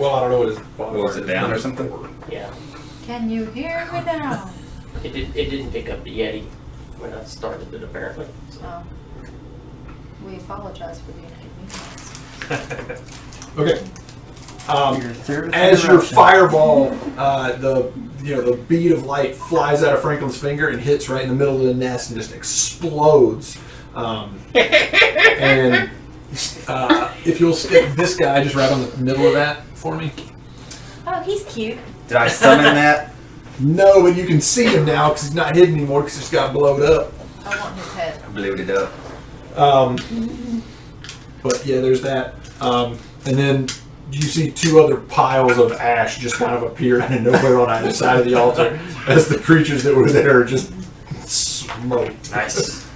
Well, I don't know what his Was it down or something? Yeah. Can you hear me now? It didn't pick up the Yeti when I started it, apparently. So. Oh. We apologize for the inconvenience. Okay. Your third As your interruption. fireball, the bead of light flies out of Franklin's finger and hits right in the middle of the nest and just explodes. And if you'll stick this guy just right on the middle of that for me. Oh, he's cute. Did I summon that? No, but you can see him now because he's not hidden anymore because he just got blowed up. I want his head. I blew it up. But yeah, there's that. And then you see two other piles of ash just kind of appear out of nowhere on either side of the altar as the creatures that were there are just smoked. Nice.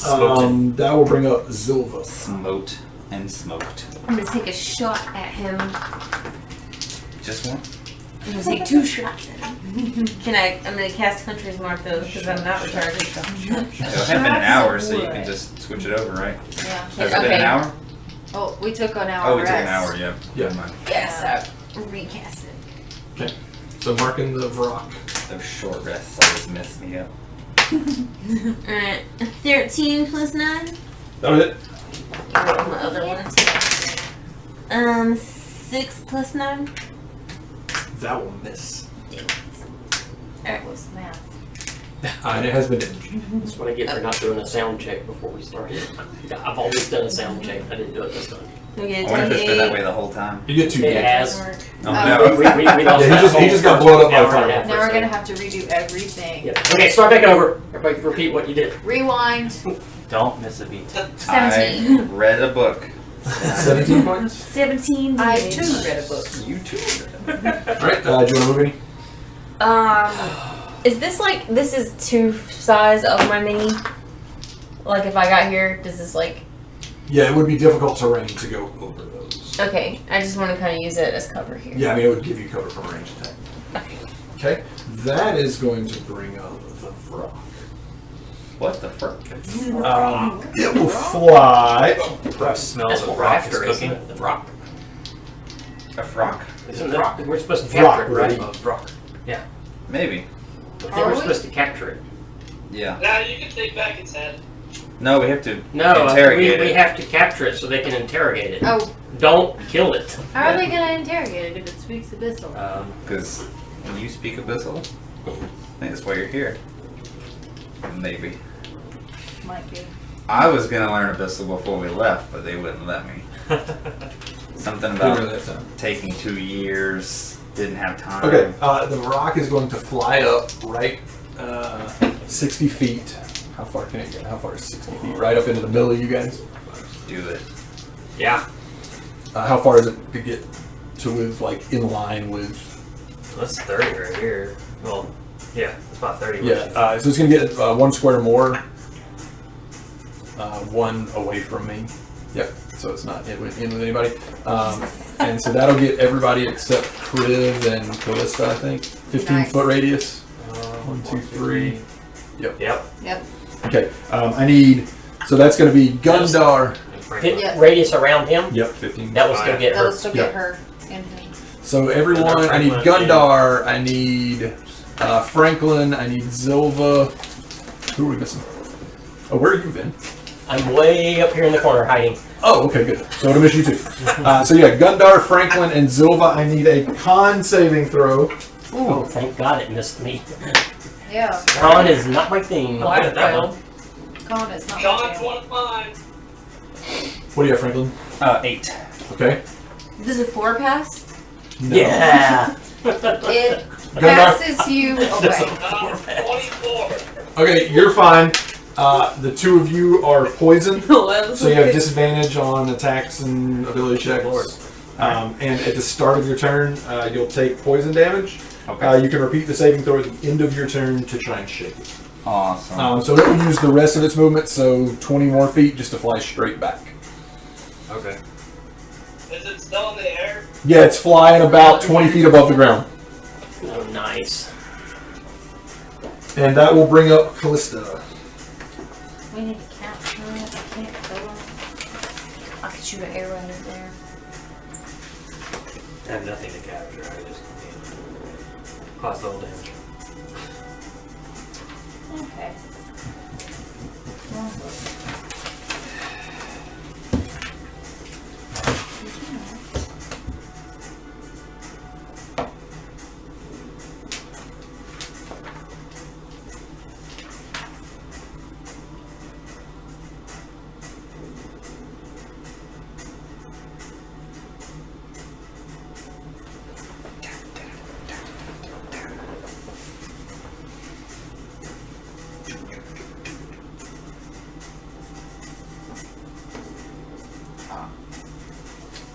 That will bring up Zilva. Smote and smoked. I'm gonna take a shot at him. Just one? I'm gonna take 2 shots at him. I'm gonna cast Hunter's Mark though, because I'm not retarded. It'll have been an hour, so you can just switch it over, right? Yeah. Has it been an hour? Oh, we took an hour Oh, we rest. took an hour, yeah. Yeah. Never mind. Yes, I'll recast it. Okay. So marking the Vrock. Those short rests always mess me up. Alright. 13 plus 9. That was it. My other one. 6 plus 9. That will miss. That was math. And it has been damaged. That's what I get for not doing a sound check before we started. I've always done a sound check. I didn't do it this time. Okay, I wonder if it's been that 28. way the whole time. You get 2 It damage. has. Oh, Oh. no. We lost Yeah, that he just got whole blown up by hour and a fire. half Now or we're so. gonna have to redo everything. Yeah. Okay, start back over. Everybody repeat what you did. Rewind. Don't miss a beat. 17. I read a book. 17 points. 17 I damage. too read a book. You too. Alright, do you want to move any? Is this like, this is 2 size of my mini? Like if I got here, does this like, Yeah, it would be difficult terrain to go over those. okay, I just want to kind of use it as cover here. Yeah, I mean, it would give you cover from a range attack. Okay. Okay, that is going to bring up the Vrock. What the frick? It will fly. It smells That's of what we're rock after, is isn't cooking. it? The rock. A frock? Isn't that, we're supposed to Vrock, capture it, right? right? Rock. Maybe. I think Are we're we? supposed to capture it. Yeah. Now you can take back its head. No, we have to No, interrogate we it. have to capture it so they can interrogate it. Oh, Don't kill it. how are they gonna interrogate it if it speaks abyssal? Because when you speak Abyssal, I think that's why you're here. Maybe. Might be. I was going to learn Abyssal before we left, but they wouldn't let me. Something about taking 2 years, didn't have time. Okay, the Vrock is going to fly up right 60 feet. How far can it get? How far is 60 feet? Right up into the middle of you guys. Do it. Yeah. How far is it to get to with, like, in line with... That's 30 right here. Well, yeah, it's about 30. Yeah, so it's going to get 1 square more. 1 away from me. Yep, so it's not in with anybody. And so that'll get everybody except Kriv and Callista, I think. 15-foot radius. 1, 2, 3. Yep. Yep. Okay, I need... So that's going to be Gundar. Hit Yeah. radius around him. Yep, 15. That will still get That'll her. still Yeah. get her and him. So everyone, I need Gundar, I need Franklin, I need Zilva. Who are we missing? Oh, where are you, Vin? I'm way up here in the corner hiding. Oh, okay, good. So it'll miss you too. So yeah, Gundar, Franklin, and Zilva. I need a con saving throw. Oh, thank God it missed me. Yeah. Con is not my thing. I'll put it that way. Con is not John's my one of mine. What do you have, Franklin? 8. Okay. Does a 4 pass? No. Yeah. It Gundar. passes you away. 24. Okay, you're fine. The 2 of you are poisoned, so you have disadvantage on attacks and ability checks. And at the start of your turn, you'll take poison damage. Okay. You can repeat the saving throw at the end of your turn to try and shake it. Awesome. So it will use the rest of its movement, so 20 more feet just to fly straight back. Okay. Is it still in the air? Yeah, it's flying about 20 feet above the ground. Oh, nice. And that will bring up Callista. We need to capture it. I can't kill him. I could shoot an arrow in there. have nothing to capture. I just cause little damage. Okay.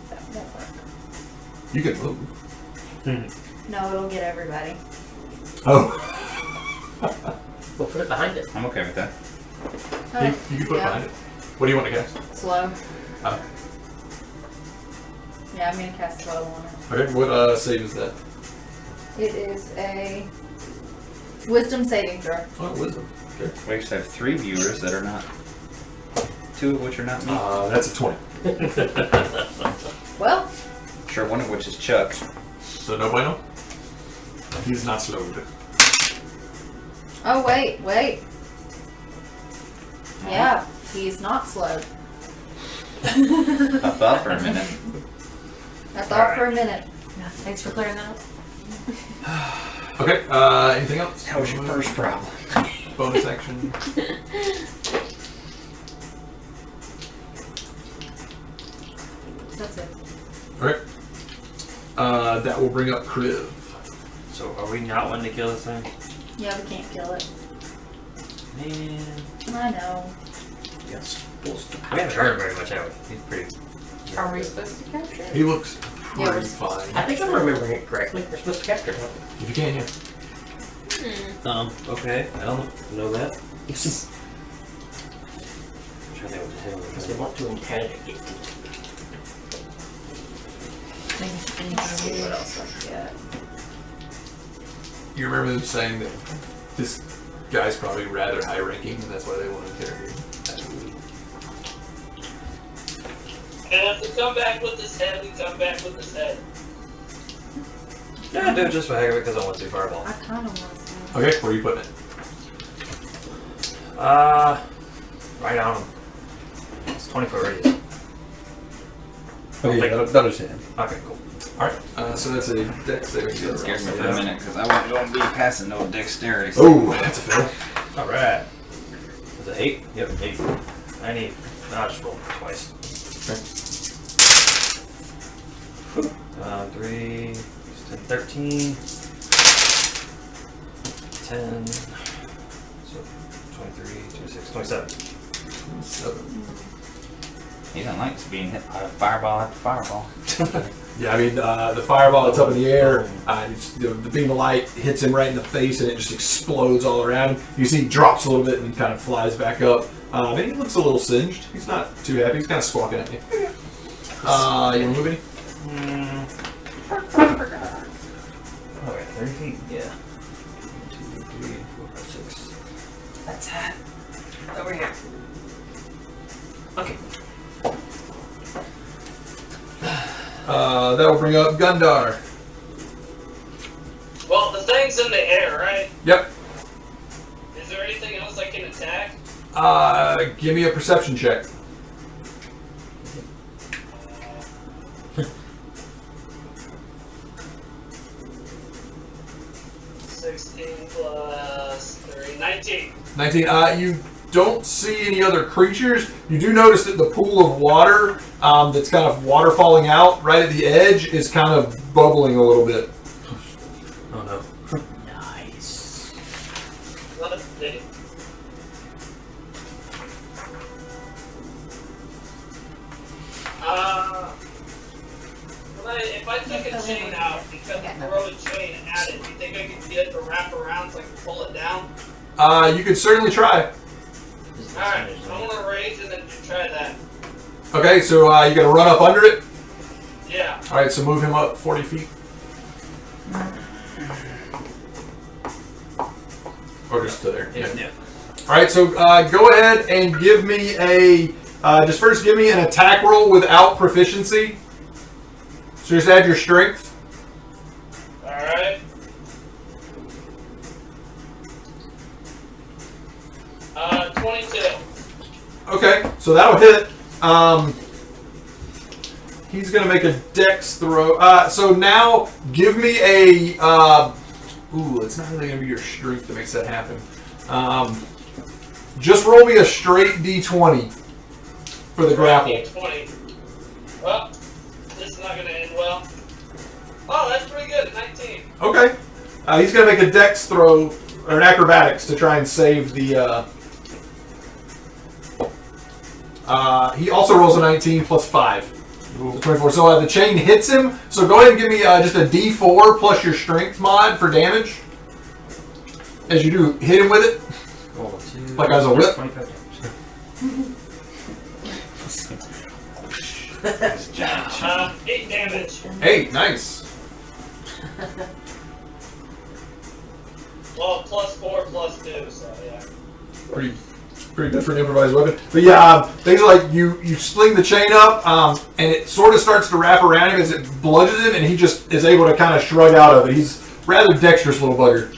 That won't work. You can move. No, it'll get everybody. Oh. We'll put it behind it. I'm okay with that. You can put it Yeah. behind it. What do you want to cast? Slow. Oh. Yeah, I'm gonna cast slow on it. Okay, what save is that? It is a wisdom saving throw. Oh, wisdom. Okay. We used to have 3 viewers that are not, 2 of which are not me. That's a 20. Well, Sure, one of which is Chuck. So no bueno? He's not slowed. oh wait. Yeah, he's not slowed. I thought for a minute. I thought for a minute. Yeah, thanks for clearing that up. Okay, anything else? That was your first problem. Bonus action. That's it. Okay. That will bring up Kriv. So are we not wanting to kill this thing? Yeah, we can't kill it. Man. I know. Yes. We haven't heard him very much, have we? He's pretty. Are we supposed to capture it? He looks Yeah, pretty we're- fine. I think I'm remembering it correctly. We're supposed to capture him. If you can, yeah. Okay. I don't know that. I'm trying to think what the hell Because it they is. want to interrogate it. Let's see what else I get. You remember them saying that this guy's probably rather high ranking, and that's why they want to interrogate him. And if we come back with this head, we come back with this head. Yeah, do it just for heck of it because I want to do fireball. I kind of want to. Okay, where are you putting it? Right on him. It's 20-foot radius. Okay, that'll just hit him. Okay, cool. Alright, so that's a dex saving throw. That scared me for a minute because I wasn't going to be passing no dexterity. Oh, that's a fail. Alright. Is it 8? Yep, 8. I need. I'll just roll twice. Okay. 3, 10, 13. 10. So 23, 26, 27. 7. He doesn't like being hit by a fireball after fireball. Yeah, I mean, the fireball that's up in the air, the beam of light hits him right in the face and it just explodes all around him. You see he drops a little bit and then kind of flies back up. And he looks a little singed. He's not too happy. He's kind of squawking at you. You want to move any? Okay, 30 feet? Yeah. 1, 2, 3, 4, 5, 6. That's it. Over here. Okay. That will bring up Gundar. Well, the thing's in the air, right? Yep. Is there anything else I can attack? Give me a perception check. Plus 3, 19. 19. You don't see any other creatures. You do notice that the pool of water that's kind of water falling out right at the edge is kind of bubbling a little bit. Oh no. Nice. Let's see. If I took a chain out because I throw a chain at it, do you think I could get it to wrap around so I can pull it down? You could certainly try. Alright, I'm gonna rage and then try that. Okay, so you gotta run up under it. Yeah. Alright, so move him up 40 feet. Or just to there. Yeah. Alright, so go ahead and give me a... just first give me an attack roll without proficiency. So just add your strength. So that'll hit. He's gonna make a dex throw. So now give me a. Ooh, it's not really gonna be your strength that makes that happen. Just roll me a straight d20 for the grapple. 20. Well, this is not gonna end well. Oh, that's pretty good. 19. Okay. He's gonna make a dex throw or an acrobatics to try and save the. He also rolls a 19 plus 5. So 24. So the chain hits him. So go ahead and give me just a d4 plus your strength mod for damage. As you do, hit him with it. Roll 2. Like as a whip? 25 damage. 8 damage. 8, nice. Well, plus 4 plus 2, so yeah. Pretty good for an improvised weapon. But yeah, things like you sling the chain up, and it sort of starts to wrap around him as it bludgeons him, and he just is able to kind of shrug out of it. He's a rather dexterous little bugger.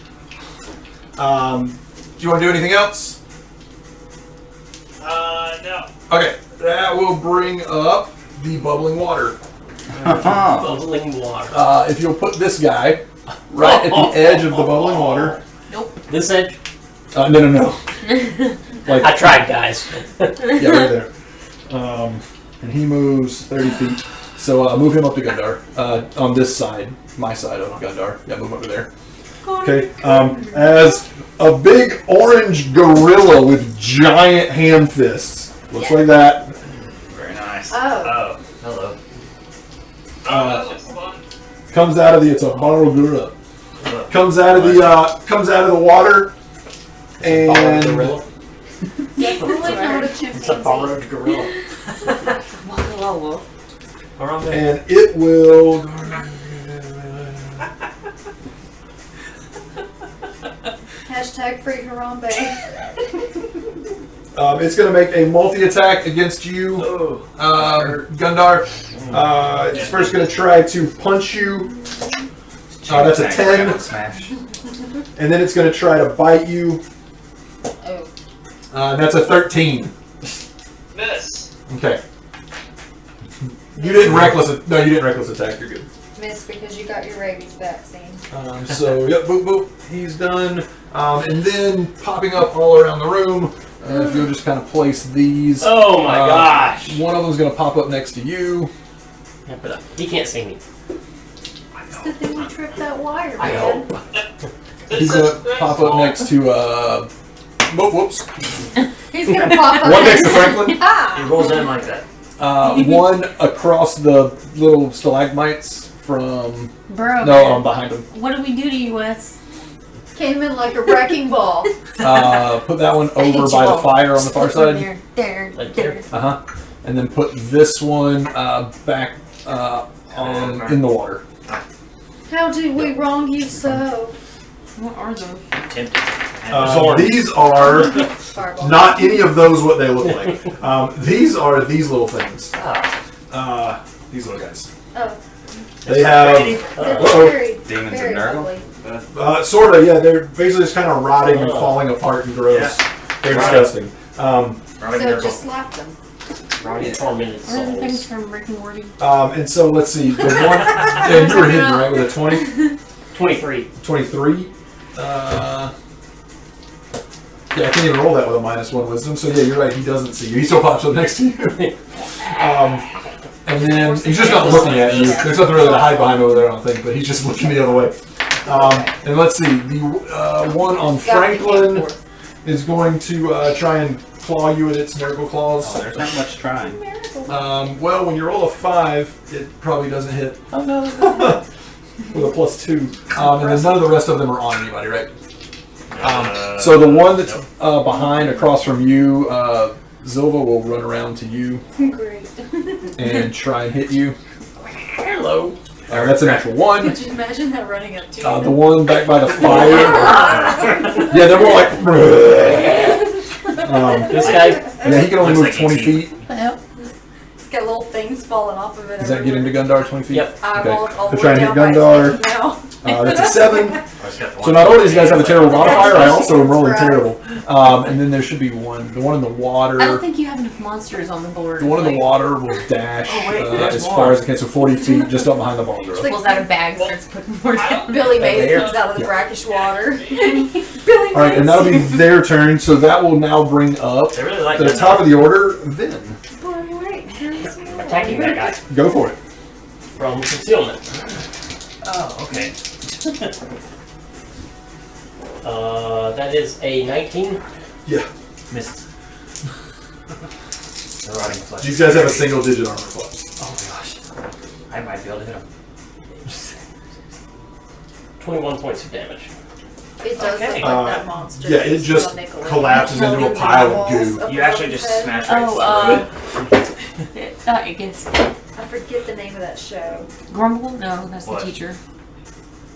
Do you want to do anything else? No. Okay, that will bring up the bubbling water. Bubbling water. If you'll put this guy right at the edge of the bubbling water. This edge? No. Like, I tried, guys. yeah, right there. And he moves 30 feet. So move him up to Gundar. On this side, my side of Gundar. Yeah, move over there. Okay. As a big orange gorilla with giant hand fists. Looks like that. Very nice. Oh. Hello. Oh, that looks fun. Comes out of the. It's a Barogura. Comes out of the water. Borrowed And gorilla. Definitely not a It's a chimpanzee. borrowed gorilla. and it will. Hashtag free Harambe. It's going to make a multi-attack against you, Gundar. It's first going to try to punch you. That's a 10. Smash. And then it's going to try to bite you. Oh. That's a 13. Miss. Okay. You didn't reckless. No, you didn't reckless attack. You're good. Miss because you got your rabies vaccine. So yep, boop boop. He's done. And then popping up all around the room. If you'll just kind of place these. Oh my gosh. One of them's going to pop up next to you. Yeah, but he can't see me. Good thing we tripped that wire, I man. hope. He's going to pop up next to. Whoops. He's gonna pop up. One next to Franklin. Ah! He rolls in like that. One across the little stalagmites from. Bro, No, behind him. what do we do to you, Wes? Came in like a wrecking ball. Put that one over by the fire on the far side. There. Like there. And then put this one back in the water. How did we wrong you so? What are those? Tempted. These are Fireball. not any of those what they look like. These are these little things. These little guys. Oh. They have They're Uh-oh. very, Demons very of Nurgle? ugly. sort of, yeah. They're basically just kind of rotting and falling apart and gross. They're disgusting. So just slap them. Rotting tormented What are the things souls. from Rick and Morty? And so let's see. The one, and you were hidden right with a 20, 23. 23. Yeah, I can't even roll that with a -1 wisdom. So yeah, you're right. He doesn't see you. He still pops up next to you. And then he's just not looking at you. There's nothing really to hide behind over there, I don't think. But he's just looking the other way. And let's see. The one on Franklin is going to try and claw you with its miracle claws. Oh, there's not much trying. Well, when you roll a 5, it probably doesn't hit. Oh no. With a +2. And then none of the rest of them are on anybody, right? So the one that's behind, across from you, Zilva will run around to you Great. and try and hit you. Hello. That's an actual 1. Could you imagine that running up to you? The one back by the fire. Yeah, they're more like. This guy. Yeah, he can only Looks move like 20 he's- feet. Yep. It's got little things falling off of it. Does that get into Gundar 20 feet? Yep. Eyeballs all the So try way and hit down by its Gundar. feet now. That's a 7. I just got the So one. not only do you guys have a terrible modifier, I also am rolling terrible. And then there should be one. The one in the water. I don't think you have enough monsters on the board. The one in the water will dash Oh, wait, there's as more. far as it can, so 40 feet just up behind the ball girl. Pulls out a bag, starts putting more down. Billy Mays There. comes out of the Yeah. brackish water. Billy All right, and that'll be their turn. So that will now bring up They really like the that. top of the order. Then Attacking that guy go for it. from concealment. Oh, okay. That is a 19. Yeah. Missed. The rotting flesh. These guys have a single-digit armor class. Oh gosh. I might be able to hit him. 21 points of damage. It does Okay. look like that monster. Yeah, it just collapses into a pile of goo. You actually just smashed right Oh, it gets I forget the name of that show. Grumble? No, that's What? the teacher.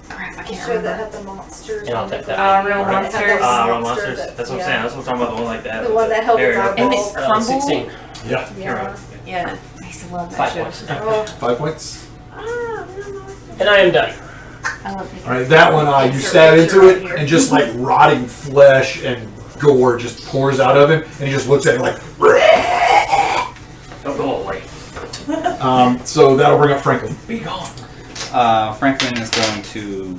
Crap, I The can't show that remember. had the monsters. And I'll on take it. that. Real It had Monsters. those Real monsters monsters. that- That's what I'm yeah. saying. That's what I'm talking about. The one like that. The one that held its There. And it's eyeballs. Crumble? 16. Yeah. Yeah. Yeah, I used to love that 5 show. points. Oh, 5 points. And I am done. I love it. All right, that one you Insert stab picture into right it, here. and just like rotting flesh and gore just pours out of him, and he just looks at it like. Don't go away. So that'll bring up Franklin. Be gone. Franklin is going to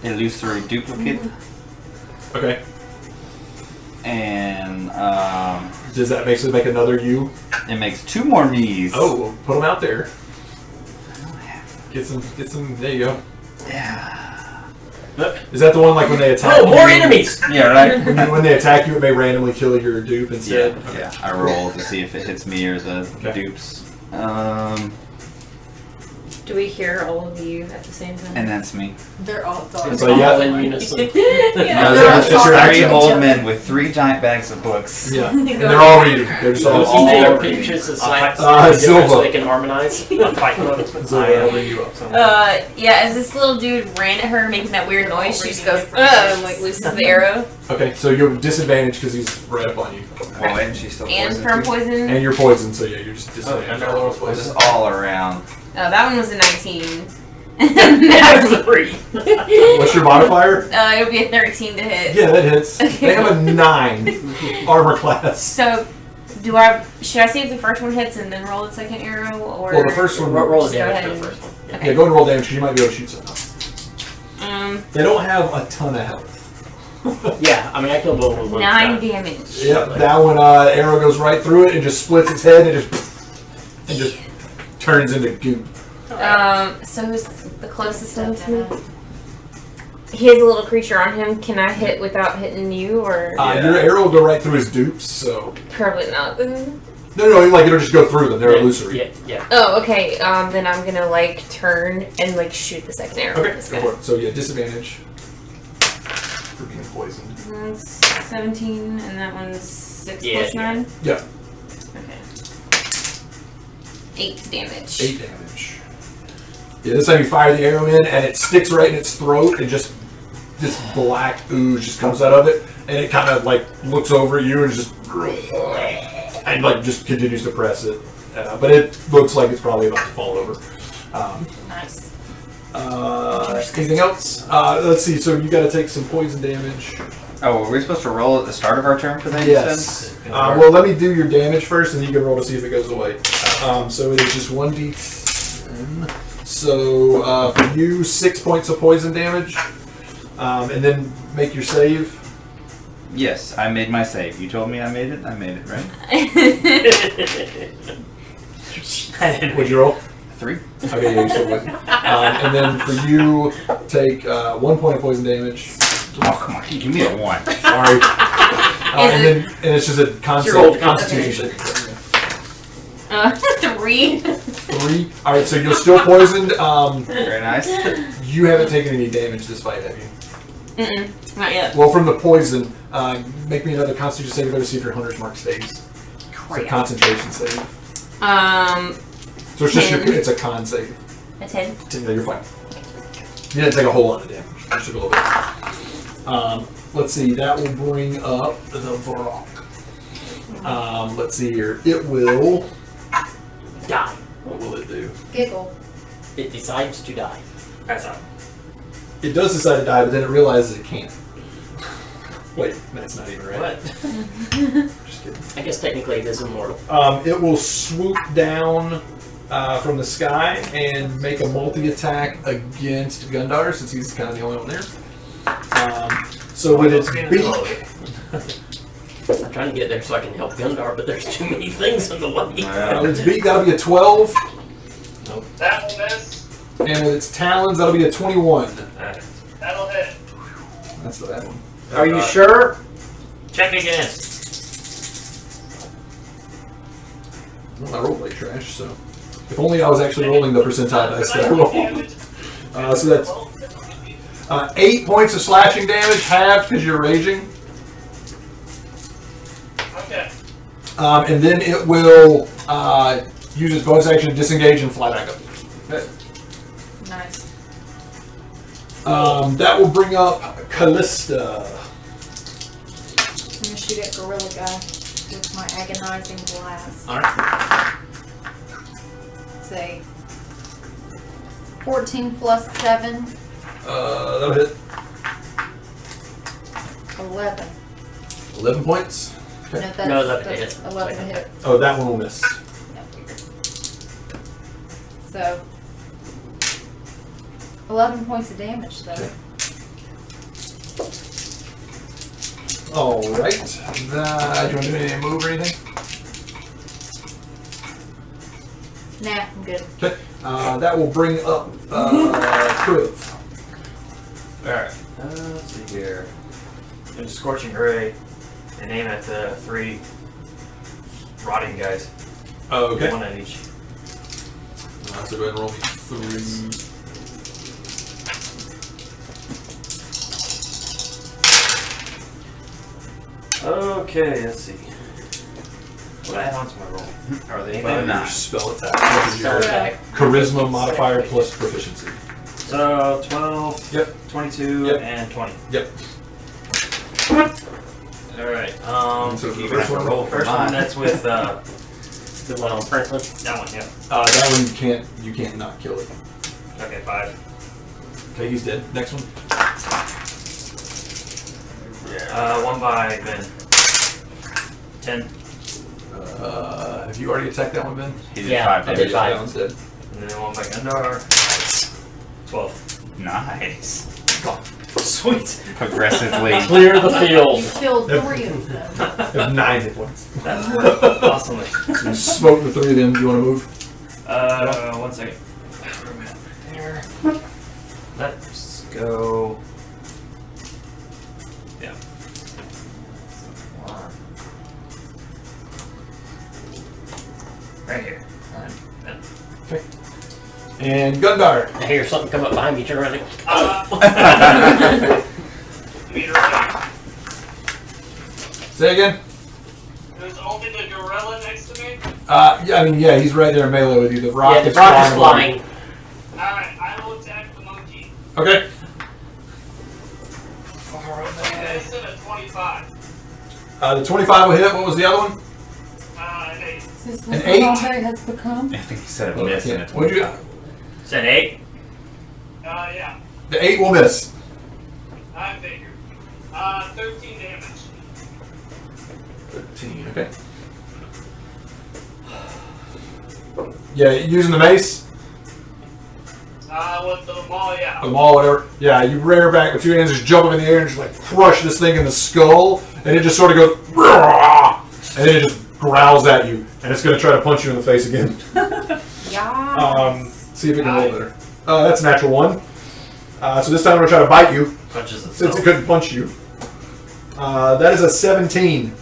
illusory duplicate, Okay. and Does that basically make another you? it makes 2 more me's. Oh, well, put them out there. Get some. There you go. Yeah. Is that the one like when they attack? Oh, more you, enemies! Yeah, right. When they attack you, it may randomly kill your dupe Yeah, instead. yeah. I roll to see if it hits me or the Okay. dupes. Do we hear all of you at the same time? And that's me. they're all dogs. So yeah. All in unison. No, Yeah, there's it's your just 3 action. old men with 3 giant bags of books. Yeah, and they're all reading. They're just all All their reading. pictures and slides Silva. so they can harmonize. I'm fighting on it. So they'll bring you up. Yeah, as this little dude ran at her making that weird noise, she just goes, and like looses the arrow. Okay, so you have disadvantage because he's right up on you, Oh, and she's still And poisoned from too? poison. and you're poisoned. So yeah, you're just disadvantaged all over the Well, place. just all around. Oh, that one was a 19. That's a 3. What's your modifier? It'll be a 13 to hit. Yeah, that hits. They have a 9 armor class. So, should I see if the first one hits and then roll the second arrow, or? Well, the first one. Roll the Just go damage ahead for the and- first one. Okay. Yeah, go and roll damage because you might be able to shoot something. They don't have a ton of health. Yeah, I mean, I killed both of them. 9 damage. Yep, that one arrow goes right through it and just splits its head and just turns into goop. So who's the closest one to me? He has a little creature on him. Can I hit without hitting you, or Your arrow will go right through his dupes, so probably not? no, like it'll just go through them. They're illusory. Yeah, yeah. Oh, okay. Then I'm gonna like turn and like shoot the second arrow. Okay, at this go guy. for it. So yeah, disadvantage for being poisoned. That's 17, and that one's 6 Yeah, plus 9. Yeah, Okay. 8 damage. 8 damage. Yeah, this time you fire the arrow in and it sticks right in its throat and just this black ooze just comes out of it and it kind of like looks over at you and just just continues to press it. But it looks like it's probably about to fall over. Nice. Anything else? Let's see. So you got to take some poison damage. Oh, were we supposed to roll at the start of our turn for that? Yes. Well, let me do your damage first, and you can roll to see if it goes away. So it is just 1d10. So for you, 6 points of poison damage, and then make your save. Yes, I made my save. You told me I made it, right? What'd you roll? 3. Okay, yeah, you're still poison. And then for you, take 1 point of poison damage. Oh, come on. Give me a 1. Sorry. And it's just a Your old constitution. constitution. 3. 3. All right, so you're still poisoned. Very nice. You haven't taken any damage this fight, have you? Not yet. Well, from the poison, make me another Constitution save to see if your Hunter's Mark stays. It's a concentration save. So it's just it's a con save. A 10. No, you're fine. You didn't take a whole lot of damage. Just a little bit. Let's see. That will bring up the Varrock. Let's see here. It will. Die. What will it do? Giggle. It decides to die. That's how. It does decide to die, but then it realizes it can't. Wait, that's not even right. What? Just kidding. I guess technically it is immortal. It will swoop down from the sky and make a multi-attack against Gundar, since he's kind of the only one there. So with its beak, I'm trying to get there so I can help Gundar, but there's too many things in the way. its beak, that'll be a 12, That will miss. and with its talons, that'll be a 21. That'll hit. That's the bad one. Are you sure? Check again. Well, I rolled like trash, so if only I was actually rolling the percentile dice that I rolled. So that's 8 points of slashing damage, halved because you're raging. Okay. And then it will use its bonus action to disengage and fly back up. Nice. That will bring up Callista. I'm gonna shoot at Gorilla Guy with my agonizing blast. Alright. Say 14 plus 7, That'll hit 11. 11 points. No, that's, No, that that's hits. 11 to hit. Oh, that one will miss. Yeah, weird. So 11 points of damage, though. Okay. All right. Do you want to do any move or anything? Nah, I'm good. Okay. That will bring up Kriv. Alright. Let's see here. I'm just Scorching Ray and aim at the 3 rotting guys. Okay. One at each. So go ahead and roll me 3. Okay, let's see. What add on to my roll? Are they Your not? spell attack. This is your Attack. charisma modifier plus proficiency. So 12, Yep. 22, Yep. and 20. Yep. Alright, So You first have to one, roll for first one mine. that's with The one on Franklin. that one, yeah. that one you can't not kill it. Okay, 5. Okay, he's dead. Next one. One by Ben. 10. Have you already attacked that one, Ben? He did Yeah, 5 I damage. did 5. That one's dead. And then one by Gundar. 12. Nice. Sweet. Progressively. Clear the field. You killed 3 of them. You have 9 hit points. That's awesome. You smoke the 3 of them. Do you want to move? 1 second. Where am I at? There. Let's go. Yeah. Right here. Alright. Okay. And Gundar. I hear something come up behind me, turn around and You mean right? Say again. There's only the gorilla next to me. Yeah, he's right there in melee with you. The rock yeah, the is rock is flying. flying. Alright, I will attack the monkey. Okay. It's at a 25. The 25 will hit. What was the other one? An 8. Is this An what 8? Andre has become? I think he said a miss and a What'd you? 25. Is that 8? Yeah. The 8 will miss. I figured. 13 damage. 13. Okay. Yeah, using the mace, With the maul, yeah. the maul, whatever. Yeah, you rear back with 2 hands, just jump up in the air and just like crush this thing in the skull, and it just sort of goes, "Rah!" And then it just growls at you, and it's going to try to punch you in the face again. Yeah. See if it can roll better. That's a natural 1. So this time I'm going to try to bite you, Punches since itself. it couldn't punch you. That is a 17.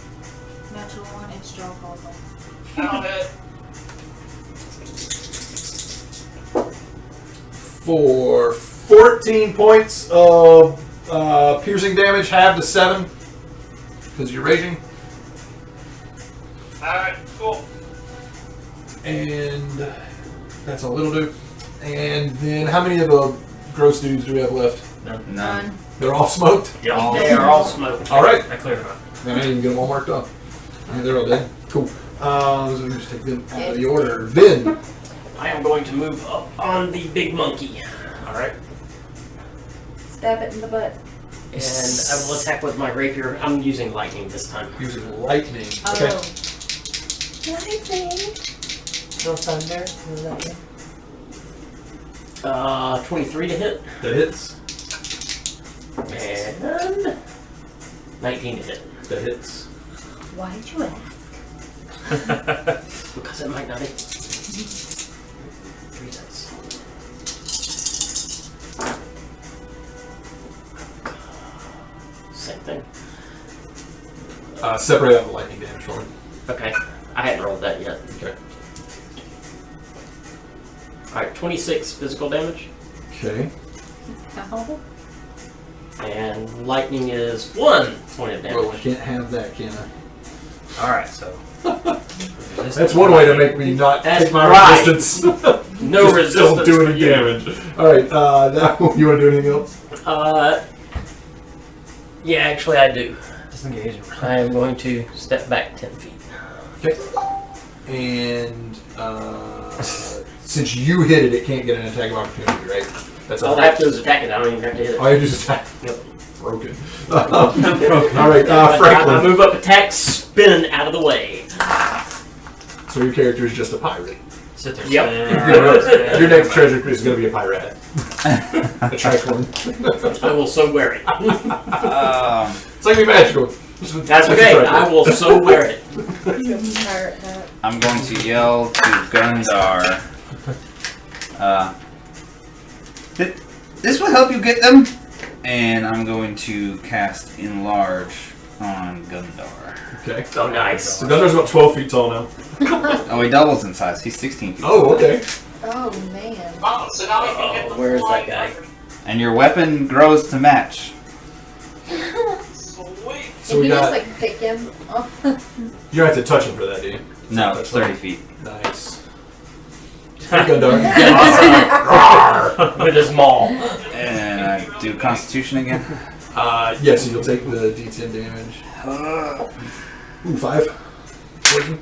Natural 1, it's jaw puzzle. That'll hit. For 14 points of piercing damage, half to 7, because you're raging. Alright, cool. And that's all it'll do. And then how many of the gross dudes do we have left? None. They're all smoked? Yeah, all They are all smoked. Alright. I cleared them out. I didn't even get them all marked off. Alright, they're all dead. Cool. So we just take them out of the order. Vin. I am going to move up on the big monkey. Alright. Stab it in the butt. And I will attack with my rapier. I'm using lightning this time. Using lightning. Okay. Lightning. No thunder. 23 to hit. That hits. And 19 to hit. That hits. Why'd you ask? Because it might not hit. 3 dice. Same thing. Separate out the lightning damage for him. Okay. I hadn't rolled that yet. Okay. Alright, 26 physical damage. Okay. Ow. And lightning is 1 point of Well, I damage. can't have that, can I? Alright, so. That's one way to make me not That's take my right. resistance. No Just resistance. Don't do for any you. damage. Alright, now you want to do anything else? Yeah, actually I do. Disengage. I am going to step back 10 feet. Okay. And since you hit it, it can't get an attack of opportunity, right? That's All I have to do is attack it. I don't even have to hit it. All you have to do is attack. Yep. Broken. Alright, I Franklin. move up, attack, spin out of the way. So your character is just a pirate. Sit there. Yep. Your next treasure is going to be a pirate. A tricorn. I will so wear it. It's like be magical. That's okay. I will so wear it. Pirate hat. I'm going to yell to Gundar. This will help you get them. And I'm going to cast Enlarge on Gundar. Okay. Oh, nice. So Gundar's about 12 feet tall now. Oh, he doubles in size. He's 16 feet. Oh, okay. Oh man. Oh, so now we can get the Where is flying that guy? weapon. And your weapon grows to match. Sweet. So Did we he got. just like pick him? Oh. You don't have to touch him for that, do you? No, it's 30 feet. Nice. Hey, Gundar. With his maul. And I do Constitution again. Yes, you'll take the D10 damage. Ooh, 5. Poison.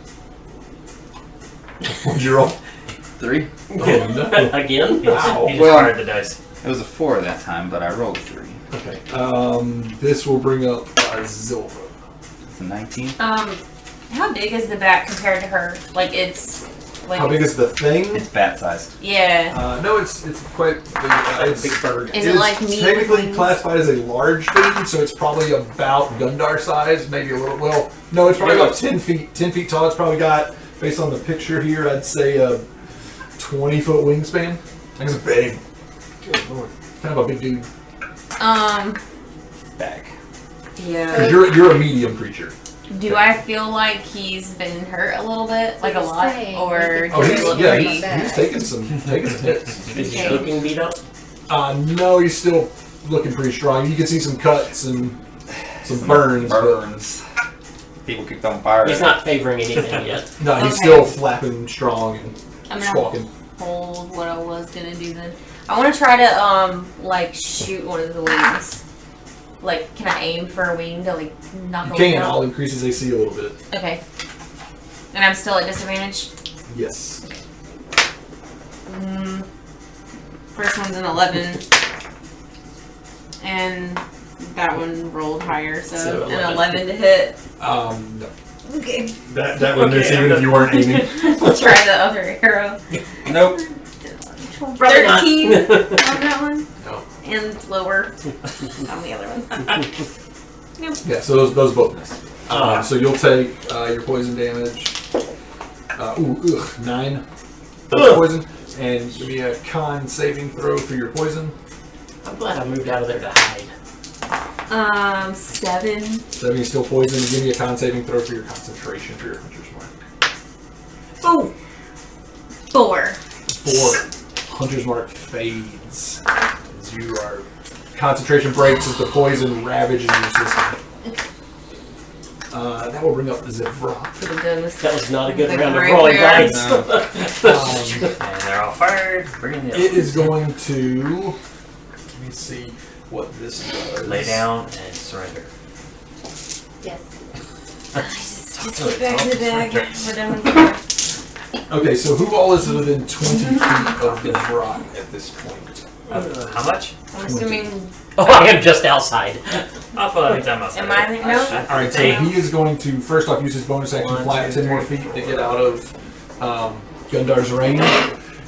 What'd you roll? 3. Oh, no. Again? Wow. He just Well- fired the dice. It was a 4 that time, but I rolled a 3. Okay. This will bring up Zilva. It's a 19. How big is the bat compared to her? Like it's like How big is the thing? It's bat-sized. yeah. No, it's quite big. It's Big bird. Is it like me? technically with classified as a large thing, so it's probably about Gundar size, maybe a little. Well, no, it's probably about 10 feet. 10 feet tall. It's probably got, based on the picture here, I'd say a 20-foot wingspan. I think it's big. Good lord. Kind of a big dude. Back. Yeah. 'Cause you're a medium creature. Do I feel like he's been hurt a little bit, like a You're lot, saying or you Oh, does he's he look yeah, pretty- he's taking some hits. Is he Okay. looking beat up? No, he's still looking pretty strong. You can see some cuts and some burns, but Burns. People kicked on fire. He's not favoring anything yet. no, he's Okay. still flapping strong and I'm gonna squawking. hold what I was gonna do then. I want to try to like shoot one of the wings. Like, can I aim for a wing to like knock You a can. wing I'll out? increase his AC a little bit. Okay. And I'm still at disadvantage. Yes. First one's an 11, and that one rolled higher, so, So an 11. 11 to hit. No. Okay. That would miss Okay, even if you weren't aiming. I'll try the other arrow. Nope. Probably not. 13 on that one. No. And lower on the other one. Yeah, so those both miss. So you'll take your poison damage. 9 poison. And give me a con saving throw for your poison. I'm glad I moved out of there to hide. 7. 7 is still poison. Give me a con saving throw for your concentration for your hunter's mark. Oh! 4. 4. Hunter's mark fades. As you are concentration breaks as the poison ravages your system. That will bring up Zevra. Could have done this. That was not a good The round of great rolling bear. dice. And they're all fired. Bring in the It is going to. Let me see what this does. Lay down and surrender. Yes. Just get back to the bag. We're done with Okay, so who all is within 20 feet of the rock at this point? How much? I'm assuming. Oh, I am just outside. I'll put that time outside. Am I the no? Alright, so he is going to first off use his bonus action to fly 10 more feet to get out of Gundar's range.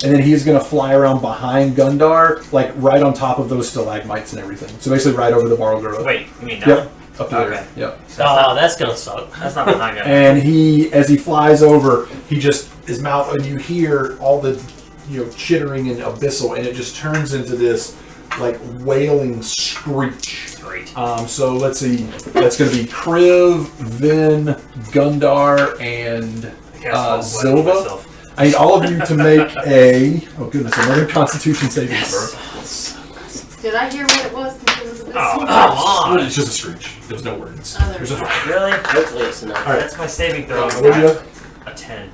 And then he's going to fly around behind Gundar, like right on top of those stalagmites and everything. So basically right over the Barlgura. Wait, you mean no? Yep, up to Okay. there. Yep. Oh, that's gonna suck. That's not behind him. And he, as he flies over, he just, his mouth, and you hear all the, chittering and abyssal, and it just turns into this, like, wailing screech. Great. So let's see, that's going to be Kriv, Vin, Gundar, and Zilva. I need all of you to make another Constitution saving throw. Did I hear what it was? It was a bit Oh, small. come on. It's just a screech. There's no words. Oh, There's just Really? Hopefully it's enough. All right. That's my saving throw. what do you have? A 10.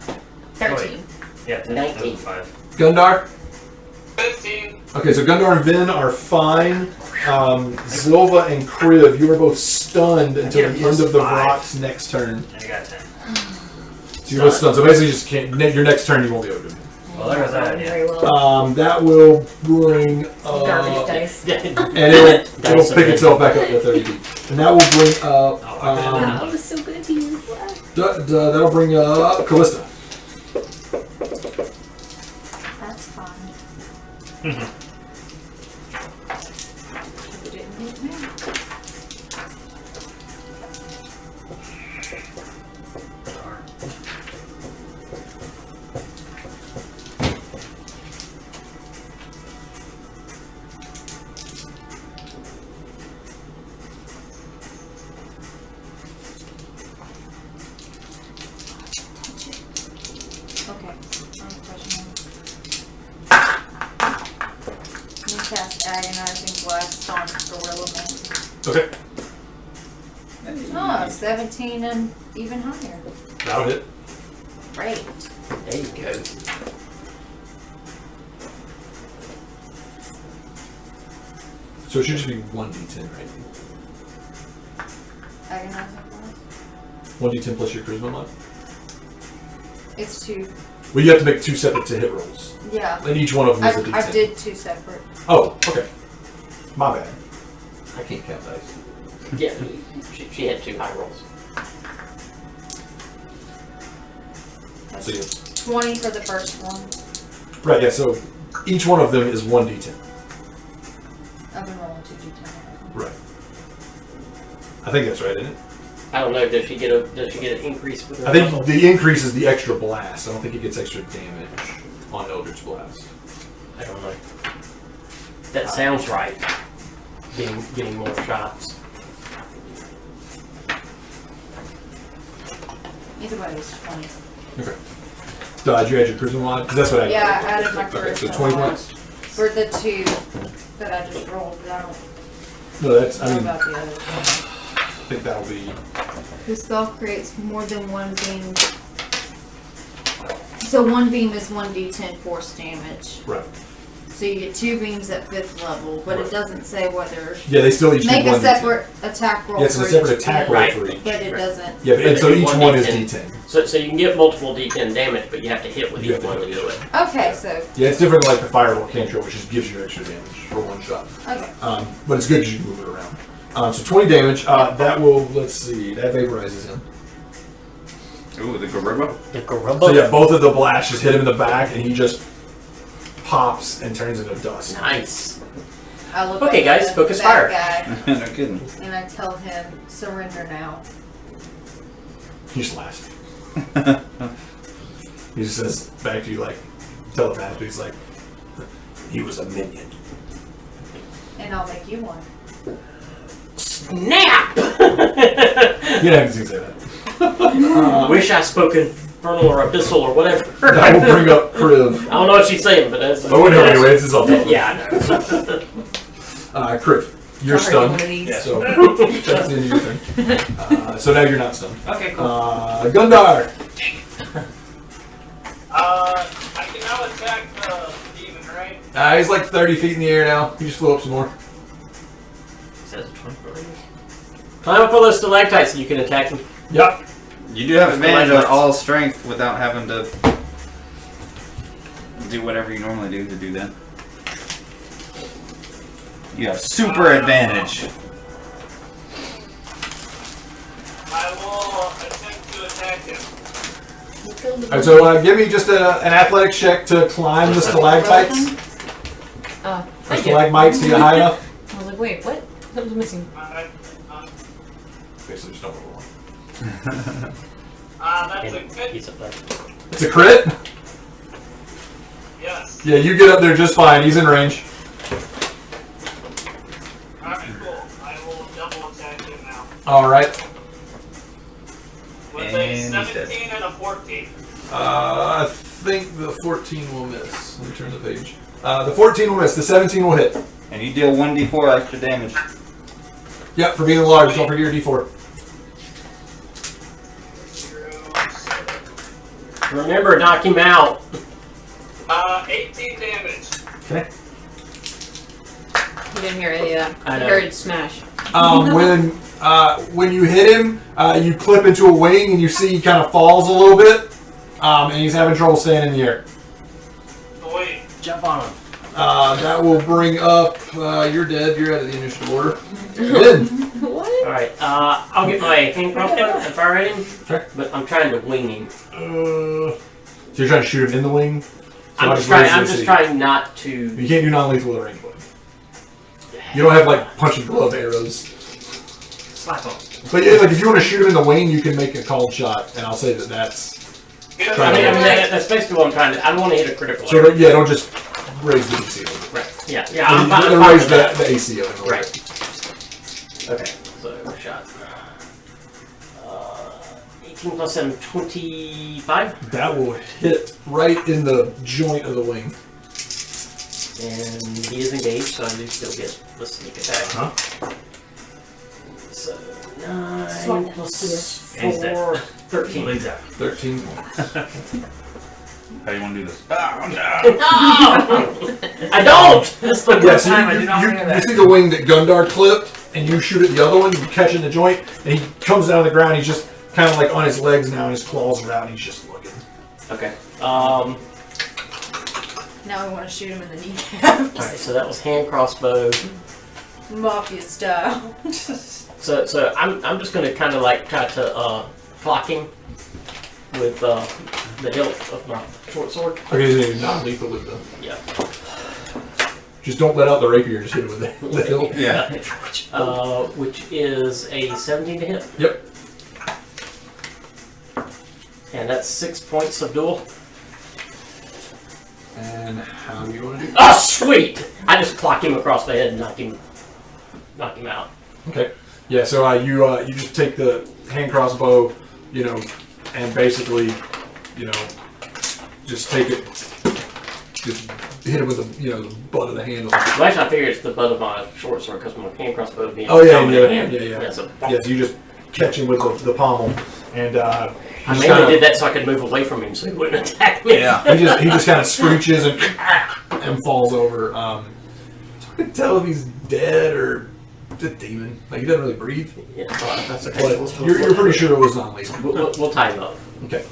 13. Yeah, 10. 19. 5. Gundar? 15. Okay, so Gundar and Vin are fine. Zilva and Kriv, you are both stunned until get a the end of the +5. rock's next turn. I got 10. So you're both stunned. So basically, you just can't. Your next turn, you won't be able to do it. Well, there was that idea. Very well. That will bring Garbage dice. and it'll pick itself back up to 30 feet, and that will bring up. That was so good to you. That'll bring up Callista. That's fine. Mhm. You didn't hit me. Okay. You cast Agonizing Blast on Gorilla Man. Okay, Oh, 17 and even higher. that'll hit. Great. There you go. So it should just be 1d10, right? Agonizing Blast? 1d10 plus your charisma mod. It's 2. Well, you have to make 2 separate to hit rolls, Yeah. and each one of them is a d10. I did 2 separate. Oh, okay. My bad. I can't count dice. Yeah, she had 2 high rolls. That's So you, 20 for the first one. right, yeah. So each one of them is 1d10. I've been rolling 2d10. Right. I think that's right, isn't it? I don't know. Does she get an increase with her? I think muscle? the increase is the extra blast. I don't think it gets extra damage on Eldritch Blast. I don't know. That sounds right. Getting more shots. Either way, it's 20. Okay. Did you add your charisma mod? 'Cause that's what I Yeah, I added my Okay, so charisma 20 mod. points. For the 2 that I just rolled, but I don't No, that's. I know mean, about the other one. I think that'll be. The spell creates more than one beam. So one beam is 1d10 force damage. Right. So you get 2 beams at 5th level, but Right. it doesn't say whether. Yeah, they still each Make do a 1d10. separate attack roll. Yeah, it's for a separate each attack beam, roll Right. for each. But it doesn't. Yeah, but, and so each one is 1d10. D10. So you can get multiple D10 damage, but you have to hit with You each have to one to hit do with it. Okay, so Yeah, it's different than like the firewall cantrip, which just gives you extra damage for one shot. okay. But it's good because you can move it around. So 20 damage. That will. Let's see. That vaporizes him. Ooh, the gorilla. The gorilla. So yeah, both of the blasts just hit him in the back, and he just pops and turns into dust. Nice. I look Okay, at guys, the focus bad fire. guy No kidding. and I tell him, surrender now. He just laughs. He just says back to you like telepathically. He's like, he was a minion. And I'll make you one. Snap! You know, say that. Wish I spoke infernal or abyssal or whatever. That will bring up Kriv. I don't know what she's saying, but that's. Oh, no, anyway, this is all total. Yeah, I know. Kriv, you're Sorry, one stunned. of these. So that's the end of your turn. So now you're not stunned. Okay, cool. Gundar. I can now attack the demon, right? He's like 30 feet in the air now. He just flew up some more. Says 24 radius. Climb up on those stalactites and you can attack them. Yep. You do have advantage on all strength without having to do whatever you normally do to do that. You have super advantage. I will attempt to attack him. Alright, so give me just an athletics check to climb the stalactites. Oh, Or thank you. stalagmites to get high enough. I was like, wait, what? That was missing. Basically just don't roll one. That's a And good. he's up there. It's a crit? Yes. Yeah, you get up there just fine. He's in range. Alright, cool. I will double attack him now. Alright. With And a he's 17 and a 14. I think the 14 will miss. Let me turn the page. The 14 will miss. The 17 will hit. And you deal 1d4 extra damage. Yep, for being large. Don't forget your D4. 0, Remember, knock him out. 18 damage. Okay. You didn't hear any of that. I You know. heard smash. When you hit him, you clip into a wing and you see he kind of falls a little bit, and he's having trouble staying in the air. Wait. Jump on him. That will bring up. You're dead. You're out of the initiative order. Then. What? Alright, I'll get my hand crossbow and fire at him. Okay. But I'm trying to wing him. So you're trying to shoot him in the wing. So I'm I just raised trying. I'm the just AC. trying not to. You can't do non-lethal with a range weapon. You don't have like punch and glove arrows. Slap him. But yeah, like if you want to shoot him in the wing, you can make a called shot, and I'll say that that's. I mean, that's basically what I'm trying to. I don't want to hit a critical. So yeah, don't just raise the AC. Right. Yeah. Yeah. I'm fine. You I'm fine raise with that. the AC of it. Right. Okay. So shot. 18 plus 7, 25. That will hit right in the joint of the wing. And he is engaged, so I do still get the sneak attack. Uh-huh. So 9 Swap plus that. And he's dead. 4, 13. Bleeds out. 13 points. How do you want to do this? Oh, no. I don't! That's the Yeah, first so time I did not you hear that. see the wing that Gundar clipped, and you shoot at the other one, you catch in the joint, and he comes down to the ground, he's just kind of like on his legs now, and his claws are out, and he's just looking. Okay. Now we want to shoot him in the kneecaps. Alright, so that was hand crossbow. Mafia style. So I'm just gonna kind of like try to clock him with the hilt of my short sword. Okay, so you're non-lethal with the... Yeah. Just don't let out the rapier, just hit it with the hilt. Yeah. Which is a 17 to hit. Yep. And that's 6 points of duel. And how do you want to do Oh, sweet! I just clock him across the head and knock him out. Okay. Yeah, so you just take the hand crossbow, and basically, just take it, just hit it with the butt of the handle. Well, actually, I figure it's the butt of my short sword because my hand crossbow would be. Oh yeah, dominant yeah, hand. yeah. So Yeah, so you just catch him with the pommel, and I mainly did that so I could move away from him so he wouldn't attack me. Yeah. he just kind of screeches and falls over. I can tell if he's dead or a demon. Like he doesn't really breathe. Yeah, well, that's okay. But you're pretty sure it was non-lethal. We'll tie him up. Okay.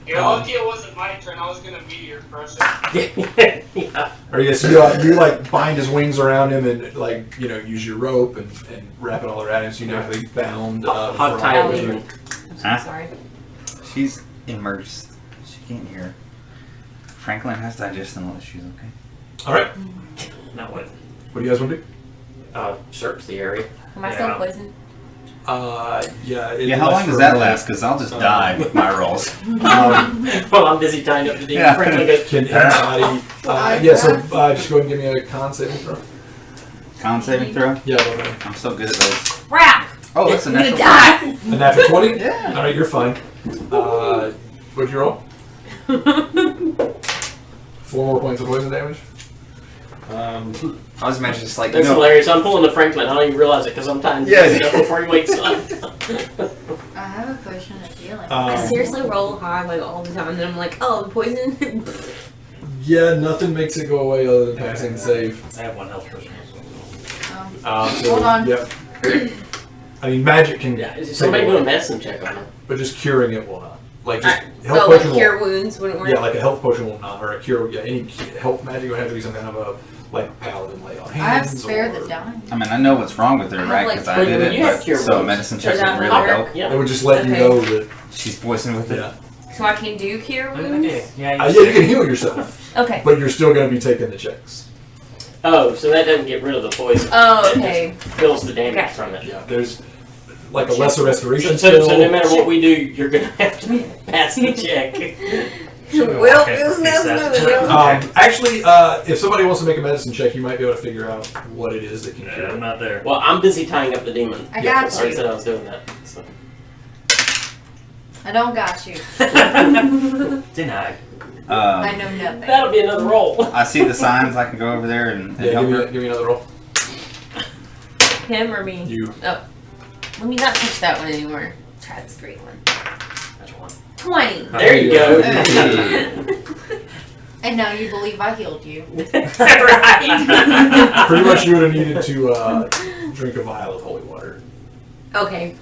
You're lucky it wasn't my turn. I was gonna meteor crush him. Yeah. Or yes, you like bind his wings around him and like use your rope and wrap it all around him so you know how he's bound. Hog for tie all him. of and- Huh? Sorry. She's immersed. She can't hear. Franklin has digestion issues, okay? All right. Now what? What do you guys want to do? Search the area. Am I still Yeah. poisoned? Yeah. Yeah, how long does that last? Because I'll just die with my rolls. Well, I'm busy tying up the demon. Yeah. Franklin goes, Can anybody? just go ahead and give me a con saving throw. Con saving throw? Yeah. Okay. I'm so good at those. Crap! Oh, that's a I'm gonna natural. die! A natural 20? Yeah. All right, you're fine. What'd you roll? 4 more points of poison damage. I was mentioning just like That's hilarious. I'm pulling the Franklin. I don't even realize it because I'm tying the Yeah. demon up before he wakes up. I have a potion of healing. I seriously roll high like all the time, and then I'm like, oh, poison. Yeah, nothing makes it go away other than passing the save. I have one health potion. So, Hold on. Yep. I mean, magic can. Yeah, is take somebody it doing a away, medicine check on him? but just curing it will not. Like just health Oh, potion like will- cure wounds wouldn't work. Yeah, like a health potion will not, or a cure. Yeah, any health magic would have to be some kind of a like paladin lay on I have hands. spare or, the dime. I mean, I know what's wrong with her, I have, right? like, Because I But did it. you have But, cure so wounds. medicine Does checks that would really not help. work? It Yeah. would just let you Okay. know that. She's poisoned with it. Yeah. So I can do cure wounds. Okay. Yeah, Yeah, you can heal yourself, Okay. but you're still going to be taking the checks. Oh, so that doesn't get rid of the poison. Oh, It okay. just builds the damage Gotcha. from it. Yeah, there's like a lesser restoration So skill. no matter what we do, you're gonna have to pass the check. Well, it's not Actually, if somebody wants to make a medicine check, you might be able to figure out what it is that can Yeah, cure. I'm not there. Well, I'm busy tying up the demon. I Yeah, got I you. said I was doing that. So. I don't got you. Denied. I know nothing. That'll be another roll. I see the signs. I can go over there and Yeah, help her. give me another roll. Him or me? You. Let me not touch that one anymore. Try this great one. Which one? 20. There you go. And now you believe I healed you. Right. Pretty much, you would have needed to drink a vial of holy water. Okay.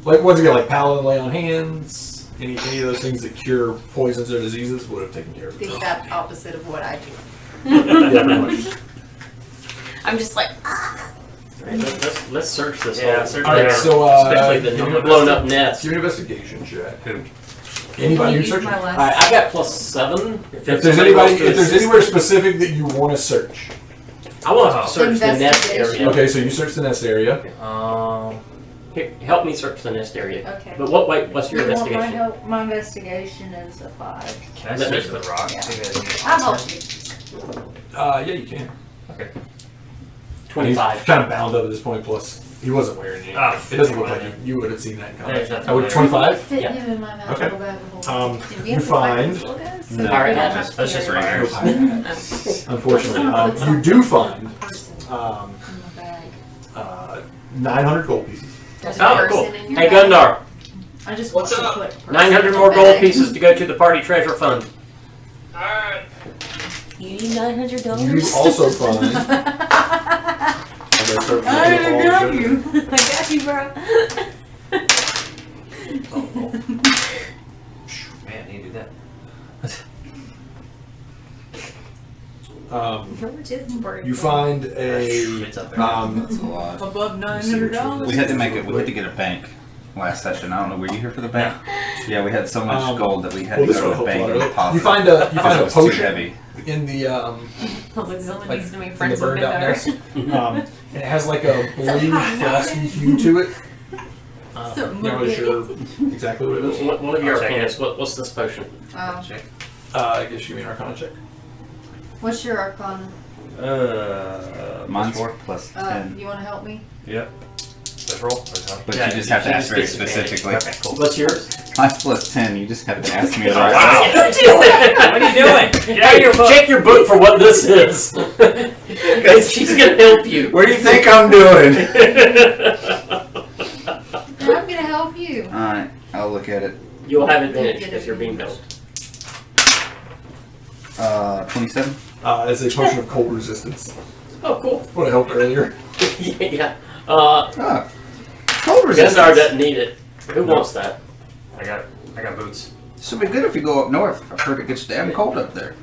Like once again, like paladin lay on hands. Any of those things that cure poisons or diseases would have taken care of The it. exact opposite of what I do. Yeah, pretty much. I'm just like, Right, let's search this Yeah, whole. search All right, there. so Especially the give me blown up nest. Give me an investigation check. Who? Anybody Use who's searching? my Alright, last. I got +7. If there's somebody anybody, wants to if there's assist- anywhere specific that you want to search. I want Oh. to search the nest Investigation. area. Okay, so you search the nest area. Here, help me search the nest area. Okay. But what's your You want my investigation? help? My investigation is a 5. Can I Let me- search the rock? Yeah. See if I can get I'll help you. Yeah, you can. 25. He's kind of bound up at this point. Plus, he wasn't wearing any. Ah, it doesn't look like you would have seen that There's coming. nothing Oh, there. 25. Fit Yeah. him in my magical Okay. bag of holding. Um, Did we you have to fight find. these little guys? No, So Alright, we don't that's have to just carry right No here. pirates, unfortunately, you do find person um, in my bag. 900 gold pieces. There's Oh, a person cool. in your Hey, bag. Gundar, I just What's want to up? put person 900 in more my gold bag. pieces to go to the party treasure fund. Alright. you need $900? You also find. I got you. I got you, bro. Man, you do that. How much is You find a. It's up there. That's a lot. Above $900. We had to make it. We had to get a bank last session. I don't know. Were you here for the bank? Yeah, we had so much gold that we had Well, to this go one to the helped a bank lot. and deposit. You find a because it was too potion heavy. in the I was like, someone like needs to make in the friends with burned out Gundar. nest. And it has like a blue frosty hue to it. Something Not really sure exactly what it is. One of your I'll check arcanas. What's this potion? Check. I guess you mean Arcana check. What's your arcana? Mine's +4. plus 10. You want to help me? Yep. Let's roll. But Yeah, you just have to you ask just very get disadvantage. specifically. Okay, cool. What's yours? Mine's plus 10. You just have to ask me the right Wow. way. What are you doing? Get out of your book. Check your book for what this is. Because she's gonna help you. What do you think I'm doing? And I'm going to help you. Alright, I'll look at it. You'll have advantage because you're being built. 27? It's a potion of cold resistance. Oh, cool. Would have helped earlier. Yeah. Ah, cold Gundar resistance. doesn't need it. Who wants that? I got boots. This will be good if you go up north. I've heard it gets damn cold up there.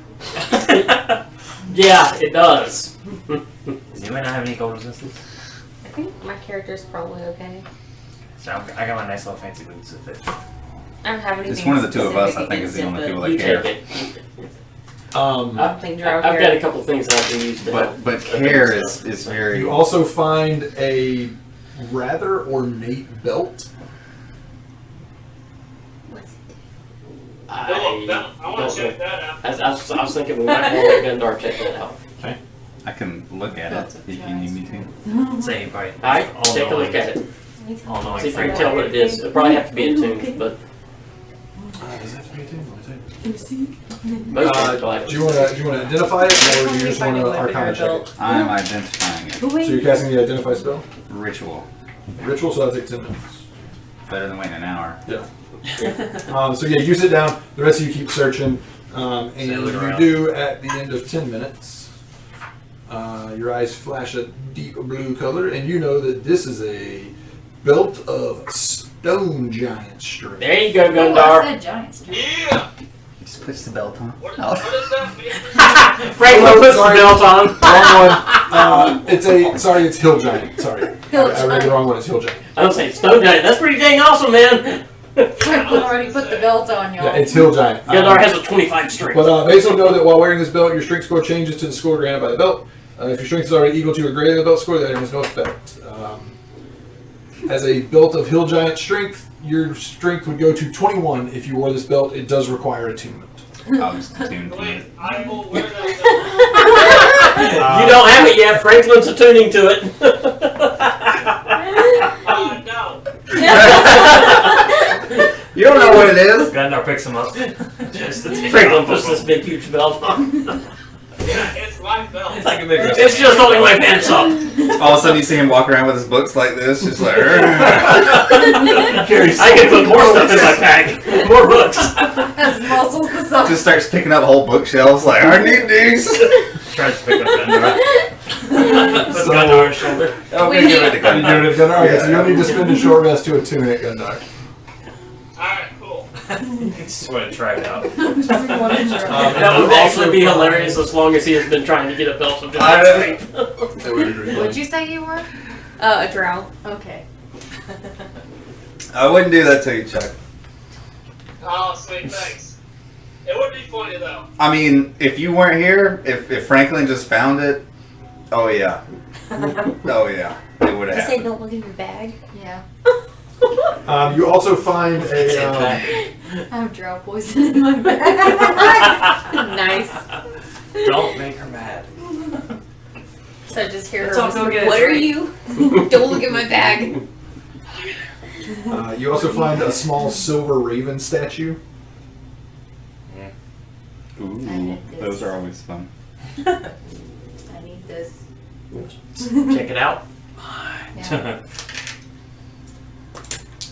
Yeah, it does. Does anyone not have any cold resistance? I think my character's probably okay. So I got my nice little fancy boots that fit. I don't have anything. Just one of the two of us, I specific think, is the against only it, people but You that care. take it. I don't think Drow I've got care. a couple things that I can use to help. But care is very. You also find a rather ornate belt. I I want don't to check know. that out. I was thinking we might want to let Gundar check that out. I can look at That's it a if you need me to. Say, right. Alright, take a look at it. All knowing. See if you can tell what it is. It'll probably have to be attuned, but Does that have to be attuned? most people Do you want to identify it, or do you just want to Arcana check it? I'm identifying it. So you're casting the identify spell. Ritual. Ritual, so that'll take 10 minutes. Better than waiting an hour. So yeah, you sit down. The rest of you keep searching, and look you around. do at the end of 10 minutes. Your eyes flash a deep blue color, and you know that this is a belt of stone giant strength. There you go, Oh, I Gundar. said giant strength. Yeah. Just push the belt on. What Oh. does that mean? Franklin puts the Sorry. belt on. Wrong one. It's hill giant. Sorry. Hill I read the wrong one. It's hill giant. I don't say stone giant. That's pretty dang awesome, man. Franklin already put the belt on, y'all. Yeah, it's hill giant. Gundar has a 25 strength. But basically know that while wearing this belt, your strength score changes to the score granted by the belt. If your strength is already equal to or greater than the belt score, that item has no effect. As a belt of hill giant strength, your strength would go to 21 if you wore this belt. It does require attunement. I'll just attune to Wait, it. I will wear that. You don't have it yet. Franklin's attuning to it. No. You don't know what it is. Gundar picks him up. Just to take Franklin off puts of this him. big, huge belt on. It's my belt. It's like a big It's just holding my pants up. All of a sudden, you see him walk around with his books like this, just like. I can put more stuff in my bag. More books. Has muscles to suck. Just starts picking up whole bookshelves, like I need these. Tries to pick up Gundar. Puts So- Gundar on his shoulder. Oh, We we give need- it to You doing Gundar. it, Gundar? Okay, so you'll need to spend a short rest to attune it, Gundar. Alright, cool. Just want to try it out. That would actually be hilarious as long as he has been trying to get a belt of giant strength. That would be great. What'd you say you were? A drow. Okay. I wouldn't do that to you, Chuck. Oh, sweet, thanks. It would be funny though. I mean, if you weren't here, if Franklin just found it, oh yeah, oh yeah, it would have You say happened. don't look in your bag. Yeah. You also find a. I have drow poison in my bag. Nice. Don't make her mad. So I just hear Let's her all go whisper, get a what are drink." you? Don't look at my bag. You also find a small silver raven statue. Ooh, need this. those are always fun. I need this. Check it out. Yeah.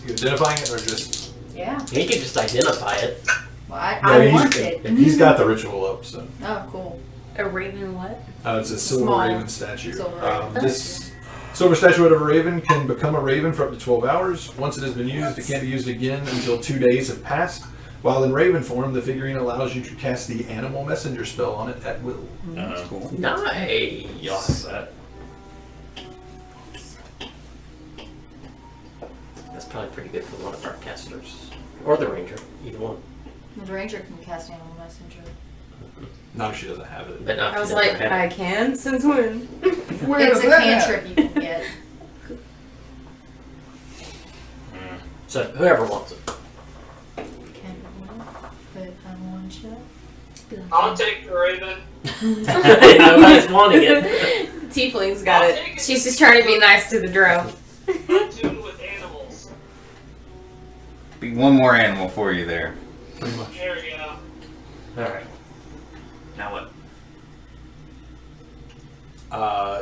You identifying it or just? Yeah. He could just identify it. Well, I Yeah, want it. he's got the ritual up, so. Oh, cool. A raven what? It's a silver Small raven statue. silver raven. This silver statuette of a raven can become a raven for up to 12 hours. Once it has been used, it can't be used again until 2 days have passed. While in raven form, the figurine allows you to cast the animal messenger spell on it at will. That's cool. Nice. That's probably pretty good for one of our casters. Or the ranger. Either one. The ranger can cast animal messenger. Not if she doesn't have it. But not I if was you like, don't have it. I can? Since when? It's a cantrip you can get. So whoever wants it. Can't but I want you. I'll take the raven. Nobody's wanting it. Tiefling's got it. She's just trying to be nice to the drow. Attuned with animals. Be one more animal for you there. Pretty much. There we go. Alright. Now what?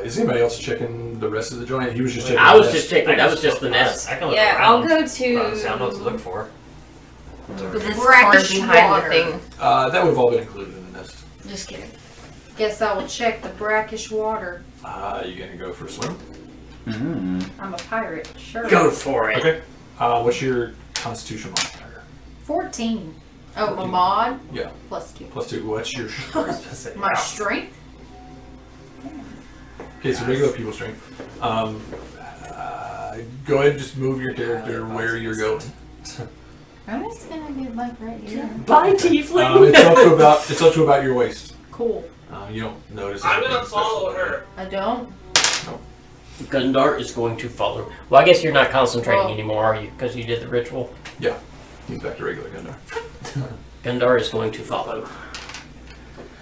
Is anybody else checking the rest of the joint? He was just checking. I the was nest. just checking. That was just the nest. I can look Yeah, around. I'll go Honestly, I don't know what to to look for. this Brackish corner behind water. the thing. That would have all been included in the nest. Just kidding. Guess I will check the brackish water. You gonna go for a swim? Mm. I'm a pirate, sure. Go for it. Okay. What's your constitution modifier? 14. Oh, my 14. mod? Yeah. Plus 2. Plus 2. What's your strength? My strength? Okay, so regular people strength. Go ahead and just move your character where you're going. I'm just gonna get like right here. Bye, Tiefling. It's up to about your waist. Cool. You don't notice. I'm anything gonna follow special. her. I don't. Gundar is going to follow. Well, I guess you're not concentrating Well- anymore, are you? Because you did the ritual. Yeah. He's back to regular Gundar. Gundar is going to follow.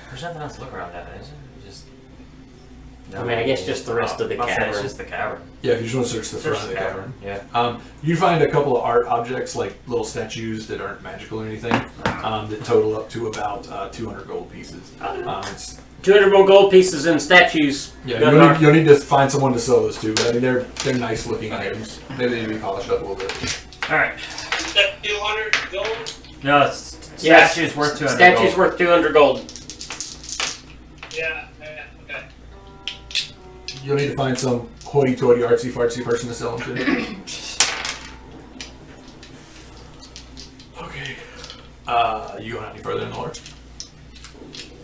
There's nothing else to look around at, is there? Just. I mean, I guess just the rest of the I'll say It's cavern. just the cavern. Yeah, if you just want to search the front Just of the cavern. Yeah. You find a couple of art objects, like little statues that aren't magical or anything, that total up to about 200 gold pieces. It's 200 more gold pieces and statues. Yeah, Gundar. you'll need to find someone to sell those to, but I mean they're nice looking items. Maybe they need to be polished up a little bit. Alright. That 200 gold? No, it's Yeah, statue's worth 200 Statue's gold. worth 200 gold. Yeah, okay. You'll need to find some hoity-toity, artsy-fartsy person to sell them to. you going any further in the water?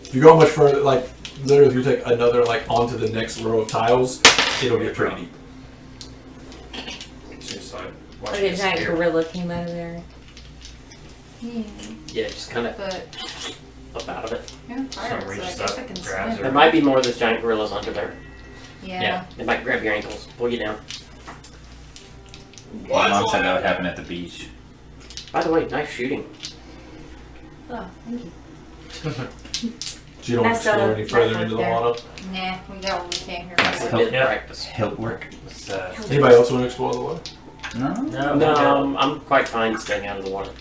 If you go much further, like literally, if you take another like onto the next row of tiles, it'll get pretty deep. Just like Like watching a it giant disappear. gorilla came out of there. Yeah, Yeah, just kind of but up out of it. yeah, Some pirates, so I reaches guess up, I can grabs swim. There might be more of those giant gorillas under there. Yeah. They might grab your ankles, pull you down. Months ago, it happened at the beach. By the way, nice shooting. Oh, thank you. So you don't want Nice to explore setup. any further Nice into the right water. Nah, we got what we came here Nice for. bit of Yeah. practice. Hilt work. It's, Anybody else want to explore the water? No. No, I'm quite fine staying out of the water.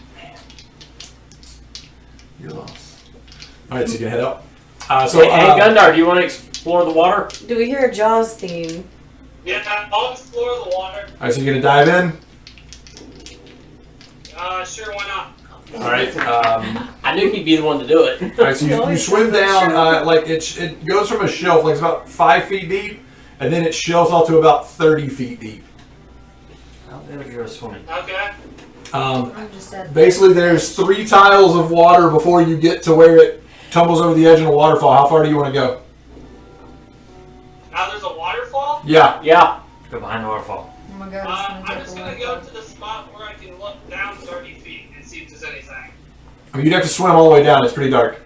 You're lost. All right, so you can head up. So Hey, Gundar, do you want to explore the water? Do we hear a Jaws theme? Yeah, I'll explore the water. all right, so you're gonna dive in. Sure, why not? All right. I knew he'd be the one to do it. All right, so you swim down. Like it goes from a shelf, like it's about 5 feet deep, and then it shelves off to about 30 feet deep. How did you go swimming? Okay. I'm just at Basically, there's 3 tiles of water before you get to where it tumbles over the edge of a waterfall. How far do you want to go? Now there's a waterfall. Yeah. Yeah. Go behind the waterfall. Oh my god, I'm it's just gonna gonna take a go while. to the spot where I can look down 30 feet and see if there's anything. I mean, you'd have to swim all the way down. It's pretty dark.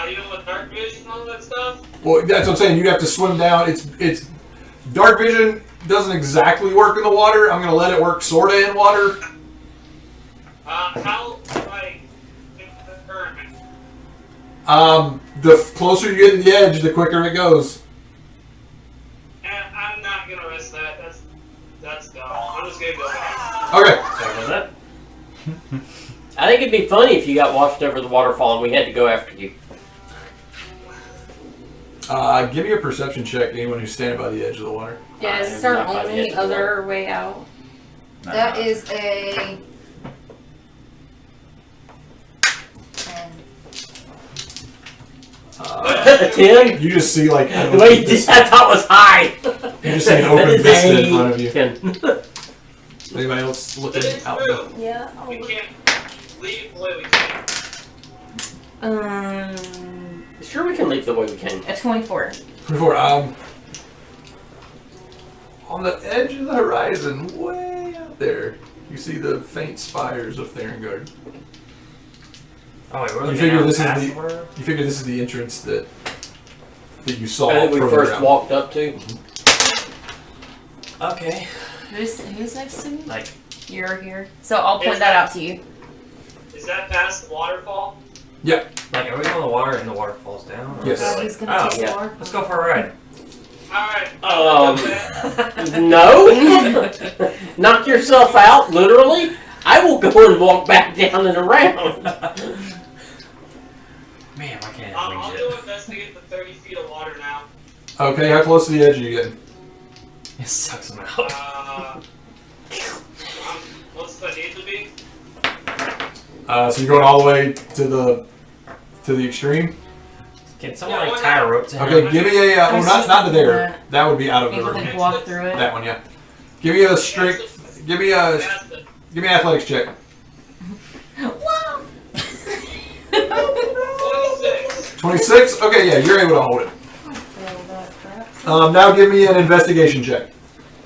Even with dark vision and all that stuff. Well, that's what I'm saying. You'd have to swim down. It's dark vision doesn't exactly work in the water. I'm gonna let it work sorta in water. How like in the current? The closer you get to the edge, the quicker it goes. And I'm not gonna risk that. That's dumb. I'm just gonna go back. Okay. Sorry about that. I think it'd be funny if you got washed over the waterfall and we had to go after you. Give me a perception check. Anyone who's standing by the edge of the water. Yeah, is this I'm our not by the edge only of the other way out? That is a 10. A 10? You just see like The way you did that, I thought was high. You just see an open That is vista in a front of you. 10. Anybody else That looking is out? true. Yeah. We can't leave the way we came. Sure, we can leave the way we came. A 24. Before, on the edge of the horizon, way out there, you see the faint spires of Therengard. Oh, wait, we're You looking figure out this is past the- where- You figure this is the entrance that you saw I think we from the first ground. walked up to. Okay. Who's next to me? Like, You're here. So I'll point that out to you. Is that past the waterfall? like, are we on the water and the water falls down? Or Yes. is it He's like, gonna oh, take yeah. the water. let's go for a ride. Alright. No. Knock yourself out, literally. I will go and walk back down and around. Man, why can't I'll I wings go it? investigate the 30 feet of water now. Okay, how close to the edge are you getting? It sucks them out. What's the need to be? So you're going all the way to the extreme. Can someone Yeah, like why tie a not? rope to him? Okay, give me a I well, was not just to thinking there. That would be out of the Maybe room. like walk through it. That one, yeah. Give me a strict. Give me an athletics check. Wow. 26. 26. Okay, yeah, you're able to hold it. Failed that crap. Now give me an investigation check.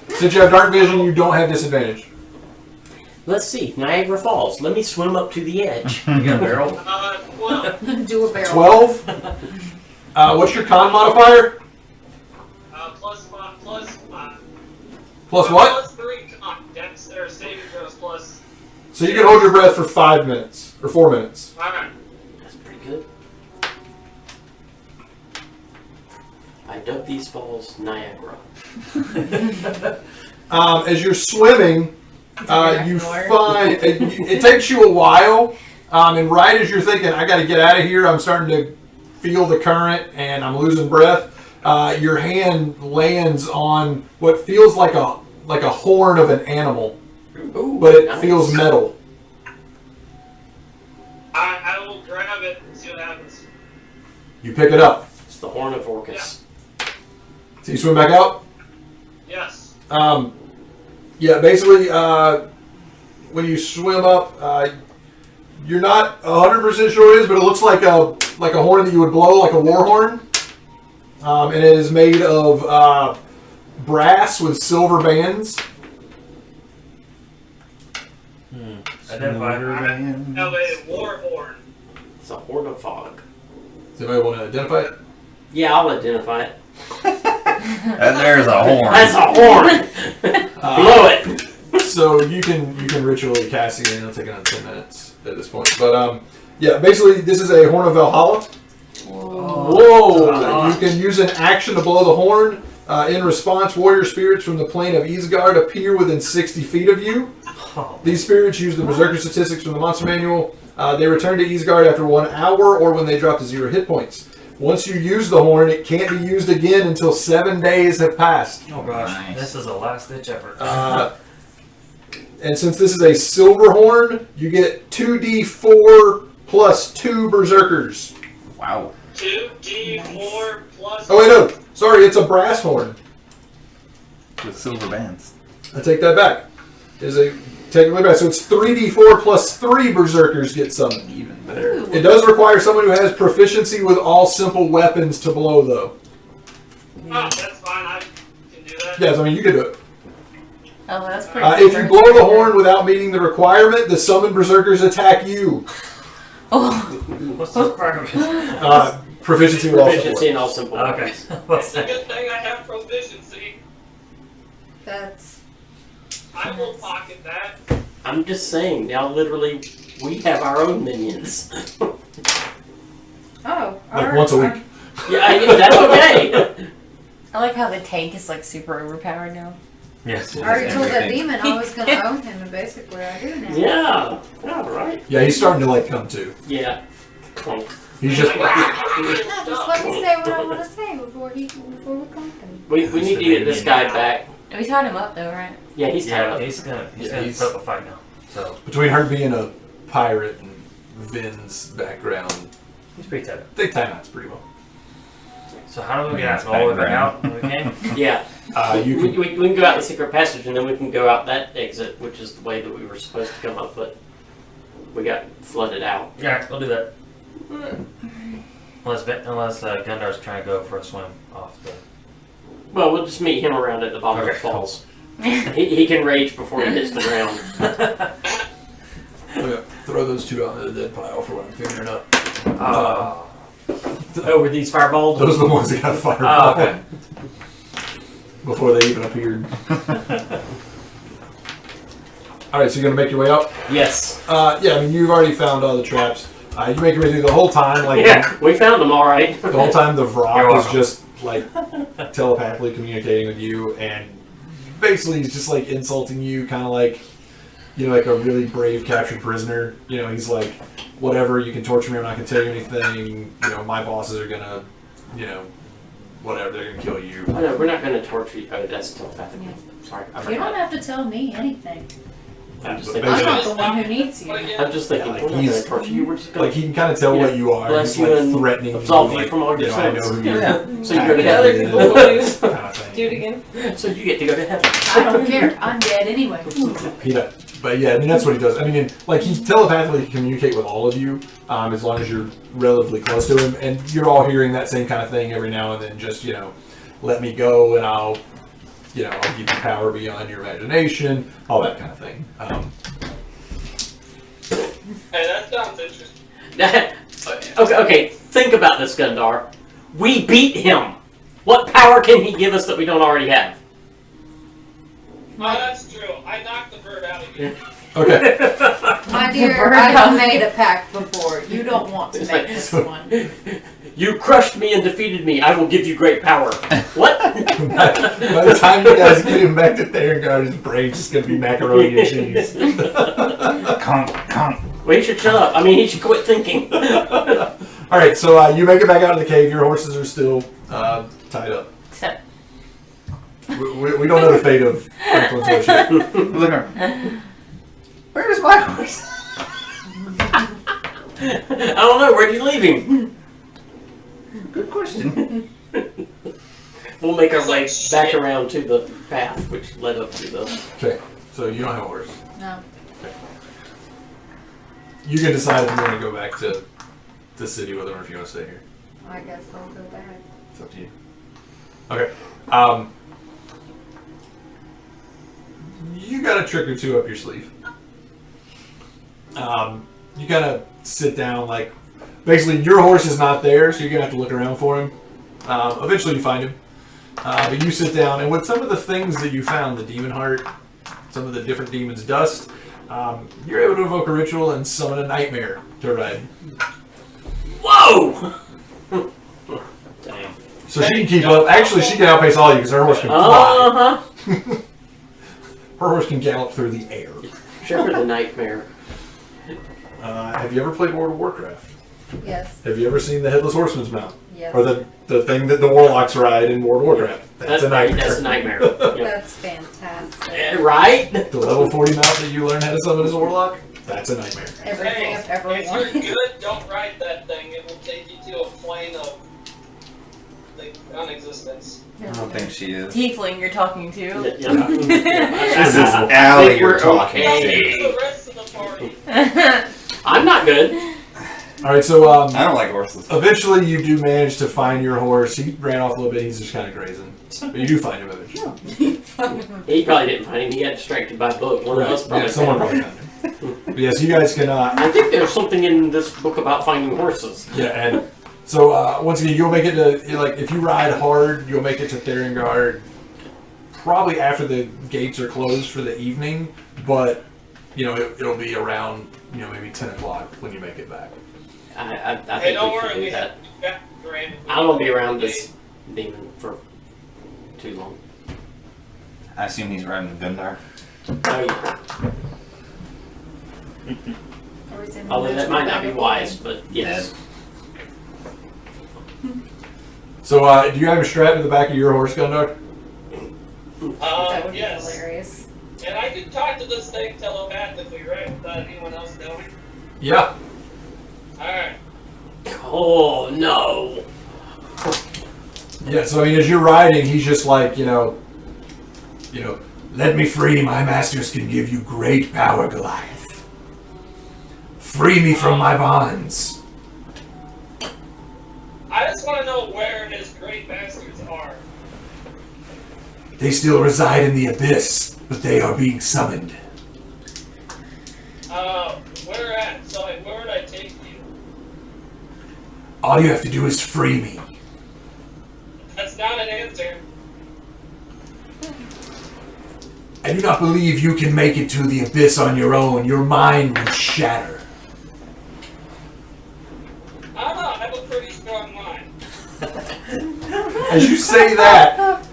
Since you have dark vision, you don't have disadvantage. Let's see, Niagara Falls. Let me swim up to the edge. You got a barrel? 12. Do a barrel. 12. What's your con modifier? Plus Plus what? Plus 3 con. Dex or saving throws plus. So you can hold your breath for 5 minutes or 4 minutes. Alright. That's pretty good. I dub these falls Niagara. As you're swimming, you North. find it takes you a while, and right as you're thinking, I got to get out of here, I'm starting to feel the current and I'm losing breath. Your hand lands on what feels like a horn of an animal, Ooh, but it nice. feels metal. I will grab it and see what happens. You pick it up. It's the horn of Orcus. So you swim back out. Yes. Yeah, basically, when you swim up, You're not 100% sure it is, but it looks like a horn that you would blow, like a war horn. And it is made of brass with silver bands. Identify. Have a war horn. It's a horn of fog. Does anybody want to identify it? Yeah, I'll identify it. And there's a horn. That's a horn. Blow it. So you can ritually cast it, and it'll take another 10 minutes at this point. But yeah, basically this is a horn of Valhalla. Whoa. You can use an action to blow the horn. In response, warrior spirits from the plane of Isgard appear within 60 feet of you. These spirits use the Berserker statistics from the Monster Manual. They return to Isgard after 1 hour or when they drop to 0 hit points. Once you use the horn, it can't be used again until 7 days have passed. Oh gosh, Nice. this is a last ditch effort. And since this is a silver horn, you get 2d4 plus 2 Berserkers. Wow. 2d4 plus. Oh wait, no. Sorry, it's a brass horn. With silver bands. I take that back. It's a technically brass, so it's 3d4 plus 3 Berserkers get summoned. Even better. It does require someone who has proficiency with all simple weapons to blow, though. Oh, that's fine. I can do that. Yes, I mean you can do it. Oh, that's pretty. If you blow the horn without meeting the requirement, the summoned Berserkers attack you. Oh. What's the requirement? Proficiency with all simple Proficiency in weapons. all simple. Okay. It's a good thing I have proficiency. That's I will pocket that. I'm just saying, now literally, we have our own minions. Like once a week. Yeah, that's okay. I like how the tank is like super overpowered now. Yes. I already told that Everything. demon I was gonna own him, and basically I do now. Yeah. Yeah, right. Yeah, he's starting to like come to. Yeah. Clunk. He's just No, just let me say what I want to say before we come to him. We need to get this guy back. We tied him up though, right? Yeah, he's tied Yeah, up. he's gonna he's- put up a fight now. So between her being a pirate and Vin's background. he's pretty tight up. They time outs pretty well. So how do we get That's out all the way back out background. when we can? Yeah. You We, can, we can go out the secret passage and then we can go out that exit, which is the way that we were supposed to come up, but we got flooded out. Yeah, we'll do that. Unless Gundar's trying to go for a swim off the. Well, we'll just meet him around at the bottom of the Okay, falls. He can rage before he hits the ground. okay, throw those 2 out in the dead pile for what I'm figuring out. Over these fireballs. Those are the ones that got fired Oh, okay. before they even appeared. Alright, so you're going to make your way up? Yes. Yeah, I mean, you've already found all the traps. You make your way through the whole time, like, Yeah, we found them all right. the whole time the You're Vrock was welcome. just, like, telepathically communicating with you, and basically he's just, like, insulting you, kind of like, you know, like a really brave captured prisoner. You know, he's like, whatever, you can torture me, I'm not going to tell you anything, you know, my bosses are going to, you know, whatever, they're going to kill you. Oh, no, we're not going to torture you. Oh, that's telepathic. Sorry, I You don't forgot. have to tell me anything. I'm just But thinking. I'm basically- not the one who needs you. I'm just thinking. Yeah, like we're not going he's- to torture you. We're just going Like, he can kind of tell Yeah. what you are. Bless He's you like and threatening absolve you like, from all your I know sins. who you're Yeah. So you go to acting heaven. with, people kind of thing. Do it again. So you get to go to heaven. I don't care. I'm dead anyway. He does. But yeah, I mean, that's what he does. I mean, like, he telepathically can communicate with all of you, as long as you're relatively close to him, and you're all hearing that same kind of thing every now and then, just, you know, let me go and I'll, you know, I'll give you power beyond your imagination, all that kind of thing. Hey, that sounds interesting. Okay, think about this, Gundar. We beat him. What power can he give us that we don't already have? Oh, that's true. I knocked the bird out of you. Okay. My dear, I have made a pact before. You don't want to make this one. You crushed me and defeated me. I will give you great power. What? By the time you guys get him back to Therengard, his brain's just going to be macaroni and cheese. Conk, conk. Well, he should shut up. I mean, he should quit thinking. All right, so you make it back out of the cave. Your horses are still tied up. Except We don't know the fate of Franklin's horse yet. Look at her. Where's my horse? I don't know. Where'd you leave him? Good question. We'll make our way back around to the path which led up to the. Okay, so you don't have a horse. No. you can decide if you want to go back to the city with them or if you want to stay here. I guess I'll go back. It's up to you. Okay. You got a trick or two up your sleeve. You gotta sit down, like, basically your horse is not there, so you're gonna have to look around for him. Eventually you find him. But you sit down, and with some of the things that you found, the demon heart, some of the different demons' dust, you're able to evoke a ritual and summon a nightmare to ride. Whoa! Damn. So she can keep up. Actually, she can outpace all you because her horse can fly. Uh-huh. Her horse can gallop through the air. Sure, the nightmare. Have you ever played World of Warcraft? Yes. Have you ever seen the Headless Horseman's mount? Yes. Or the thing that the warlocks ride in World of Warcraft? That's a nightmare. That's a nightmare. Yep. That's fantastic. Right? The level 40 mount that you learn how to summon as a warlock? That's a nightmare. Everything I've ever If wanted. you're good, don't ride that thing. It will take you to a plane of like non-existence. I don't think she is. Tiefling you're talking to. This is Allie you're talking okay. to. The rest of the party. I'm not good. Alright, so I don't like horses. eventually you do manage to find your horse. He ran off a little bit, he's just kind of grazing. But you do find him eventually. He probably didn't find him. He got distracted by a book. One of us probably Yeah, someone found him. probably found him. But yes, you guys can I think there's something in this book about finding horses. yeah, and so once again, you'll make it to, like, if you ride hard, you'll make it to Therengard probably after the gates are closed for the evening, but, you know, it'll be around, you know, maybe 10 o'clock when you make it back. I Hey, think don't we should worry, do we that. have got Grand. I don't want to be around this demon for too long. I assume he's riding Gundar. Oh, yeah. Although that might not be wise, but yes. So, do you have a strap to the back of your horse, Gundar? That would be Yes. hilarious. And I can talk to this thing telepathically, right? Without anyone else knowing. Yeah. Alright. Oh, no. Yeah, so I mean, as you're riding, he's just like, you know, let me free, my masters can give you great power, Goliath. Free me from my bonds. I just want to know where his great masters are. They still reside in the abyss, but they are being summoned. Where at? So, like, where would I take you? All you have to do is free me. That's not an answer. I do not believe you can make it to the abyss on your own. Your mind would shatter. I don't know, I have a pretty strong mind. As you say that,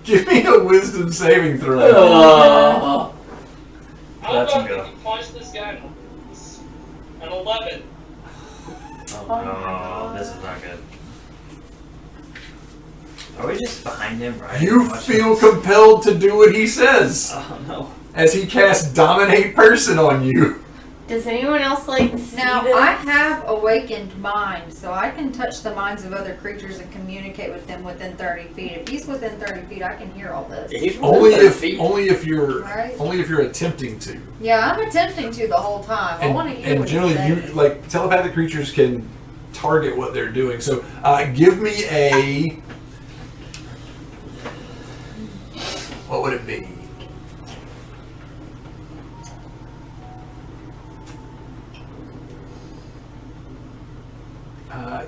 give me a wisdom saving throw. How That's a about go. if you punch this guy in an 11? Oh, this is not good. Are we just behind him, right? You feel compelled to do what he says Oh no. as he casts Dominate Person on you. Does anyone else like see Now, this? I have awakened mind, so I can touch the minds of other creatures and communicate with them within 30 feet. If he's within 30 feet, I can hear all this. He's Only within 30 if feet. Right? you're attempting to. Yeah, I'm attempting to the whole time. I want to hear And what generally, he's you saying. like telepathic creatures can target what they're doing. So, give me a. What would it be?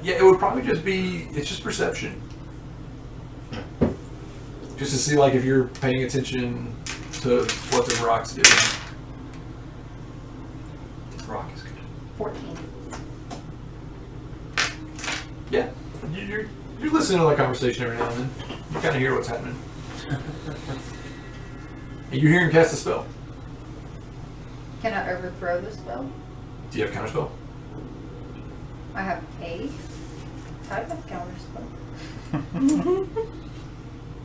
Yeah, it would probably just be. It's just perception. Just to see, like, if you're paying attention to what the rock's doing. Rock is good. 14. Yeah, you're listening to that conversation every now and then. You kind of hear what's happening. And you hear him cast a spell. Can I overthrow the spell? Do you have counterspell? I have a type of counterspell.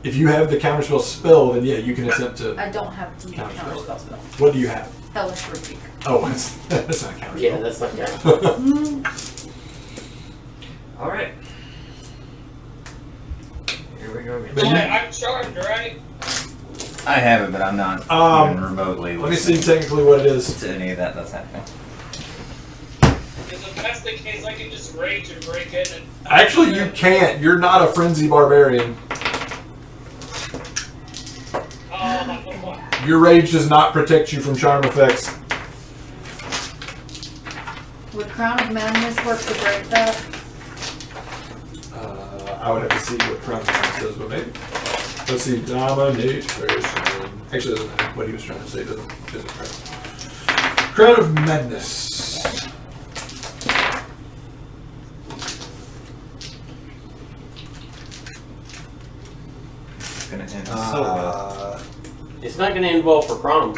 If you have the counterspell spell, then yeah, you can attempt to. I don't have the Counterspell. counterspell spell. What do you have? Hellish Rebuke. Oh, that's not counterspell. Yeah, that's not good. Alright. Here we go again. But Boy, I'm charmed, right? Yes. I have it, but I'm not even remotely. Let me see listening technically what it is. to any of that that's happening. If that's the case, I can just rage and break in and. Actually, you can't. You're not a frenzy barbarian. Your rage does not protect you from charm effects. Would Crown of Madness work to break that? I would have to see what Crown of Madness does, but maybe. Let's see, domination. Actually, doesn't matter. What he was trying to say doesn't matter. Crown of Madness. It's gonna end so well. It's not going to end well for Crom.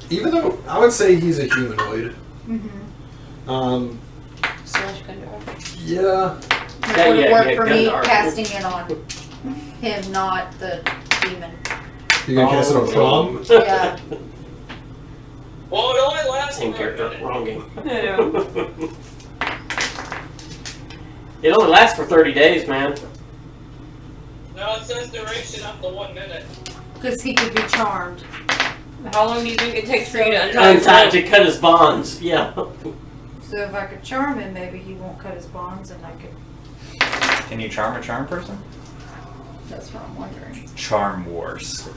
Even though I would say he's a humanoid. Mm-hmm. Slash Gundar. Yeah. It would yeah, work yeah, for me Gundar. casting it on him, not the demon. You're gonna cast it on Crom? Yeah. Well, it only lasts Same for a character, minute. wrong game. It only lasts for 30 days, man. No, it says duration up to 1 minute. Because he could be charmed. How long do you think it takes for you to Time untie? to cut his bonds, yeah. So if I could charm him, maybe he won't cut his bonds and I could. Can you charm a charm person? That's what I'm wondering. Charm Wars.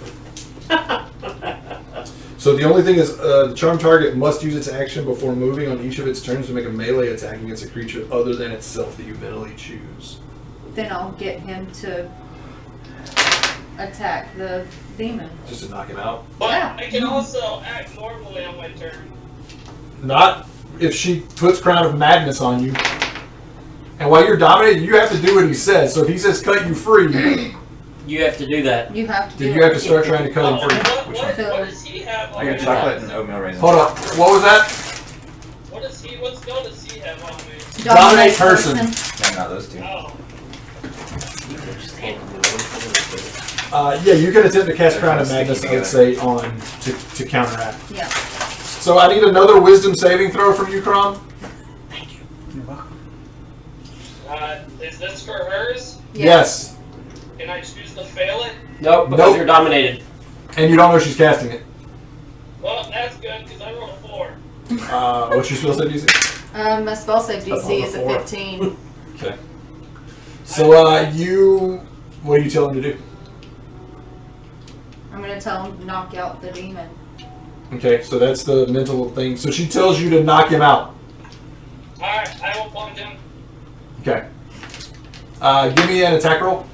So the only thing is, the charm target must use its action before moving on each of its turns to make a melee attack against a creature other than itself that you mentally choose. Then I'll get him to attack the demon. Just to knock him out. But Yeah. I can also act normally on my turn. Not if she puts Crown of Madness on you. And while you're dominated, you have to do what he says. So if he says cut you free, You have to do that. You have to do then you have to it. start trying to cut him free. What does he have on I got me? chocolate and oatmeal raisins. Hold up. What was that? What spell does he have on me? Dominate person. No, not those two. Oh. Just can't do it. Yeah, you can attempt to cast Crown of Madness, let's say, on to counteract. Yeah. So I need another Wisdom saving throw from you, Crom. Is this for hers? Yes. Can I choose to fail it? Nope, because Nope. you're dominated. And you don't know she's casting it. Well, that's good because I rolled a 4. What's your spell save DC? My spell save DC is a Four. 15. Okay. So what do you tell him to do? I'm gonna tell him to knock out the demon. Okay, so that's the mental thing. So she tells you to knock him out. Alright, I will punch him. Okay. Give me an attack roll.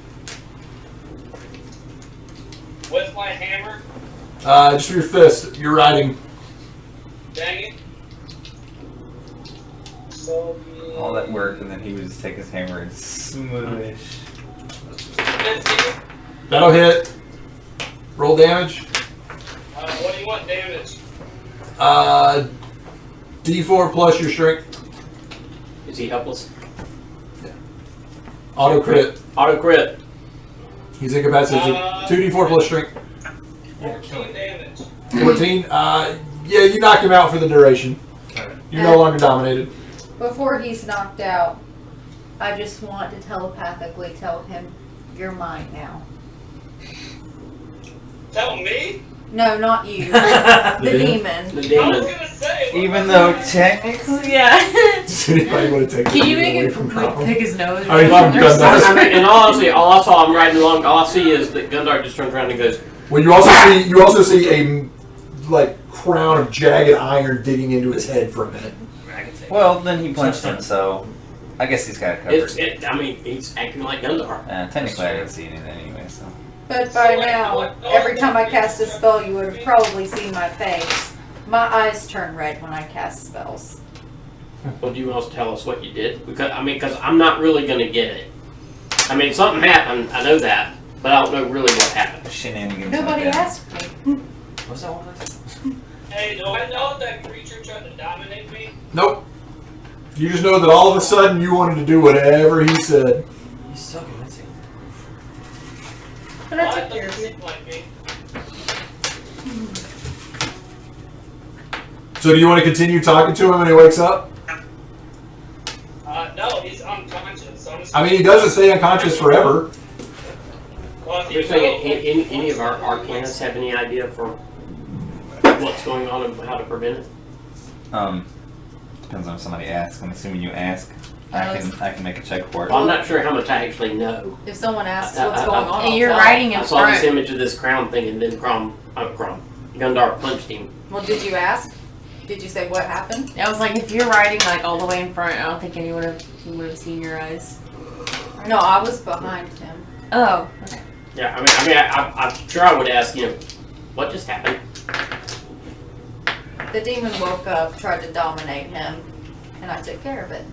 With my hammer. Just for your fist. You're riding. Dang it. So, All that work, and then he would just take his hammer and smoosh. 15. That'll hit. Roll damage. What do you want damage? D4 plus your strength. Is he helpless? Auto crit. Auto crit. He's incapacitated. 2d4 plus strength. 14 damage. 14. Yeah, you knock him out for the duration. You're no longer dominated. Before he's knocked out, I just want to telepathically tell him, "You're mine now." Tell me? No, not you. The The demon? demon. The I was demon. gonna say. what Even am I though doing? technically, Yeah. Does anybody want to take Can you the make away it from like, Crom? pick his nose? I mean, or I'm something? done. I mean, in all honesty, all I saw, I'm riding along, all I see is that Gundar just turns around and goes, Well, you also see a like crown of jagged iron digging into his head for a minute. well, then he punched him, so I guess he's got it covered. he's acting like Gundar. Technically, I didn't see it anyway, so. But by now, every time I cast a spell, you would have probably seen my face. My eyes turn red when I cast spells. Well, do you want to tell us what you did? Because I'm not really going to get it. I mean, something happened, I know that, but I don't know really what happened. Shenanigans. Nobody went down. asked me. What's that one? Hey, do I know if that creature tried to dominate me? Nope. You just know that all of a sudden you wanted to do whatever he said. He's so convincing. But Well, I it took care doesn't of you. seem like me. So do you want to continue talking to him when he wakes up? No, he's unconscious. So I'm just I mean, he doesn't stay unconscious forever. Well, if You're saying any of our arcanists have any idea for what's going on and how to prevent it? Depends on if somebody asks. I'm assuming you ask. I can make a check for it. Well, I'm not sure how much I actually know. If someone asks what's going on, And you're I'll tell writing in I saw this front. image of this crown thing, and then Gundar punched him. them. Well, did you ask? Did you say what happened? I was like, if you're writing like all the way in front, I don't think anyone would have seen your eyes. No, I was behind him. Oh, okay. Yeah, I'm sure I would ask, what just happened? The demon woke up, tried to dominate him, and I took care of it.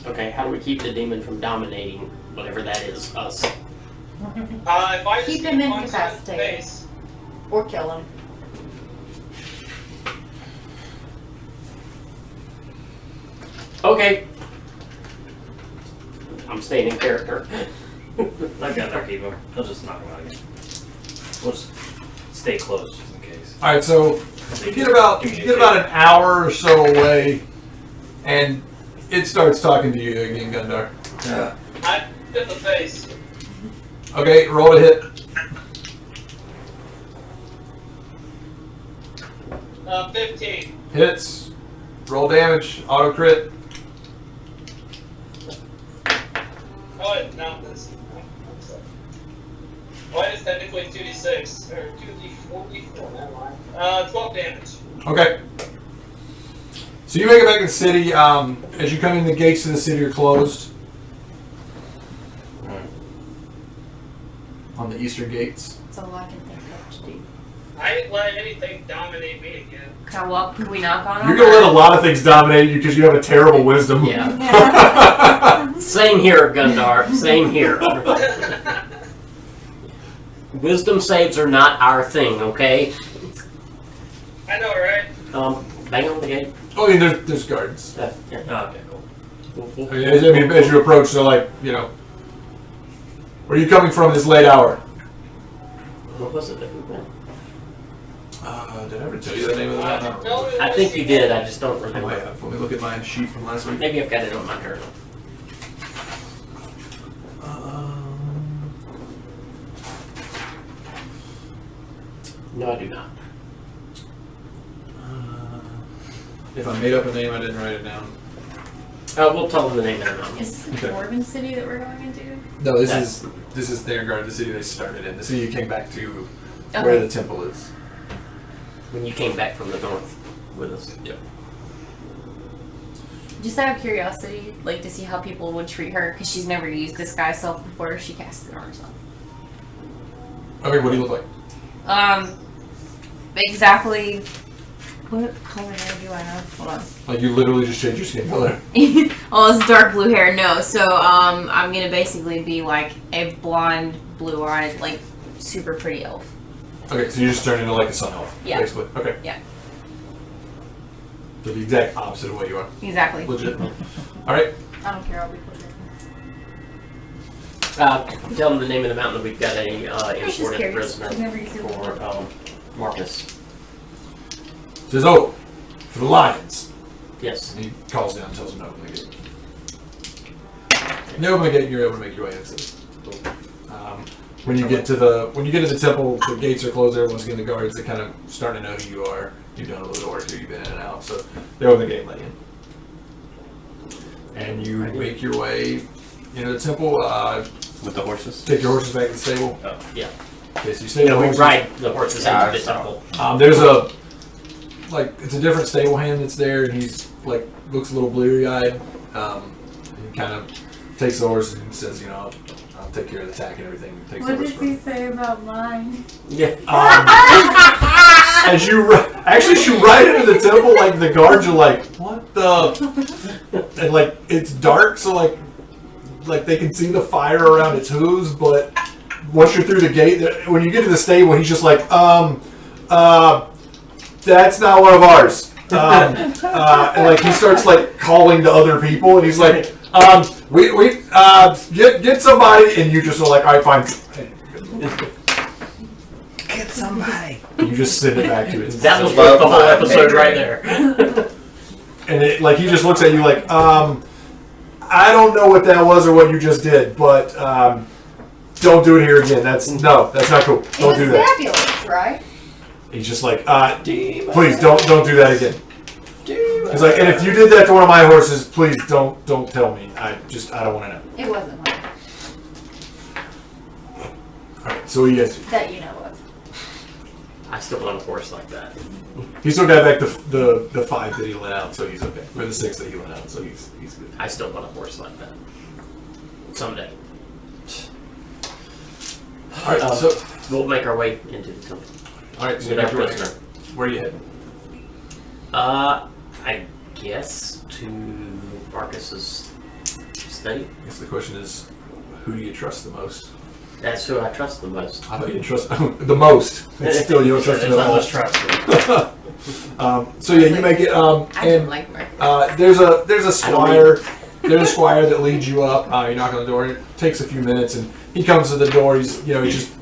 Okay, how do we keep the demon from dominating whatever that is, us? If I Keep just him punch in his incapacitated. face, Or kill him. Okay. I'm staying in character. I've got there, keep him. He'll just knock him out again. We'll just stay close just in case. All right, so you get about an hour or so away, and it starts talking to you again, Gundar. I hit the face. Okay, roll to hit. 15. Hits. Roll damage. Auto crit. Oh, wait, no, that's. Oh, it's technically 2d6, or 2d4, never mind. 12 damage. Okay. So you make it back to the city. As you come in, the gates to the city are closed. On the eastern gates. That's all I can think of to do. I ain't let anything dominate me again. Can we knock on You're him? gonna let a lot of things dominate you because you have a terrible wisdom. Yeah. Same here, Gundar. Same here. Wisdom saves are not our thing, okay? I know, right? Bang on the gate. Oh, I mean, there's guards. Yeah. Okay, cool. I mean, as you approach, they're like, where are you coming from this late hour? What was it that we went? Did I ever tell you the name of the mountain? I think you did, I just don't I remember. might have. Let me look at my sheet from last week. Maybe I've got it on my journal. No, I do not. If I made up a name, I didn't write it down. We'll tell them the name of the mountain. Is this Okay. the Dwarven city that we're going into? No, this That's- is Thayergard, the city they started in. The city you came back to, where Okay. the temple is. When you came back from the north with us. Yep. Just out of curiosity, like to see how people would treat her, because she's never used this guy's self before. She cast it on herself. Okay, what do you look like? Exactly. What color hair do I have? Hold on. Like you literally just changed your skin color. Oh, it's dark blue hair. No, so I'm gonna basically be like a blonde, blue-eyed, like super pretty elf. Okay, so you just turned into like a sun elf, Yeah. basically. Okay. Yeah. So the exact opposite of what you are. Exactly. Legit. All right. I don't care, I'll be protected. Tell them the name of the mountain. We've got a just imported curious. prisoner I've never used it before. for Marcus. Says, oh, for the lions. Yes. And he calls down and tells him to open the gate. And they open the gate and you're able to make your way into the city. When you get to the temple, the gates are closed. Everyone's getting the guards. They kind of starting to know who you are. You've done a little work here. You've been in and out. So they open the gate and let you in. And you make your way into the temple. With the horses? Take your horses back to the stable. Oh, yeah. Okay, so you stay with Yeah, the we horses. ride the horses Yeah, into the I saw. temple. There's it's a different stable hand that's there, and he's like looks a little bleary eyed. He kind of takes the horse and says, I'll take care of the tack and everything. Takes the horse from him. say about mine? Yeah. As you actually shoot right into the temple, like the guards are like, what the? And like it's dark, so like they can see the fire around its hooves, but once you're through the gate, when you get to the stable, he's just like, that's not one of ours. And like he starts like calling to other people, and he's like, get somebody, and you just are like, all right, fine. Get somebody. And you just send it back to its. That was Love worth the whole my episode right pedigree. there. And it, like he just looks at you like, I don't know what that was or what you just did, but don't do it here again. That's not cool. It Don't was do that. fabulous, right? He's just like, please don't do that again. He's like, and if you did that to one of my horses, please don't tell me. I don't want to know. It wasn't mine Alright, so what do you guys do? that you know of. I still want a horse like that. He still got back the 5 that he let out, so he's okay. Or the 6 that he let out, so he's good. I still want a horse like that. Someday. Alright, so We'll make our way into the temple. alright, so With you're our back prisoner. where are you heading? I guess to Marcus's study. I guess the question is, who do you trust the most? That's who I trust the most. I thought you trust the most. It's still you don't trust him There's at not all. much trust. So yeah, you make it. I don't And like Marcus. there's a squire. There's a squire that leads you up. You knock on the door. It takes a few minutes, and he comes to the door. He's just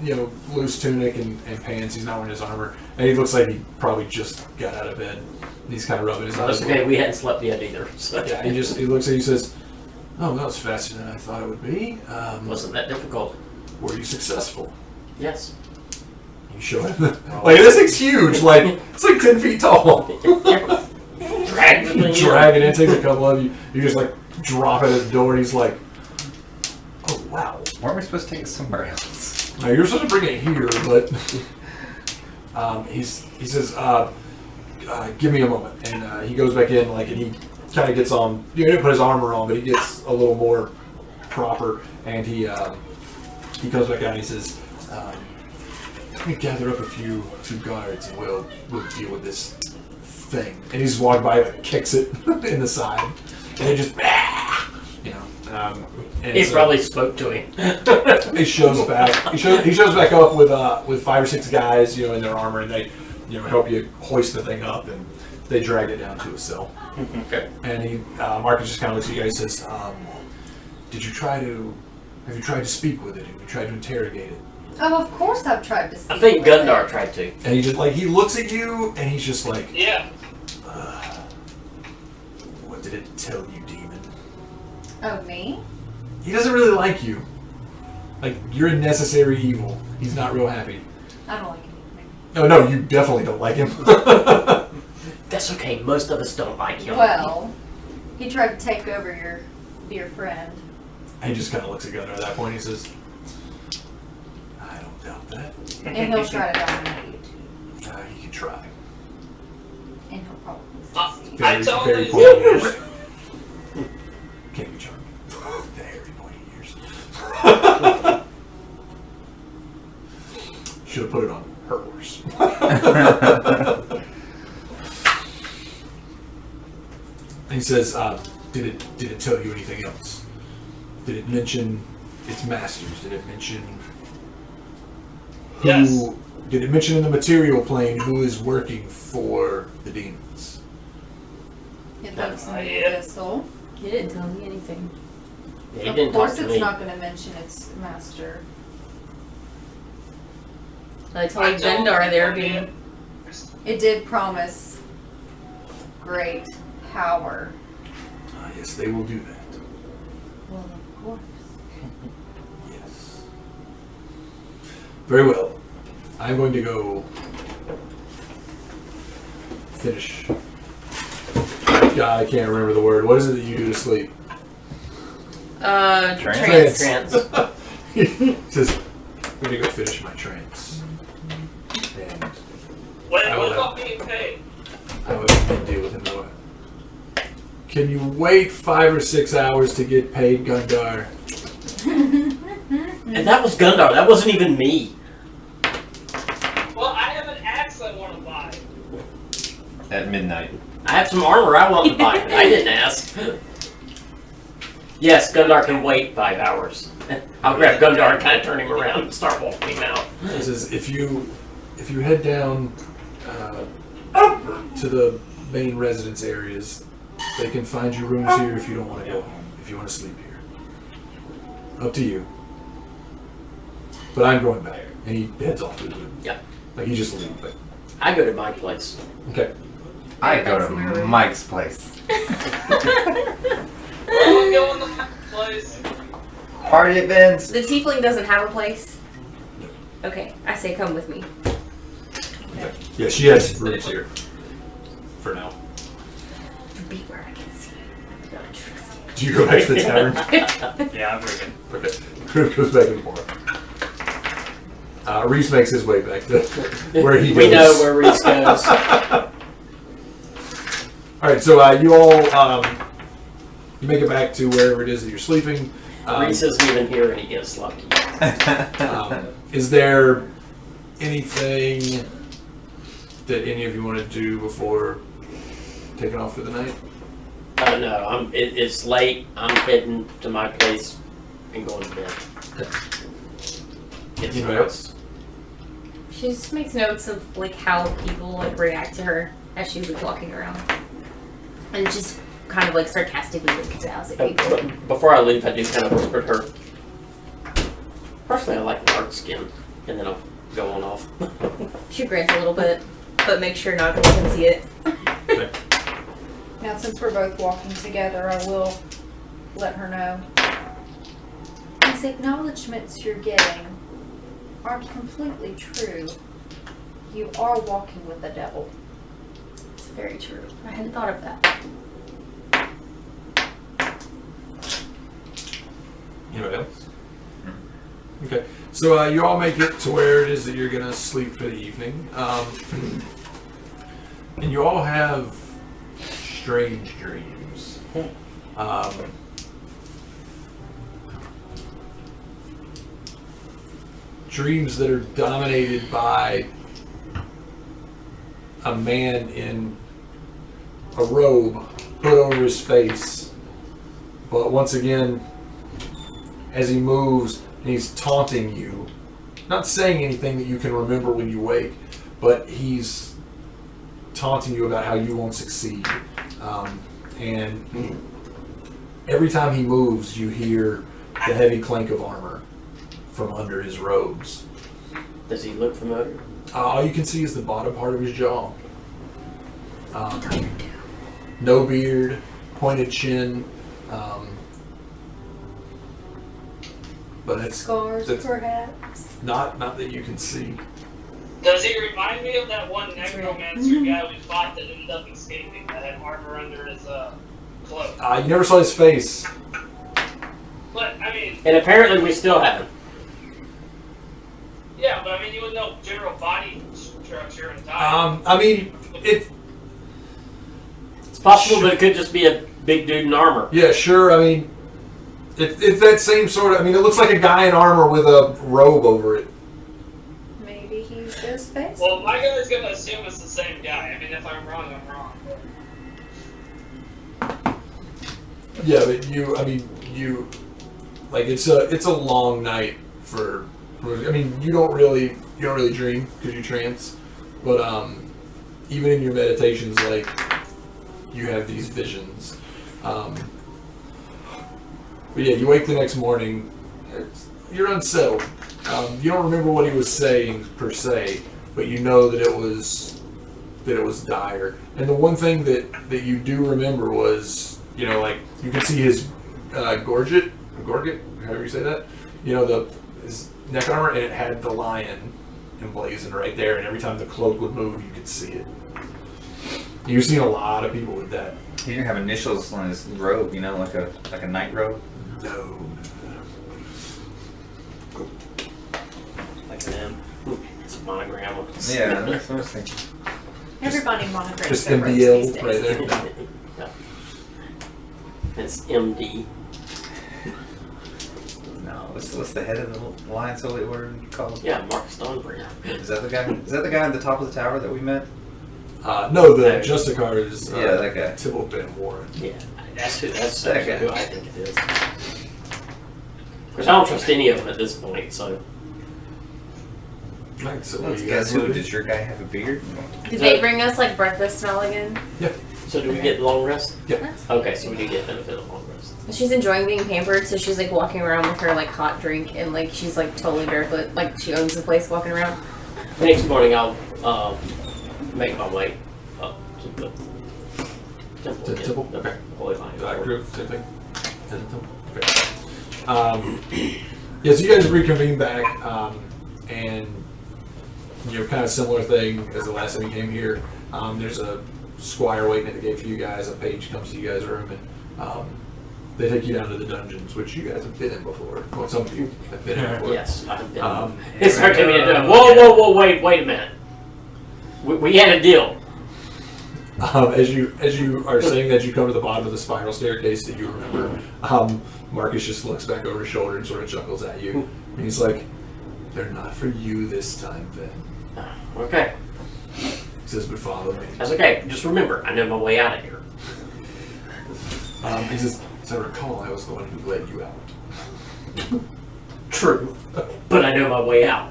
loose tunic and pants. He's not wearing his armor, and he looks like he probably just got out of bed. He's kind of rubbing his eyes. That's okay. We hadn't slept yet either. So. Yeah, he looks at you and says, "Oh, that was faster than I thought it would be. Wasn't that difficult? Were you successful?" Yes. You show him. Like this thing's huge. Like it's like 10 feet tall. Drag the You thing drag it in. It takes a couple of you. You just like drop it at the door, and he's like, "Oh wow." Weren't we supposed to take it somewhere else? Now you're supposed to bring it here, but he says, "Give me a moment," and he goes back in, and he kind of gets on. He didn't put his armor on, but he gets a little more proper, and he comes back out and he says, "Let me gather up a few guards, and we'll deal with this thing." And he just walks by, and kicks it in the side, and it just, and He so- probably spoke to him. He shows back. He shows back up with 5 or 6 guys, in their armor, and they, help you hoist the thing up, and they drag it down to a cell. Okay. And Marcus just kind of looks at you guys and says, have you tried to speak with it? Have you tried to interrogate it?" Oh, of course I've tried to speak I think with Gundar it. tried to. And he just he looks at you, and he's just like, Yeah. "What did it tell you, demon?" Oh, me? He doesn't really like you. Like you're a necessary evil. He's not real happy. I don't like it. Oh no, you definitely don't like him. That's okay. Most of us don't like him. Well, he tried to take over your dear friend. And he just kind of looks at Gunnar at that point. He says, "I don't doubt that. And he'll try to dominate you too. He can try." And he'll probably succeed. I Very, told very you. pointy ears. Can't be charming. Very pointy ears. Should have put it on her horse. He says, "Did it tell you anything else? Did it mention its masters? Did it mention who? Yes. Did it mention in the material plane who is working for the demons?" It looks in the Yeah. abyssal. He didn't tell me anything. Yeah, he Of didn't talk course to it's me. not going to mention its master. I told Gundar they were being. It did promise great power. Yes, they will do that. Well, of course. Yes. Very well. I'm going to go finish. God, I can't remember the word. What is it that you do to sleep? Trance. Trance. He says, "I'm going to go finish my trance. And When I what will about have- being paid? I will deal with him more. Can you wait 5 or 6 hours to get paid, Gundar?" And that was Gundar. That wasn't even me. Well, I have an axe I want to buy. At midnight. I have some armor I want to buy, but I didn't ask. Yes, Gundar can wait 5 hours. I'll grab Gundar and kind of turn him around and start walking him out. He says, if you head down to the main residence areas, they can find you rooms here if you don't want to go home, if you want to sleep here. Up to you. But I'm going back. And he heads off to the Yeah. Like he just leaves. Like, I go to my place. okay. I go That's to my room. Mike's place. We're all going to my place. Party at Ben's. The tiefling doesn't have a place. Okay, I say come with me. Yeah, she has rooms here. For now. Be where I can see. I don't trust you. Do you go back to the tavern? Yeah, I'm drinking. Okay. Griff goes back and forth. Reese makes his way back to where he goes. We know where Reese goes. Alright, so you all, you make it back to wherever it is that you're sleeping. Reese isn't even here and he gets lucky. Is there anything that any of you want to do before taking off for the night? No, it's late. I'm heading to my place and going to bed. Get some Anybody rest. else? She just makes notes of like how people like react to her as she's like walking around, and just kind of like sarcastically looks at people. But before I leave, I do kind of whisper to her. Personally, I like dark skin, and then I'll go on off. She grins a little bit, but make sure not everyone can see it. Now, since we're both walking together, I will let her know. These acknowledgments you're getting aren't completely true. You are walking with the devil. It's very true. I hadn't thought of that. Anybody else? Okay, so you all make it to where it is that you're gonna sleep for the evening, and you all have strange dreams. Dreams that are dominated by a man in a robe put over his face, but once again, as he moves, and he's taunting you, not saying anything that you can remember when you wake, but he's taunting you about how you won't succeed. And every time he moves, you hear the heavy clank of armor from under his robes. Does he look familiar? All you can see is the bottom part of his jaw. No beard, pointed chin. But it's Scars, that's perhaps? not that you can see. Does he remind me of that one necromancer guy we fought that ended up escaping that had armor under his cloak? You never saw his face. But, I mean, And apparently we still haven't. yeah, but I mean, you would know general body structure and type. I mean, it. It's possible that it could just be a big dude in armor. Yeah, sure. I mean, it's that same sort of. I mean, it looks like a guy in armor with a robe over it. Maybe he's just face. Well, my guy's gonna assume it's the same guy. I mean, if I'm wrong, I'm wrong. Yeah, but you. I mean, you. Like it's a long night for. I mean, you don't really dream because you trance, but even in your meditations, like you have these visions. But yeah, you wake the next morning. You're unsettled. You don't remember what he was saying per se, but you know that it was dire. And the one thing that you do remember was, you know, like you can see his gorget, however you say that. You know, his neck armor, and it had the lion emblazoned right there. And every time the cloak would move, you could see it. You've seen a lot of people with that. He didn't have initials on his robe, you know, like a night robe. No. Like an M. It's a monogram. Yeah, that's what I was thinking. Everybody monograms Just their robes MDL these days. right there. No. It's MD. No, what's the head of the Lions Holy Order called? Yeah, Mark Stonebringer. Is that the guy? Is that the guy at the top of the tower that we met? No, the Justicar is Yeah, that guy. Tybalt Ben Warren. Yeah, that's That actually guy. who I think it is. Because I don't trust any of them at this point, so. Right, so Let's you guess guys who? do? Did your guy have a beard? Did they bring us like breakfast and all again? So do we get long rest? Yeah. Okay, so we do get benefit of long rest. She's enjoying being pampered, so she's like walking around with her like hot drink and like she's like totally barefoot, like she owns the place walking around. The next morning I'll make my way up to the temple. To again, Tybalt? the Okay. Holy Lion. Grove, same thing. Okay. Yeah, so you guys reconvene back, and kind of similar thing as the last time you came here. There's a squire waiting at the gate for you guys. A page comes to you guys' room, and they take you down to the dungeons, which you guys have been in before. Well, some of you have been in before. Yes, I've been. Um, It's hard to me to do. Whoa, wait a minute. We had a deal. As you are saying that, you come to the bottom of the spiral staircase that you remember. Marcus just looks back over his shoulder and sort of chuckles at you. And he's like, "They're not for you this time, Ben." Okay. He says, "But follow me." That's okay. Just remember, I know my way out of here. He says, "As I recall, I was the one who led you out." True. But I know my way out.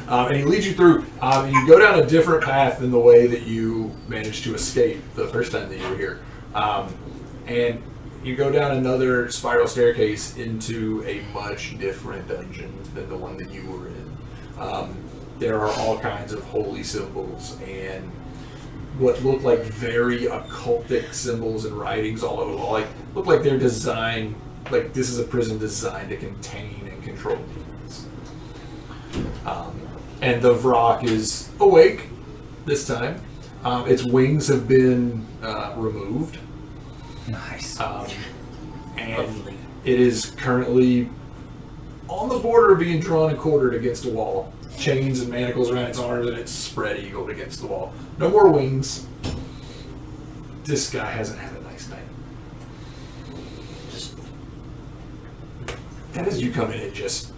And he leads you through, and you go down a different path than the way that you managed to escape the first time that you were here. And you go down another spiral staircase into a much different dungeon than the one that you were in. There are all kinds of holy symbols and what look like very occultic symbols and writings all over the wall. Look like they're designed, like this is a prison designed to contain and control demons. And the Vrock is awake this time. Its wings have been removed. Nice. And Lovely. it is currently on the border of being drawn and quartered against a wall. Chains and manacles around its arms, and it's spread eagled against the wall. No more wings. This guy hasn't had a nice night. And as you come in, it just,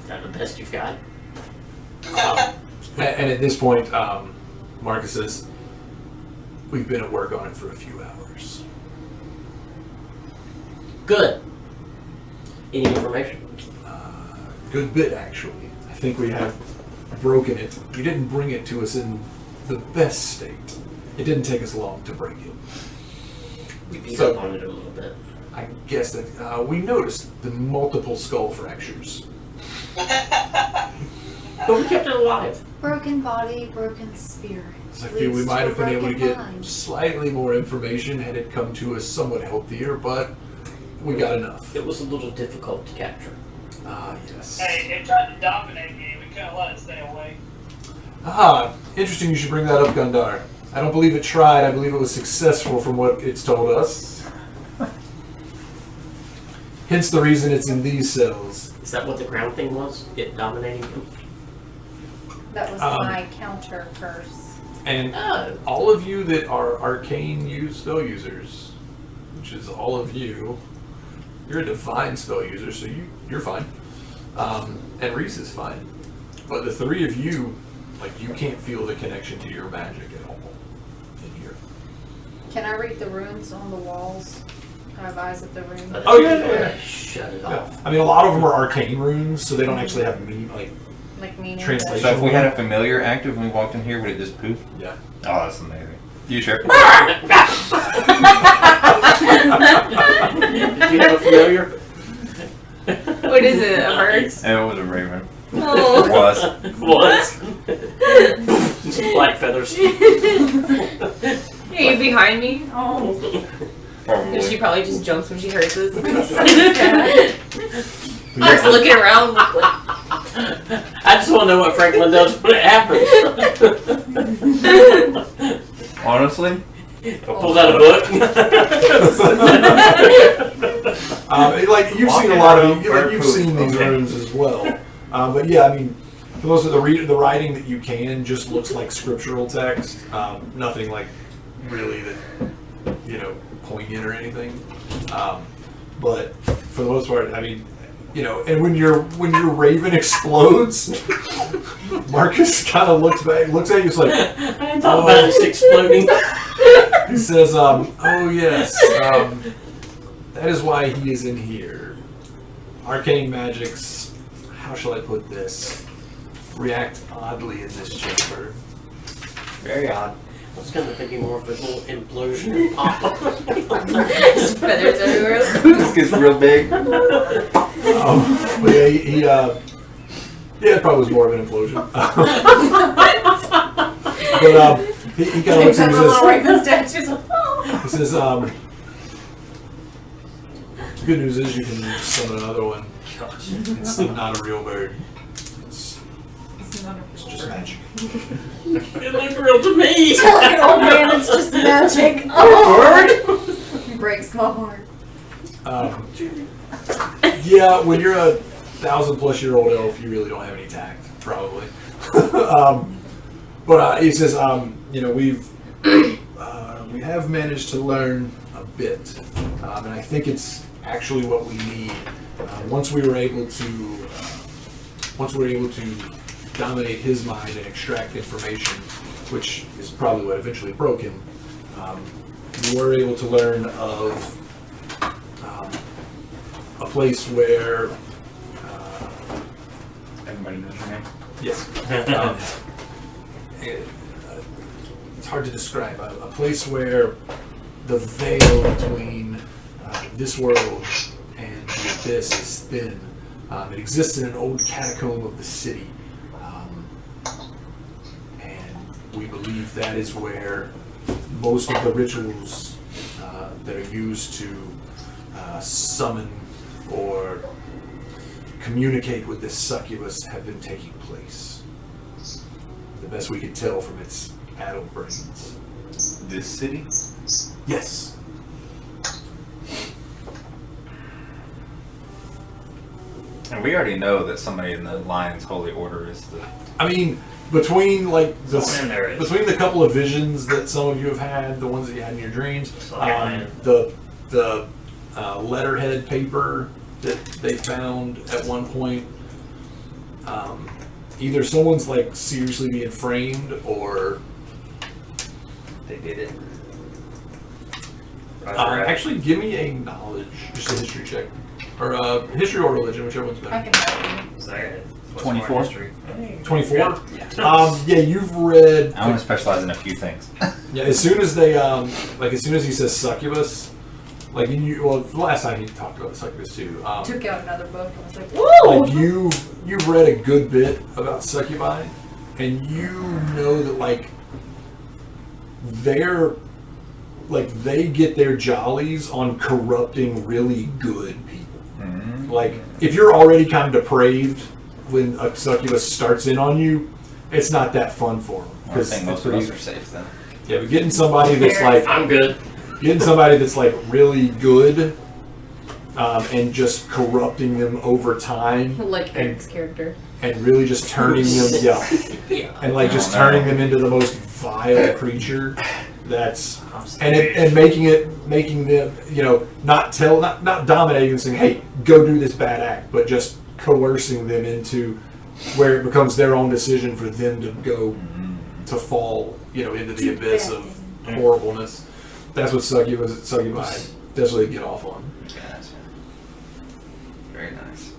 That the best you've got? And at this point, Marcus says, "We've been at work on it for a few hours." Good. Any information? Good bit, actually. I think we have broken it. You didn't bring it to us in the best state. It didn't take us long to break it. We beat So- up on it a little bit. I guess that we noticed the multiple skull fractures. But we kept it alive. Broken body, broken spirit. So I feel we leads might to have been able to broken get mind. slightly more information had it come to us somewhat healthier, but we got enough. It was a little difficult to capture. Yes. Hey, it tried to dominate me. We couldn't let it stay away. Interesting you should bring that up, Gundar. I don't believe it tried. I believe it was successful from what it's told us. Hence the reason it's in these cells. Is that what the crown thing was? It dominating him? That was my counter curse. And Oh. all of you that are arcane spell users, which is all of you, you're a divine spell user, so you're fine. And Reese is fine. But the three of you, you can't feel the connection to your magic at all in here. Can I read the runes on the walls? Can I have eyes at the runes? Oh, yeah. Shut it Yeah. off. I mean, a lot of them are arcane runes, so they don't actually have Like meaning Translation. So if we had a familiar active when we walked in here, would it just poof? Yeah. Oh, that's amazing. You sure? Did you have a familiar? What is it? A bird? It was a raven. It Oh. was. Was. Black feathers. Are you behind me? Oh. Probably. She probably just jumps when she hears this. We I'm just got- looking around. I just want to know what Franklin does when it happens. Honestly, Pulls out a book. You've seen a lot of you've seen these rooms as well. But yeah, I mean, for most of the writing that you can just looks like scriptural text. Nothing really that poignant or anything. But for the most part, I mean, and when your raven explodes, Marcus kind of looks at you, it's like, I thought about this exploding. he says, "Oh yes, that is why he is in here. Arcane magics, how shall I put this, react oddly in this chamber." Very odd. I was kind of thinking more of a little implosion and pop. Just feathers everywhere. this gets real big. But yeah, it probably was more of an implosion. But he kind of looks at you and says, Raven statues. Oh. He says, good news is you can summon another one. It's not a real bird. It's just magic. It looked real to me. Oh man, it's just magic. Oh, breaks my heart. Yeah, when you're a 1,000-plus-year-old elf, you really don't have any tact, probably. But he says, we have managed to learn a bit, and I think it's actually what we need. Once we were able to dominate his mind and extract information, which is probably what eventually broke him, we were able to learn of a place where Everybody knows your name? yes. It's hard to describe. A place where the veil between this world and the abyss is thin. It exists in an old catacomb of the city. And we believe that is where most of the rituals that are used to summon or communicate with this succubus have been taking place. The best we can tell from its adult brains. This city? Yes. And we already know that somebody in the Lion's Holy Order is the... I mean, between like Someone in there is. between the couple of visions that some of you have had, the ones that you had in your dreams, Lion. the letterhead paper that they found at one point, either someone's like seriously being framed or They did it. actually give me a knowledge, just a history check, or history or religion, whichever one's I better. can help you. Zaire. 24? 24. Yeah. Yeah, you've read. I want to specialize in a few things. Yeah, as soon as they, as soon as he says succubus, like the last time he talked about the succubus too. Took out another book and was like, woo! Like you've read a good bit about succubi, and you know that they get their jollies on corrupting really good people. Mm-hmm. Like if you're already kind of depraved when a succubus starts in on you, it's not that fun for them. I think most of us are safe then. Yeah, but getting somebody that's I'm good. really good, and just corrupting them over time, Like Eric's character. and really just turning them, and like just turning them into the most vile creature. That's and making them, not dominating and saying, hey, go do this bad act, but just coercing them into where it becomes their own decision for them to go to fall, into the abyss of horribleness. That's what succubi. That's what they get off on. Gotcha. Very nice.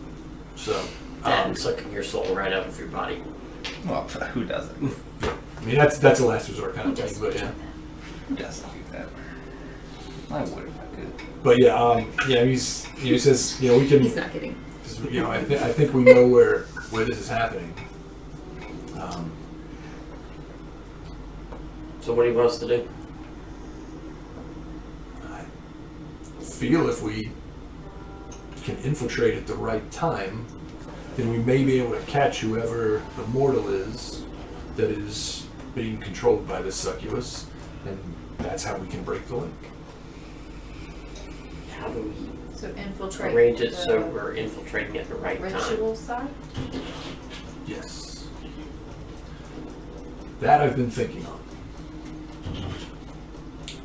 So, And sucking your soul right out of your body. Well, who doesn't? I mean, that's a last resort kind of thing, but yeah. Who doesn't do that? I would if I could. But yeah, he says, we can. He's not kidding. I think we know where this is happening. So what do you want us to do? I feel if we can infiltrate at the right time, then we may be able to catch whoever the mortal is that is being controlled by this succubus, and that's how we can break the link. How do we So infiltrate. arrange it the so we're infiltrating at the right time? ritual side. Yes. That I've been thinking on.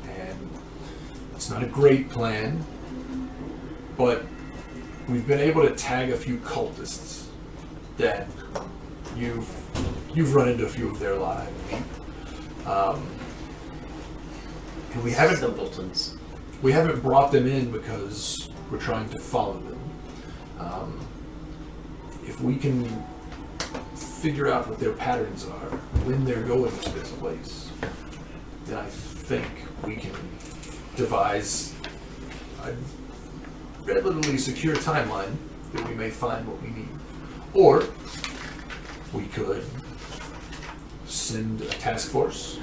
And it's not a great plan, but we've been able to tag a few cultists that you've run into a few of their lives. And we haven't Simpletons. We haven't brought them in because we're trying to follow them. If we can figure out what their patterns are, when they're going to this place, then I think we can devise a relatively secure timeline that we may find what we need. Or we could send a task force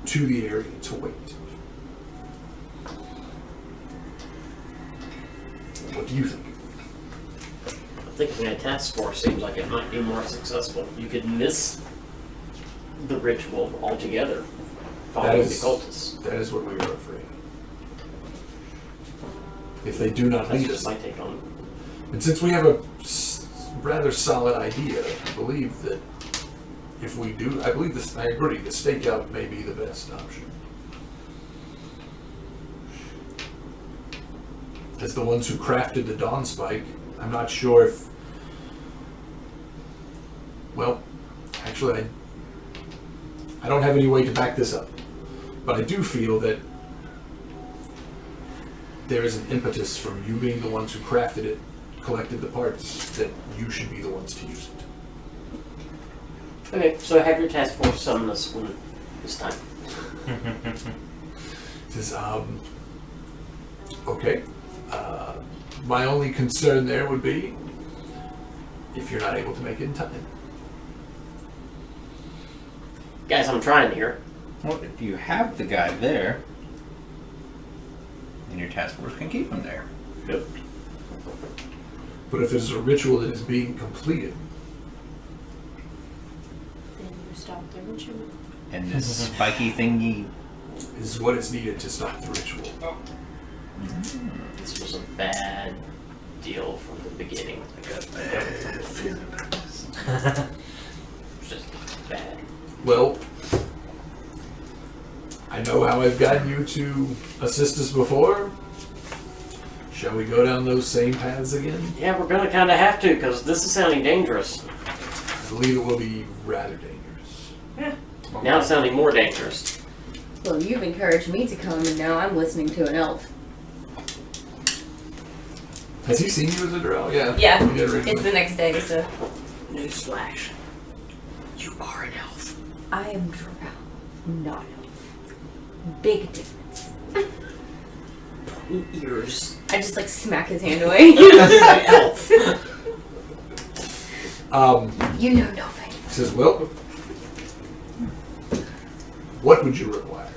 to the area to wait. What do you think? Thinking a task force seems like it might be more successful. You could miss the ritual altogether following the cultists. That is what we are afraid of. If they do not That's lead just us. my take on it. And since we have a rather solid idea, I believe that if we do, I agree, the stakeout may be the best option. As the ones who crafted the Dawn Spike, I'm not sure if, well, actually I don't have any way to back this up, but I do feel that there is an impetus from you being the ones who crafted it, collected the parts, that you should be the ones to use it. Okay, so have your task force summon us when it's time. Says, okay. My only concern there would be if you're not able to make it in time. Guys, I'm trying here. Well, if you have the guy there, then your task force can keep him there. Yep. But if there's a ritual that is being completed, Then you stop the ritual. And this spiky thingy. is what is needed to stop the ritual. This was a bad deal from the beginning. I got a bad feeling about this. It's just bad. Well, I know how I've gotten you to assist us before. Shall we go down those same paths again? Yeah, we're gonna kind of have to, because this is sounding dangerous. I believe it will be rather dangerous. Now it's sounding more dangerous. Well, you've encouraged me to come, and now I'm listening to an elf. Has he seen you as a drow? Yeah. Yeah, He did originally. it's the next day, so. Newsflash. You are an elf. I am drow, not elf. Big difference. Ears. I just like smack his hand away. Elf. You know nothing. He says, well, what would you require?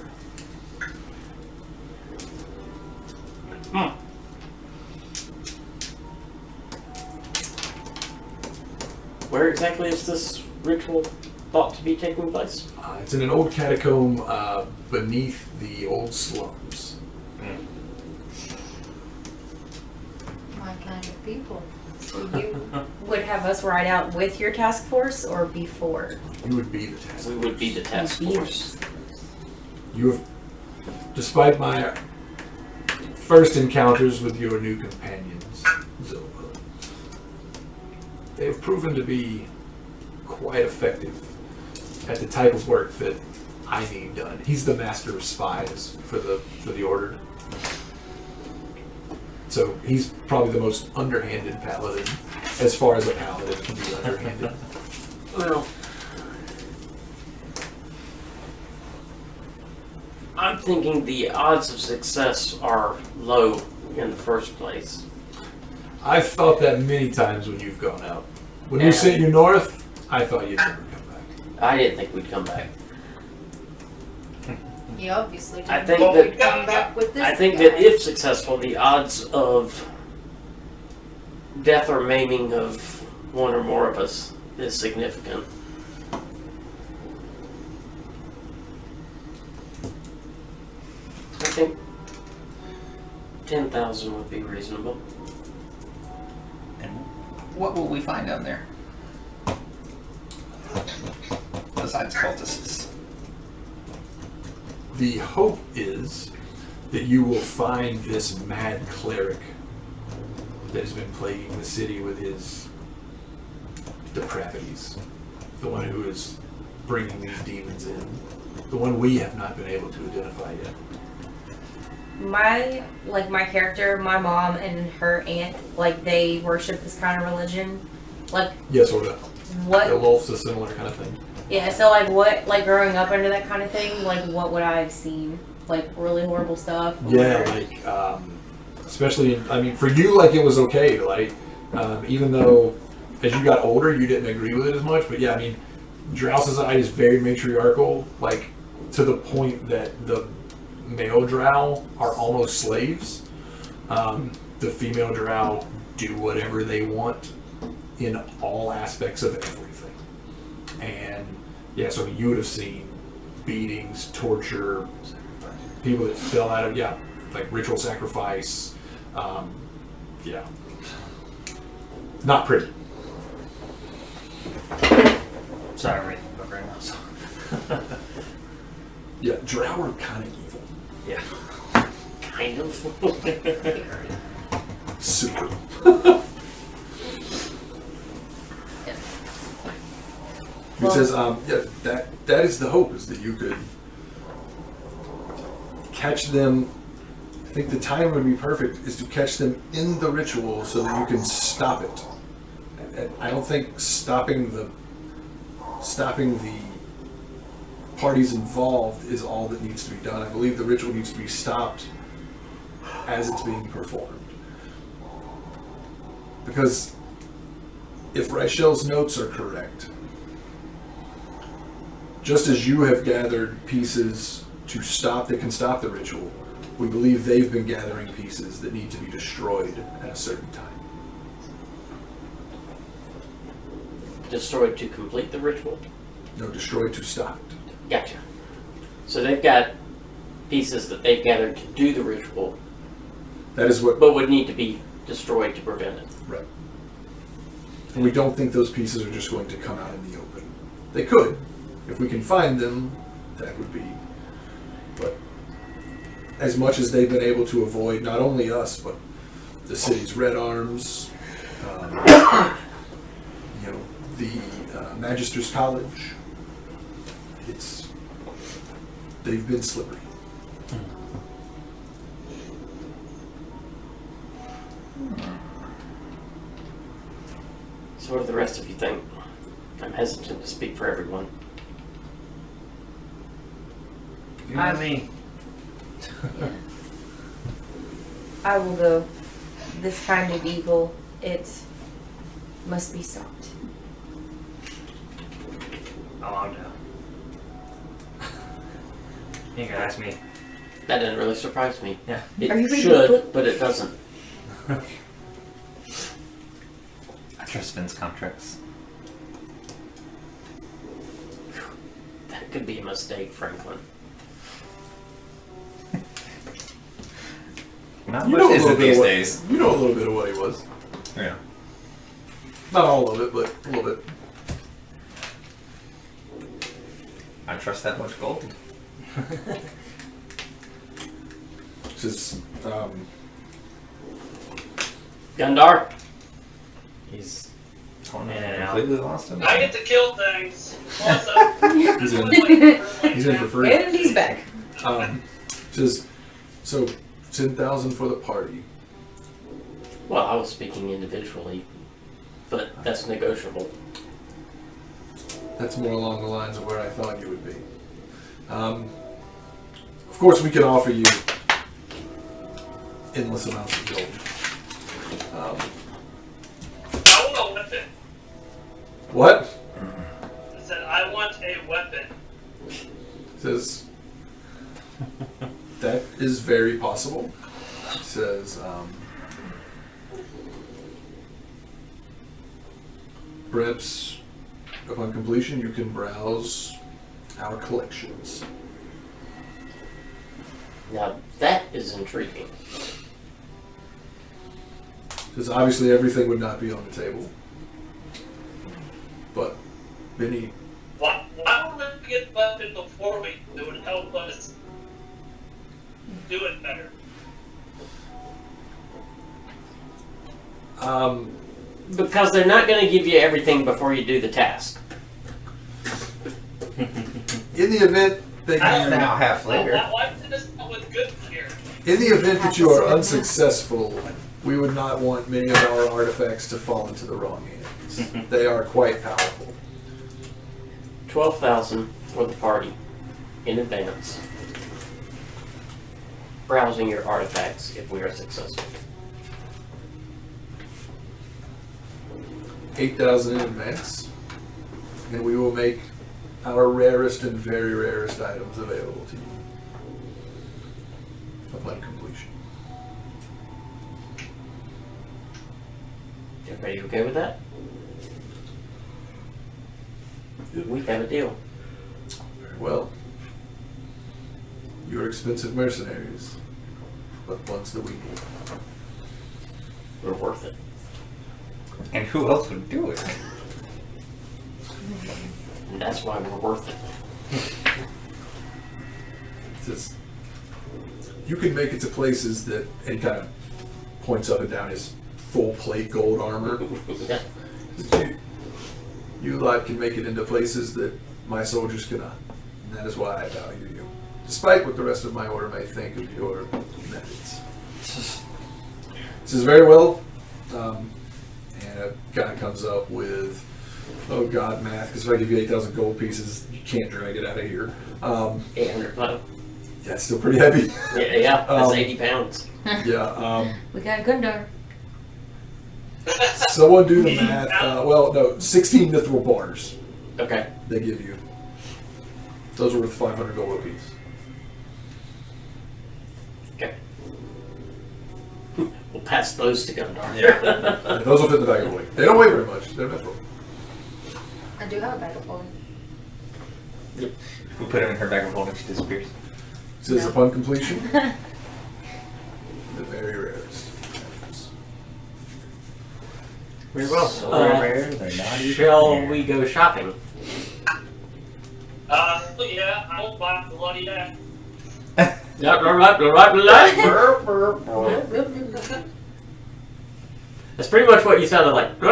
Where exactly is this ritual thought to be taking place? It's in an old catacomb beneath the old slums. My kind of people. So you would have us ride out with your task force or before? You would be the task. We would be the task Be the force. You have, despite my first encounters with your new companions, Zilva, they have proven to be quite effective at the type of work that I need done. He's the master of spies for the Order. So he's probably the most underhanded paladin, as far as a paladin can be underhanded. Well, I'm thinking the odds of success are low in the first place. I've thought that many times when you've gone out. When Yeah. we sent you north, I thought you'd never come back. I didn't think we'd come back. You obviously didn't I think think that- we'd come back with this I think guy. that if successful, the odds of death or maiming of one or more of us is significant. I think 10,000 would be reasonable. And what will we find down there? Besides cultists. The hope is that you will find this mad cleric that has been plaguing the city with his depravities. The one who is bringing these demons in. The one we have not been able to identify yet. My character, my mom and her aunt, like they worship this kind of religion. Like Yeah, sort of. what? Elf's a similar kind of thing. Yeah, so like what, like growing up under that kind of thing, like what would I have seen? Like really horrible stuff? Yeah, Or- like, especially, I mean, for you, like, it was okay, like, even though as you got older, you didn't agree with it as much, but yeah, I mean, Drow society is very matriarchal, like, to the point that the male Drow are almost slaves. the female drow do whatever they want in all aspects of everything. And yeah, so you would have seen beatings, torture, people that fell out of, like ritual sacrifice. Yeah. Not pretty. Sorry, I'm reading the book right now. So. Yeah, drow are kind of evil. Yeah. Kind of. Super. He says, that is the hope, is that you could catch them. I think the time would be perfect, is to catch them in the ritual so that you can stop it. And I don't think stopping the parties involved is all that needs to be done. I believe the ritual needs to be stopped as it's being performed. Because if Raichel's notes are correct, just as you have gathered pieces to stop that can stop the ritual, we believe they've been gathering pieces that need to be destroyed at a certain time. Destroyed to complete the ritual? No, destroyed to stop it. Gotcha. So they've got pieces that they've gathered to do the ritual, That is what... but would need to be destroyed to prevent it. Right. And we don't think those pieces are just going to come out in the open. They could. If we can find them, that would be... But as much as they've been able to avoid not only us, but the city's Red Arms, the Magister's College, they've been slippery. So what do the rest of you think? I'm hesitant to speak for everyone. You and me. I will go. This kind of evil, it must be stopped. Oh, I'm down. You ain't gonna ask me. That didn't really surprise me. Yeah. It Are you reading the should, book? but it doesn't. I trust Vin's contracts. That could be a mistake, Franklin. Not You much know a is little it bit these of what- days. You know a little bit of what he was. Yeah. Not all of it, but a little bit. I trust that much gold. Just, Gundar? He's Oh, no, in and out. completely lost him. I get to kill things. Also, he's in. He's in for free. And he's back. Says, so 10,000 for the party. Well, I was speaking individually, but that's negotiable. That's more along the lines of where I thought you would be. Of course, we can offer you endless amounts of gold. I want a weapon. What? I said, I want a weapon. Says, that is very possible. Says, perhaps upon completion you can browse our collections. Now, that is intriguing. Because obviously everything would not be on the table. But Benny, Why would we get a weapon before we do it? Help us do it better. Because they're not going to give you everything before you do the task. in the event that you, Now half later. Why did this come with good gear? in the event that you are unsuccessful, we would not want many of our artifacts to fall into the wrong hands. They are quite powerful. 12,000 for the party in advance. Browsing your artifacts if we are successful. 8,000 in advance, and we will make our rarest and very rarest items available to you upon completion. Everybody okay with that? We have a deal. Very well. You're expensive mercenaries, but ones that we need. We're worth it. And who else would do it? And that's why we're worth it. It's just, you can make it to places that, and he kind of points up and down his full plate gold armor. Yeah. You lot can make it into places that my soldiers cannot. And that is why I value you. Despite what the rest of my order may think of your methods. This is very well. And it kind of comes up with, oh god, math, because if I give you 8,000 gold pieces, you can't drag it out of here. 800 pounds. Yeah, it's still pretty heavy. Yeah, that's 80 pounds. Yeah. We got Gundar. Someone do the math. Well, no, 16 mithril bars Okay. they give you. Those are worth 500 gold apiece. Okay. We'll pass those to Gundar. Yeah, those will fit in the bag of holding. They don't weigh very much. They're mithril. I do have a bag of holding. If we put him in her bag of holding, she disappears. It says upon completion, the very rarest. Very well. So rare, they're not even Shall there. we go shopping? Yeah, I won't buy bloody that. That's pretty much what you sounded like. You can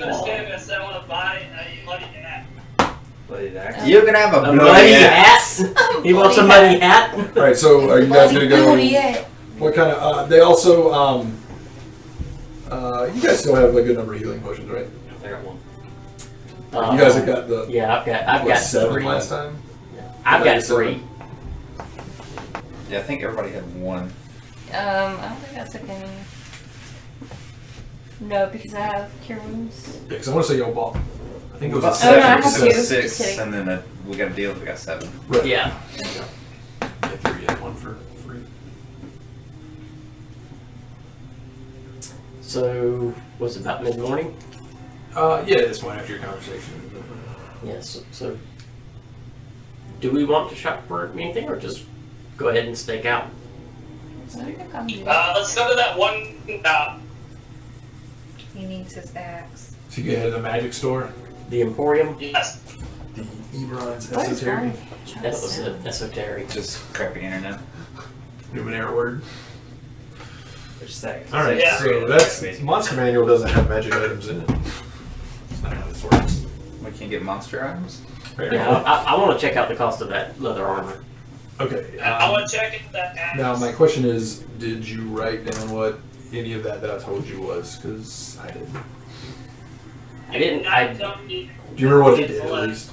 understand this. I want to buy a bloody hat. Bloody axe. You can have a A bloody muddy ass. hat? He wants a muddy hat? Alright, so are you guys gonna go? Bloody heck. What kind of? They also. You guys still have a good number of healing potions, right? I got one. You guys have got the. Yeah, I've what, got 7 3. last time. I've got seven. 3. Yeah, I think everybody had one. I don't think I took any. No, because I have cure wounds. Yeah, because I want to say y'all bought. I think it was About a Oh, no, I seven. have Seven. two. Just 6, kidding. and then we got a deal if we got 7. Right. Yeah. Yeah, 3 and 1 for free. So, was it about mid-morning? Yeah, at this point after your conversation. Yes. So, do we want to shop for anything, or just go ahead and stake out? So we can come do Let's go to that one. He needs his axe. So you get to the magic store, The Emporium? Yes. the Ebron's That was Esoteric. fun. That was esoteric. Just crappy internet. Numenera word. Which say? Alright, Yeah. so that's. Monster Manual doesn't have magic items in it. That's not how this works. We can't get monster items. Yeah, I want to check out the cost of that leather armor. Okay. I want to check if that axe. Now, my question is, did you write down what any of that I told you was? Because I didn't. I didn't. Do you remember what it did at least?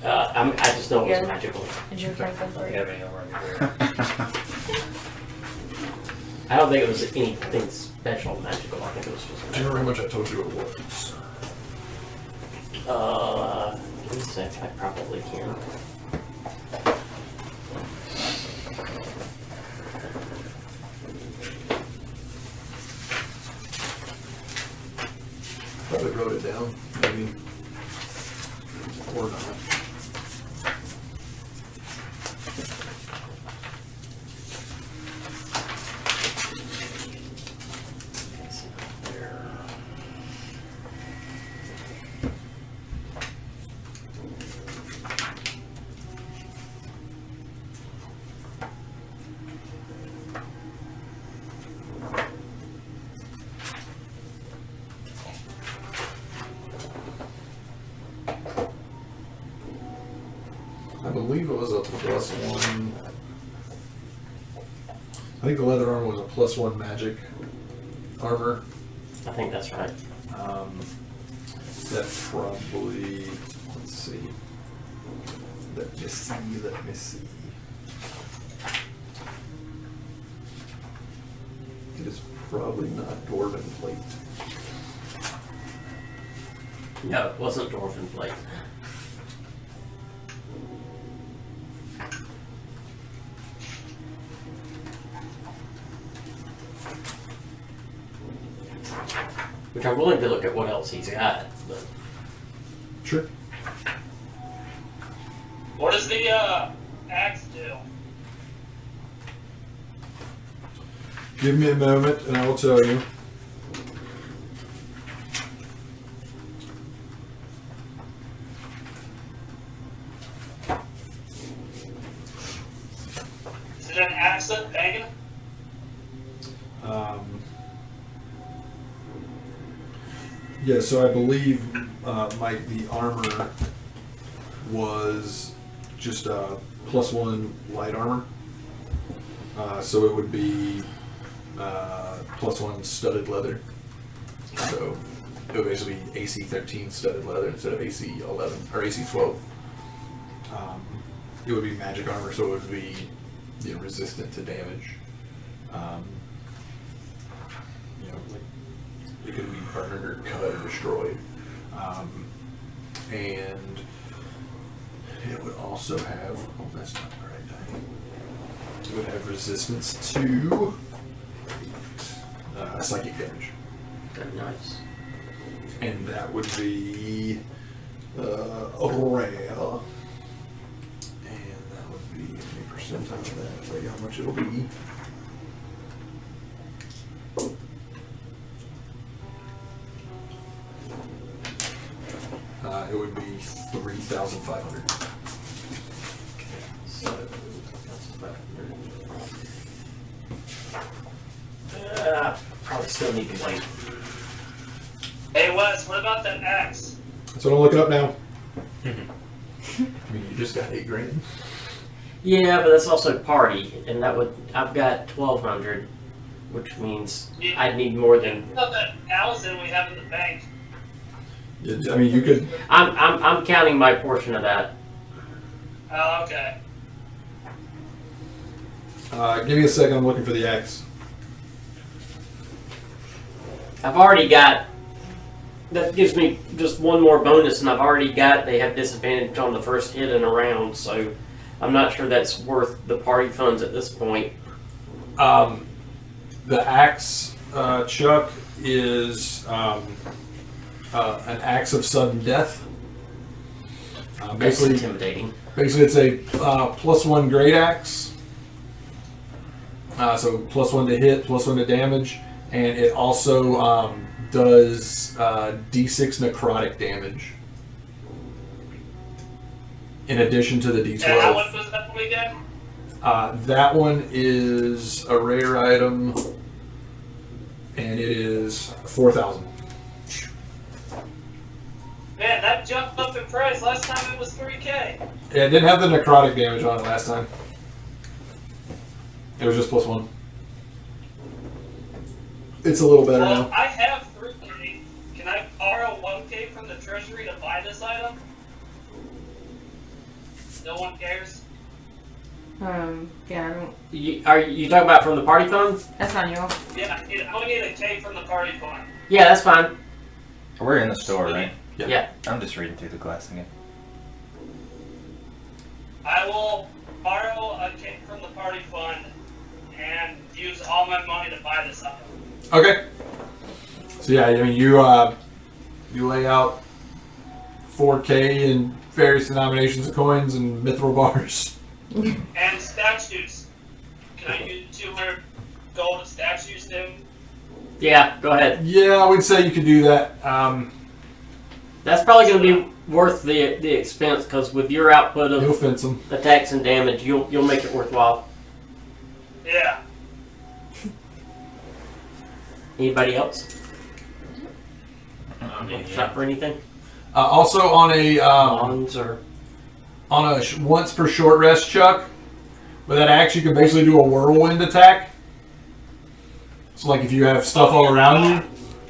I just know it was Yeah. magical. Did you find them for We you? have any over here. I don't think it was anything special magical. I think it was just Do you magical. remember how much I told you it was? Give me a sec. I probably can. Probably wrote it down, maybe. Or not. I believe it was a +1. I think the leather armor was a +1 magic armor. I think that's right. That probably, let's see. Let me see. It is probably not Dwarven plate. No, it wasn't Dwarven plate. Which I'm willing to look at what else he's got. But Sure. What does the axe do? Give me a moment and I will tell you. Is it an accent pagan? Yeah, so I believe Mike, the armor was just +1 light armor. So it would be +1 studded leather. So it would basically be AC 13 studded leather instead of AC 11 or AC 12. It would be magic armor, so it would be resistant to damage. Like it could be burned or cut or destroyed. And it would also have, oh, that's not the right die. It would have resistance to psychic damage. very nice. And that would be rare. And that would be a percentile of that. I'll tell you how much it'll be. It would be 3,500. So probably still need to wait. Hey Wes, what about that axe? That's what I'm looking up now. I mean, you just got 8 grand. Yeah, but that's also party, and that would I've got 1,200, which means I'd need more than. What about that 1,000 we have in the bank? I mean, you could. I'm counting my portion of that. Oh, okay. Give me a second. I'm looking for the axe. I've already got. That gives me just one more bonus, and I've already got. They have disadvantage on the first hit in a round, so I'm not sure that's worth the party funds at this point. The axe, Chuck, is an axe of sudden death. That's Basically, intimidating. it's a +1 great axe. So +1 to hit, +1 to damage, and it also does D6 necrotic damage. In addition to the D12. And how much was that one again? That one is a rare item, and it is 4,000. Man, that jumped up in price. Last time it was 3K. Yeah, it didn't have the necrotic damage on it last time. It was just +1. It's a little better Well, now. I have 3K. Can I borrow 1K from the treasury to buy this item? No one cares? Yeah, I don't. Are you talking about from the party fund? That's on you. Yeah, I only need a K from the party fund. Yeah, that's fine. We're in the store, right? Yeah. Yeah. I'm just reading through the glass again. I will borrow a K from the party fund and use all my money to buy this item. Okay. So yeah, I mean you lay out 4K in various denominations of coins and mithril bars. And statues. Can I use 200 gold statues too? Yeah, go ahead. Yeah, I would say you could do that. That's probably going to be worth the expense because with your output You'll of fence them. attacks and damage, you'll make it worthwhile. Yeah. Anybody else? Shot for anything? Also on a Bonds or once per short rest, Chuck. With that axe, you can basically do a whirlwind attack. So, like if you have stuff all around you,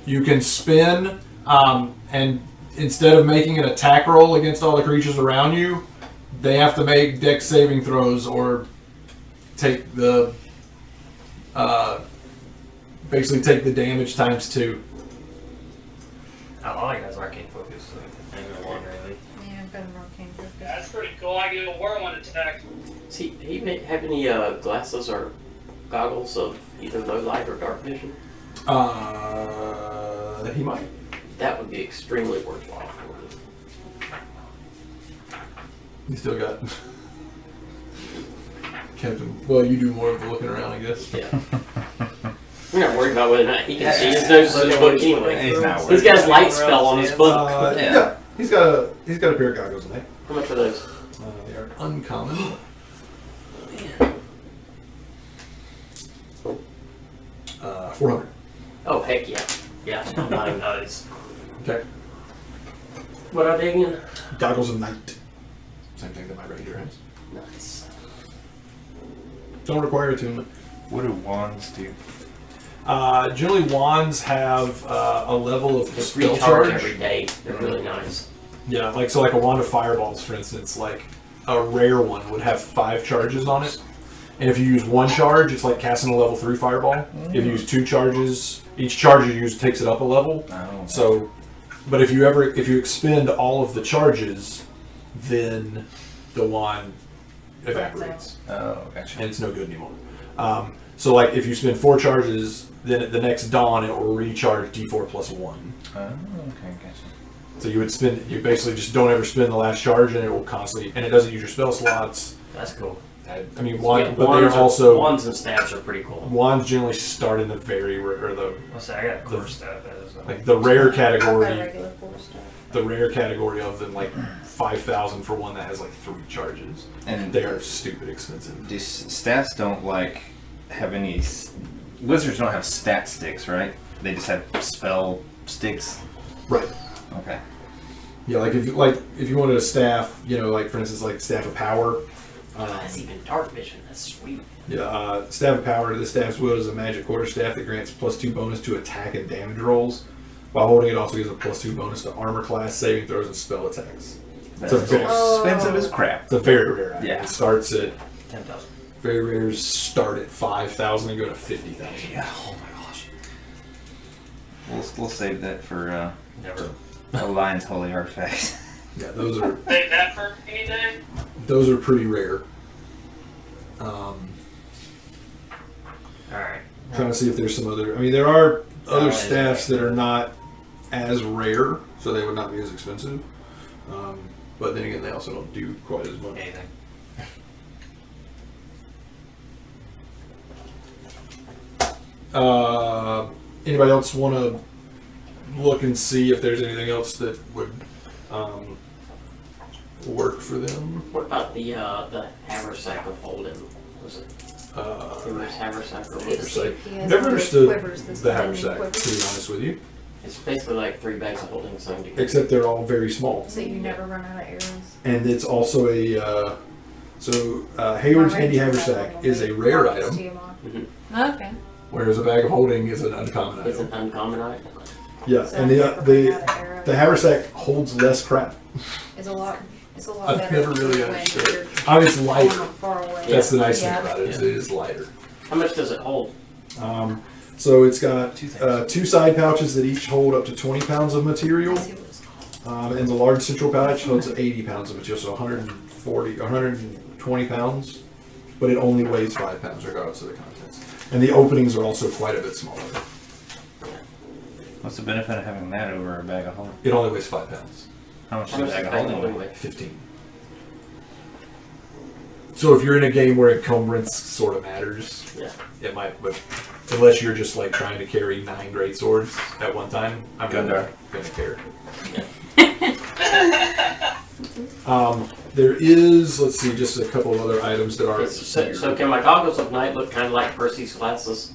you can spin, and instead of making an attack roll against all the creatures around you, they have to make dex saving throws or take the basically take the damage ×2. All I got is arcane focus. So I ain't gonna want really. Yeah, better arcane focus. That's pretty cool. I get a whirlwind attack. see, do you have any glasses or goggles of either low light or dark vision? He might. That would be extremely worthwhile for me. You still got Captain. Well, you do more of the looking around, I guess. Yeah. We're not worried about whether or not he can see his notes in his book anyway. He's not He's got his light spell on his book. Yeah. He's got a pair of goggles in there. How much are those? They are uncommon. 400. Oh, heck yeah. Yeah, I'm buying those. Okay. What are they again? Goggles of night. Same thing that my ranger has. Nice. Don't require attunement. What do wands do? Generally, wands have a level of Just spell recharge charge. every day. They're really nice. Yeah, like so, like a wand of fireballs, for instance, like a rare one would have 5 charges on it, and if you use 1 charge, it's like casting a level 3 fireball. If you use 2 charges, each charge you use takes it up a level. Oh. So, but if you expend all of the charges, then the wand evaporates Oh, gotcha. and it's no good anymore. So, like if you spend 4 charges, then at the next dawn it will recharge D4 plus 1. Oh, okay, gotcha. So you basically just don't ever spend the last charge, and it will constantly, and it doesn't use your spell slots. That's cool. I mean, Yeah, but they're also wands and staves are pretty cool. wands generally start in the very rare, or I'll say I got core stuff as well. like the rare I've got category. regular full stuff. The rare category of them, like 5,000 for one that has like 3 charges. And They are stupid expensive. these stats don't like have any. Wizards don't have stat sticks, right? They just have spell sticks. Right. Okay. Yeah, like if you wanted a staff, like for instance, like staff of power. That's even dark vision. That's sweet. Yeah, staff of power. The staff's wield is a magic quarterstaff that grants +2 bonus to attack and damage rolls. While holding it, also gives a +2 bonus to armor class, saving throws, and spell attacks. That's It's a very, expensive as crap. it's a very rare item. Yeah. It starts at 10,000. very rares start at 5,000 and go to 50,000. Yeah. Oh my gosh. We'll save that for Never. Alliance Holy Artifacts. Yeah, those are Save that for anything? pretty rare. Alright. Trying to see if there's some other. I mean, there are other Oh, staffs that are not as rare, so they would not be as expensive. But then again, they also don't do quite as much. Anything. Anybody else want to look and see if there's anything else that would work for them? What about the haversack of Holden? Was it Timur's haversack or whatever? Haversack. He has Never all those understood quivers, those the tiny haversack, to be quivers. honest with you. It's basically like 3 bags of holding something together. Except they're all very small, So you never run out of arrows. and it's also a. Hayward's My handy Rangers have haversack one is a of rare those. item, Mm-hmm. Okay. whereas a bag of holding is an uncommon It's item. an uncommon item. Yeah, So and I never run out of the arrows. haversack holds less crap. It's a lot. It's a lot I've better. never really when understood you're it. I mean, it's lighter. far away. That's the nice Yeah. thing about it. Is it is lighter. How much does it hold? So it's got 2 side pouches that each hold up to 20 pounds of material, Let's see what it's called. and the large central pouch holds 80 pounds of material, so 120 pounds, but it only weighs 5 pounds regardless of the contents. And the openings are also quite a bit smaller. What's the benefit of having that over a bag of holding? It only weighs 5 pounds. How much How does much a does bag of that holding weigh? weigh? 15. So if you're in a game where encumbrance sort of matters, Yeah. it might, but unless you're just like trying to carry 9 great swords at one time, I'm Gundar. gonna care. There is, let's see, just a couple of other items that are So can my goggles of night look kind of like Percy's glasses?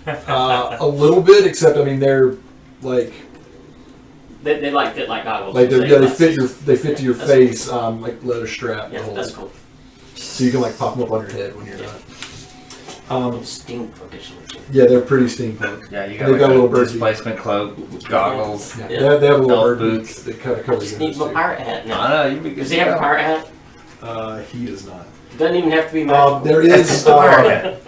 a little bit, except I mean they're like They like fit like goggles. they Glasses. fit to your That's face, like leather strap. Yeah, the whole- that's cool. So you can like pop them up on your head when you're Yeah. not. Steampunk edition. Yeah, they're pretty steampunk. Yeah, you They've got, like got a little a bird displacement cloak, goggles. Yeah, Yeah. They have a little Elf bird boots. boots that kind of cover Just your needs nose a pirate hat I now. know, you'd be good. Does he have a pirate hat? too. He does not. Doesn't even have to be magical. There It's is. just a pirate hat.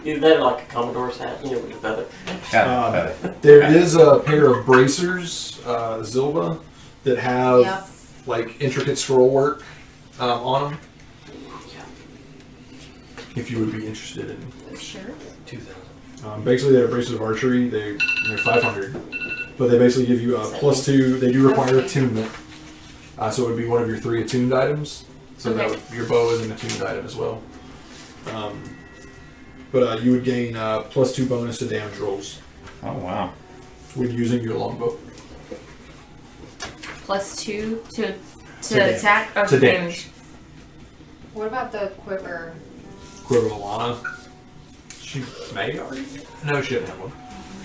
Either that or like a Commodore's hat, with the feather. Got it. There is a pair of bracers, Zilba, that have Yeah. like intricate scroll work on them. Yeah. If you would be interested in. Sure. 2,000. Basically, they're abrasive archery. They're 500, but they basically give you a +2. They do require attunement, so it would be one of your 3 attuned items. So Okay. that your bow is an attuned item as well. But you would gain +2 bonus to damage rolls Oh wow. when using your longbow. +2 to damage. attack or To damage. What about the quiver? Quiver Alana. She may already. No, she didn't have one.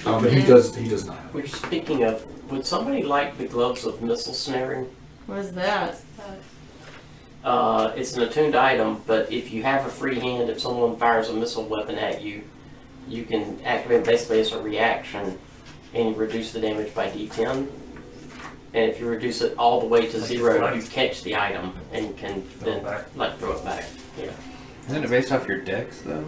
But Okay. he does. He does not have one. Which, speaking of, would somebody like the gloves of missile snaring? What is that? It's an attuned item, but if you have a free hand, if someone fires a missile weapon at you, you can activate basically as a reaction and reduce the damage by D10. And if you reduce it all the way to 0, you catch the item and can then throw it back. Yeah. Isn't it based off your dex though?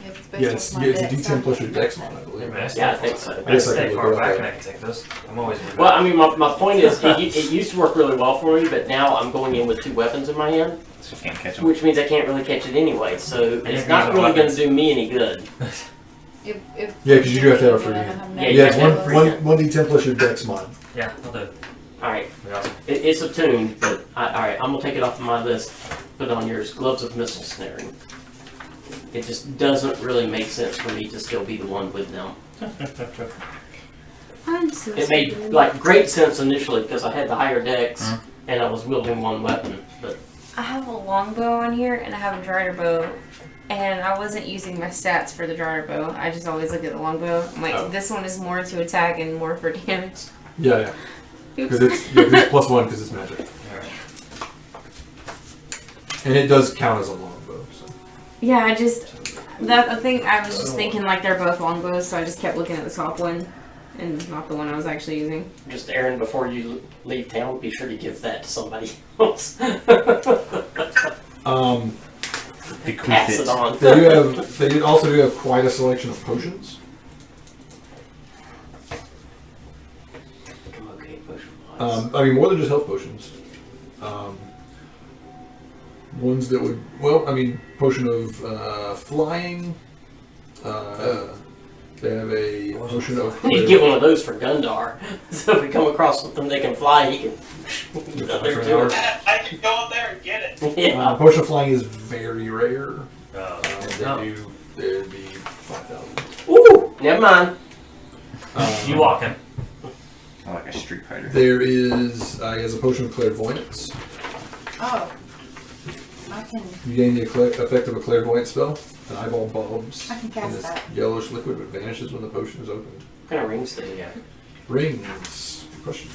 Yeah, it's based Yeah, off it's my a dex, D10 plus your I dex mod, I believe. Yeah, I think so. I Yes, I stay can far look it back up. and I can take this. I'm always in the Well, back. I mean, my point is, it used to work really well for me, but now I'm going in with 2 weapons in my hand, So you can't catch them. which means I can't really catch it anyway, so you're it's not using really going weapons. to do me any good. If Yeah, because you do have to have a free Yeah, hand. Yeah, Yeah, it's you have to have one D10 plus your dex mod. Yeah, I'll do it. Alright, Be awesome. it's attuned, but alright, I'm going to take it off of my list, put it on yours, gloves of missile snaring. It just doesn't really make sense for me to still be the one with them. I'm so It made stupid. like great sense initially because I had the higher dex and I was wielding one weapon, but I have a longbow on here and I have a drider bow. And I wasn't using my stats for the drider bow. I just always look at the longbow. I'm like, Oh. this one is more to attack and more for damage. Yeah, yeah. Oops. Because it's +1 because it's magic. Alright. And it does count as a longbow. So. Yeah, I think I was just thinking like they're both longbows, so I just kept looking at the top one and not the one I was actually using. just Aaron, before you leave town, be sure to give that to somebody else. Pass it on. They also do have quite a selection of potions. I'm okay, potion-wise. I mean, more than just health potions. Ones that would, well, I mean, potion of flying. They have a potion of. You get one of those for Gundar. So if we come across something that can fly, he can get out there to it. I can go up there and get it. Yeah. Potion of flying is very rare. No. They'd be 5,000. Ooh, never mind. You walking. I like a street fighter. There is, he has a potion of clairvoyance. Oh. I can. You gain the effect of a clairvoyant spell. An eyeball bulbs I can in cast this that. yellowish liquid, but vanishes when the potion is opened. What kind of rings do you have? Rings. Good question.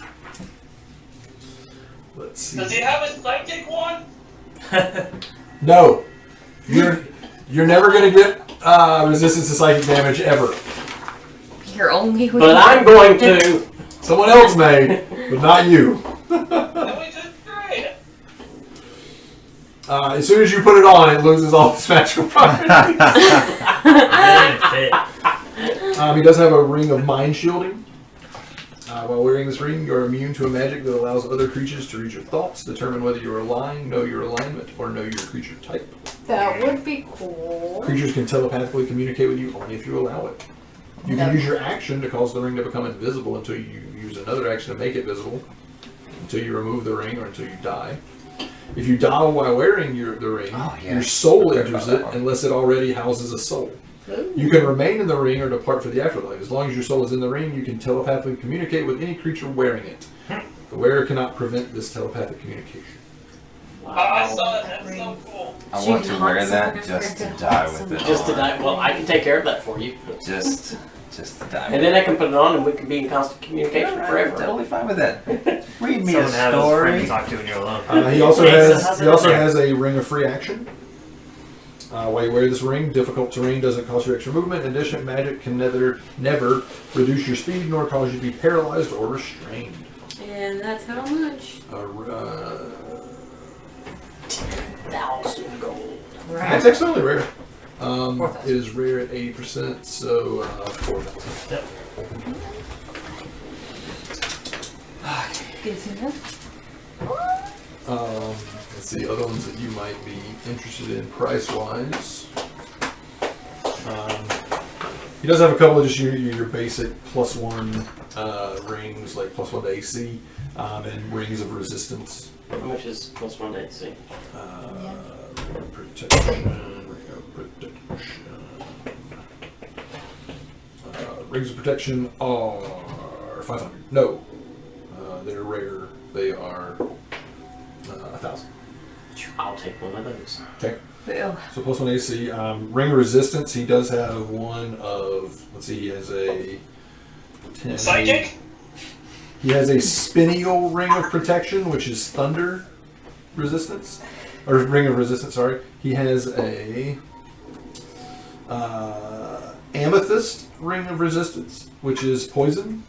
Let's see. Does he have a psychic one? No. You're never gonna get resistance to psychic damage ever. You're only with But I'm going to. Someone else may, but not you. No, he just great. As soon as you put it on, it loses all its magical properties. It didn't fit. He does have a ring of mind shielding. While wearing this ring, you're immune to a magic that allows other creatures to read your thoughts, determine whether you are lying, know your alignment, or know your creature type. That would be cool. Creatures can telepathically communicate with you only if you allow it. You can use your action to cause the ring to become invisible until you use another action to make it visible, until you remove the ring, or until you die. If you die while wearing the ring, your soul enters it unless it already houses a soul. You can remain in the ring or depart for the afterlife. As long as your soul is in the ring, you can telepathically communicate with any creature wearing it. The wearer cannot prevent this telepathic communication. Oh, I saw it. That's so cool. I She want to wear wants that someone just to to die hug with it Just to on. die. Well, I can take care of that for you. Just to die And then I can put it on and we can be in constant communication I'm forever. totally fine with that. Read me Someone a have a friend to story. talk to when you're alone. He also Hey, so how's it there? has a ring of free action. While you wear this ring, difficult terrain doesn't cost you extra movement. In addition, magic can never reduce your speed nor cause you to be paralyzed or restrained. And that's how much? 1,000 gold. That's actually only rare. It is rare at 80%, so 4,000. Yep. Good to know. Let's see, other ones that you might be interested in price-wise. He does have a couple of just your basic +1 rings, like +1 to AC, and rings of resistance. How much is +1 to AC? Ring of protection. Rings of protection are 500. No, they're rare. They are 1,000. I'll take one of those. Okay. Ew. So +1 AC. Ring of resistance. He does have one of. Let's see. He has a 10. Psychic? He has a Spinial Ring of Protection, which is thunder resistance, or ring of resistance. Sorry. He has a Amethyst Ring of Resistance, which is poison,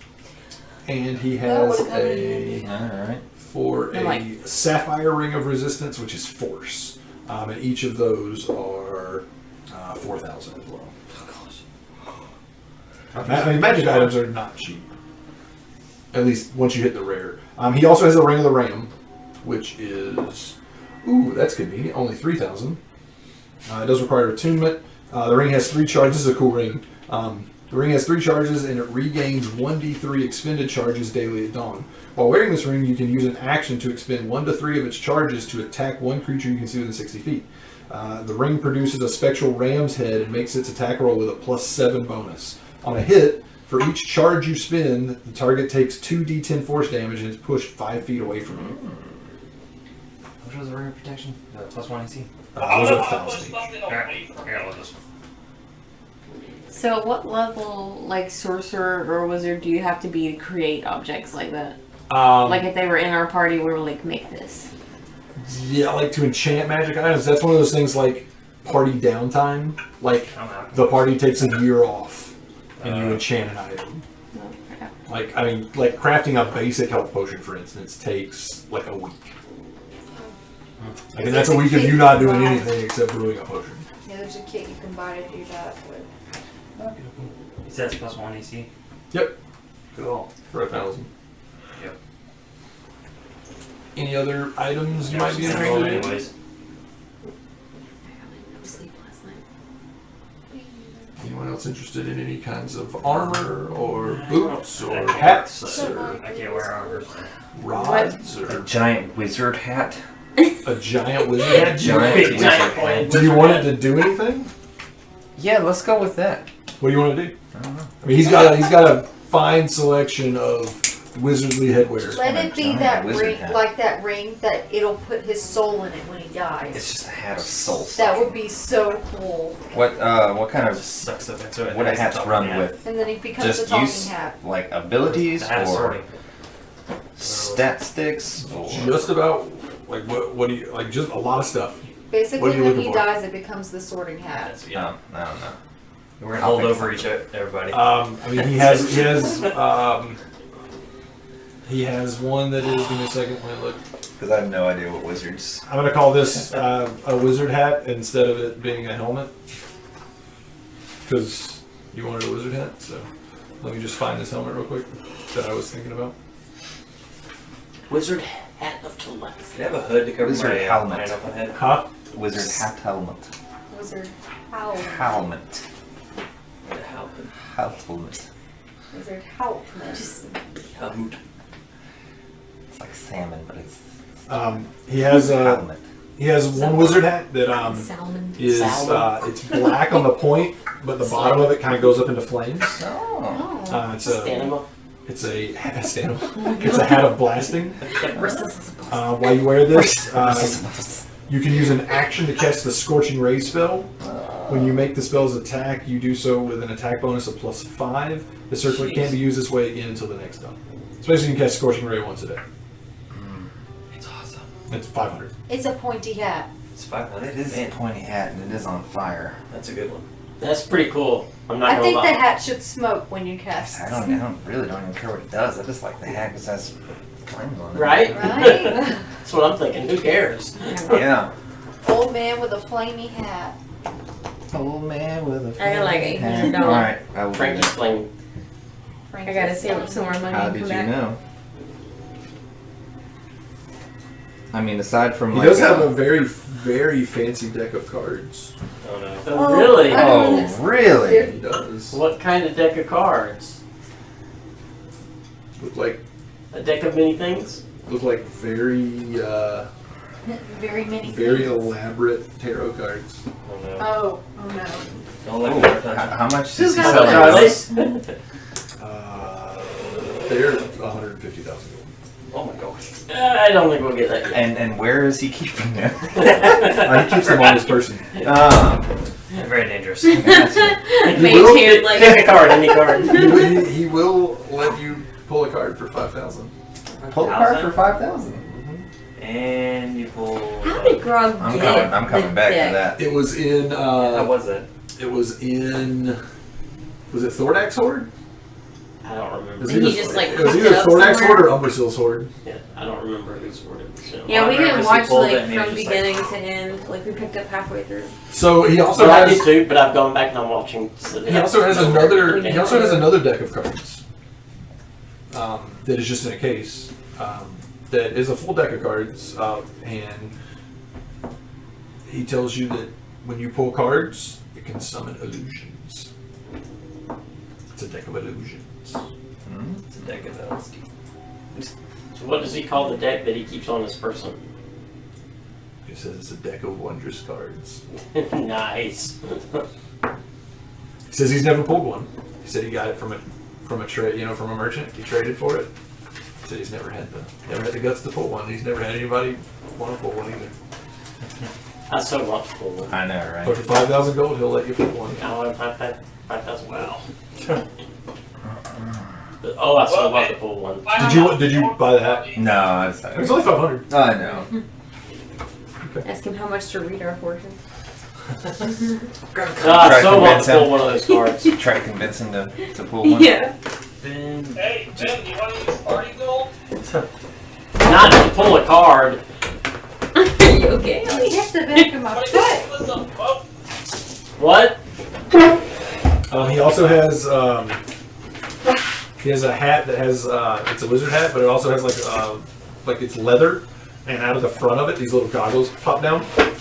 and he has Alright. a Sapphire Ring of Resistance, which is force. And each of those are 4,000 as well. I mean, magic items are not cheap. At least once you hit the rare. He also has the Ring of the Ram, which is, ooh, that's convenient. Only 3,000. It does require attunement. The ring has 3 charges. This is a cool ring. The ring has 3 charges, and it regains 1d3 expended charges daily at dawn. While wearing this ring, you can use an action to expend 1 to 3 of its charges to attack one creature you can see within 60 feet. The ring produces a spectral ram's head and makes its attack roll with a +7 bonus. On a hit, for each charge you spend, the target takes 2d10 force damage and is pushed 5 feet away from you. Which was the ring of protection? The +1 AC? Those are I was 1,000 each. busted Alright, away from I got this one. So what level, like, sorcerer or wizard do you have to be to create objects like that? Like if they were in our party, we were like, make this. Yeah, like to enchant magic items. That's one of those things like party downtime. Like I'm out. the party takes a year off and you enchant an item. Oh, crap. Like, I mean, like crafting a basic health potion, for instance, takes like a week. Like, and that's a week of you not doing anything except brewing a potion. Yeah, there's a kit you can buy to do that with. He says +1 AC. Yep, Cool. for 1,000. Yep. Any other items you might be Never rolled interested in? anyways. No sleep last night. Anyone else interested in any kinds of armor or boots or hats or I can't wear armor. rods A or giant wizard hat. a giant wizard hat? Giant Big wizard giant hat. plan. Do you want it to do anything? Yeah, let's go with that. What do you want to do? I don't know. I mean, he's got a fine selection of wizardly headwear. Let it be giant that wizard ring, hat. like that ring that it'll put his soul in it when he dies. It's just a hat of soul. That would be so cool. What kind of Sucks that that's what what do hats run with? And then he becomes a Just talking use hat. like abilities The hat of or sorting. stat sticks or Just about like what do you like? Just a lot of stuff. Basically, What are you when looking he for? dies, it becomes the sorting hat. That's, yeah. I don't know. We're gonna hold over everybody. I mean, he has one that is. Give me a second. Let me look. Because I have no idea what wizards. I'm gonna call this a wizard hat instead of it being a helmet. Because you wanted a wizard hat, so let me just find this helmet real quick that I was thinking about. Wizard hat of telepathy. Can I have a hood to cover Wizard my helmet. hand up my head? Huh? Wizard hat helmet. Wizard Howl. Helmet. Helmet. Wizard Houtman. Helmet. It's like salmon, but it's He has helmet. one wizard hat that Salmon. is it's black on the point, but the bottom of it kind of goes up into flames. Oh. Oh. It's Stanima. it's a it's a hat of blasting. While you wear this, you can use an action to cast the Scorching Ray spell. When you make the spell's attack, you do so with an attack bonus of +5. The circlet can't be used this way again until the next time. Especially you can cast Scorching Ray once a day. It's awesome. It's 500. It's a pointy hat. It's 500. It is a pointy hat and it is on fire. That's a good one. That's pretty cool. I'm not I gonna think lie. the hat should smoke when you cast I don't even care what it does. I just like the hat because it has flames on it. Right? Right? That's what I'm thinking. Who cares? Yeah. Old man with a flamey hat. Old man with a I got like $800. Alright, I will do Frankie that. Flame. I gotta save up some more money How and did come you back. know? I mean, aside from He like does have a very, very fancy deck of cards. Oh no. Oh, really? I don't Oh, understand. really? He does. What kind of deck of cards? Look like A deck of many things? very, Very many. very things. elaborate tarot cards. Oh no. Oh no. Don't let me Ooh, touch how much Who is he got So, selling Charlie? those? They're 150,000 gold. Oh my gosh. I don't think we'll get that yet. And where is he keeping them? He keeps them on his person. Very dangerous. Maintained like Pick a card, any card. He will let you pull a card for 5,000. Pull a card for 5,000. And you pull. how did Grog I'm get coming the back deck? to that. It was in. How was it? It was in. Was it Thordax Horde? I don't It remember. was Did he either- just, like, It was pick either it up Thordax somewhere? Horde or Umbersil's Horde. Yeah, I don't remember whose word it was. Yeah, All we I didn't remember is he watch pulled like it and he from was just beginning like- to end. Like we picked up halfway through. So he also So I did has. too, but I've gone back and I'm watching. So He also has another. He also has another deck of cards. That is just in a case. That is a full deck of cards, and he tells you that when you pull cards, it can summon illusions. It's a deck of illusions. It's a deck of those. So what does he call the deck that he keeps on his person? He says it's a deck of wondrous cards. Nice. He says he's never pulled one. He said he got it from a trade, from a merchant. He traded for it. He said he's never had the guts to pull one. He's never had anybody want to pull one either. I so want to pull one. I know, right? But for 5,000 gold, he'll let you pull one. I want 5,000. Wow. Oh, I still want to pull one. Did you buy the hat? No, I just It was only 500. I know. Ask him how much to read our portion. I so want convince to pull him. one of those cards. Try to convince him to pull one. Yeah. Ben. Hey, Ben, you want to use party gold? Not to pull a card. Are you okay? I only hit the back of my What foot. is up, oh, What? He also has a hat that has it's a wizard hat, but it also has like it's leather, and out of the front of it, these little goggles pop down. It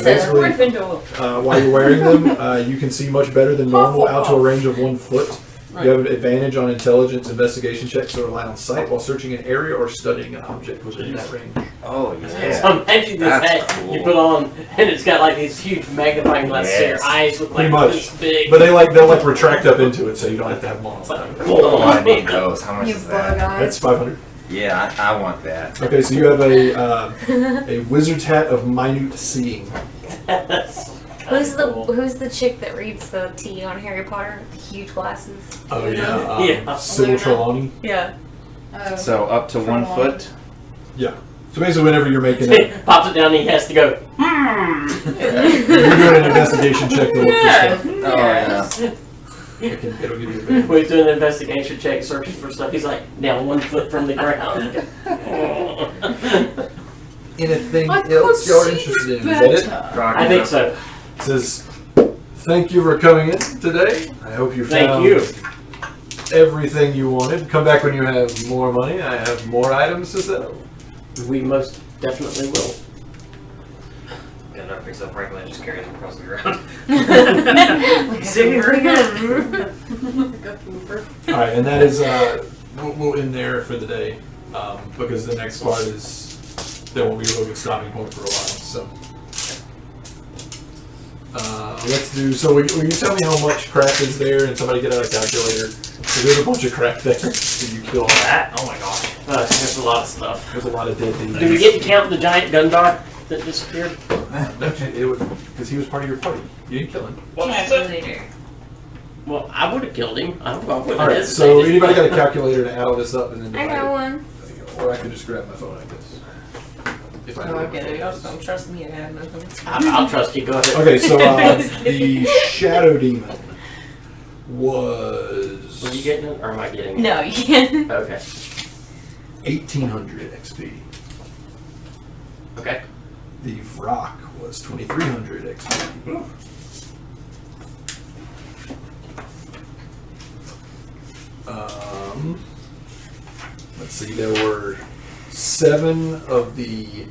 says Basically, Gryffindor. while you're wearing them, you can see much better than normal out to a range of 1 foot. You have an advantage on intelligence investigation checks that rely on sight while searching an area or studying an object within that range. Oh yeah. So imagine this That's hat cool. you put on, and it's got like these huge magnifying glasses, so your Yes. eyes look Pretty like much. this big. But they'll retract up into it, so you don't have to have them on all the time. Oh, I need those. How much You is bug that? That's eyes. 500. Yeah, I want that. Okay, so you have a wizard's hat of minute seeing. Who's the chick that reads the T on Harry Potter? The huge glasses. Oh yeah, Yeah. Sybil Trelawney. Yeah. Oh. So up to 1 foot. Yeah. So basically, whenever you're making it, Pops it down, and he has to go. you're doing an investigation check to look for stuff. Oh yeah. It'll give you advantage. When he's doing an investigation check, searching for stuff, he's like, now 1 foot from the ground. Anything I else could you're see interested in? Is this that it? better. I think so. It says, "Thank you for coming in today. I hope you Thank found you. everything you wanted. Come back when you have more money. I have more items to sell." We most definitely will. Gunnar picks up Franklin and just carries him across the ground. All right, and that is we'll end there for the day because the next part is there won't be a real good stopping point for a while. So let's do. So will you tell me how much crap is there? And somebody get out a calculator. So there's a bunch of crap there. Did you kill all that? That? Oh my gosh. There's a lot of stuff. There's a lot of dead things. Do we get to count the giant Gundar that disappeared? Because he was part of your party. You didn't kill him. what is it? Later. Well, I would have killed him. I don't know. I wouldn't All have right. So hesitated. anybody got a calculator to add all this up and then I divide got it? one. There you go. Or I could just grab my phone, I guess. If I Oh, know I what get my it. phone is. Don't trust me. I have nothing. I'll trust you. Go ahead. Okay, so the Shadow Demon was Were you getting it, or am I getting it? No, you can't. Okay. 1,800 XP. Okay. The Vrock was 2,300 XP. Let's see, there were 7 of the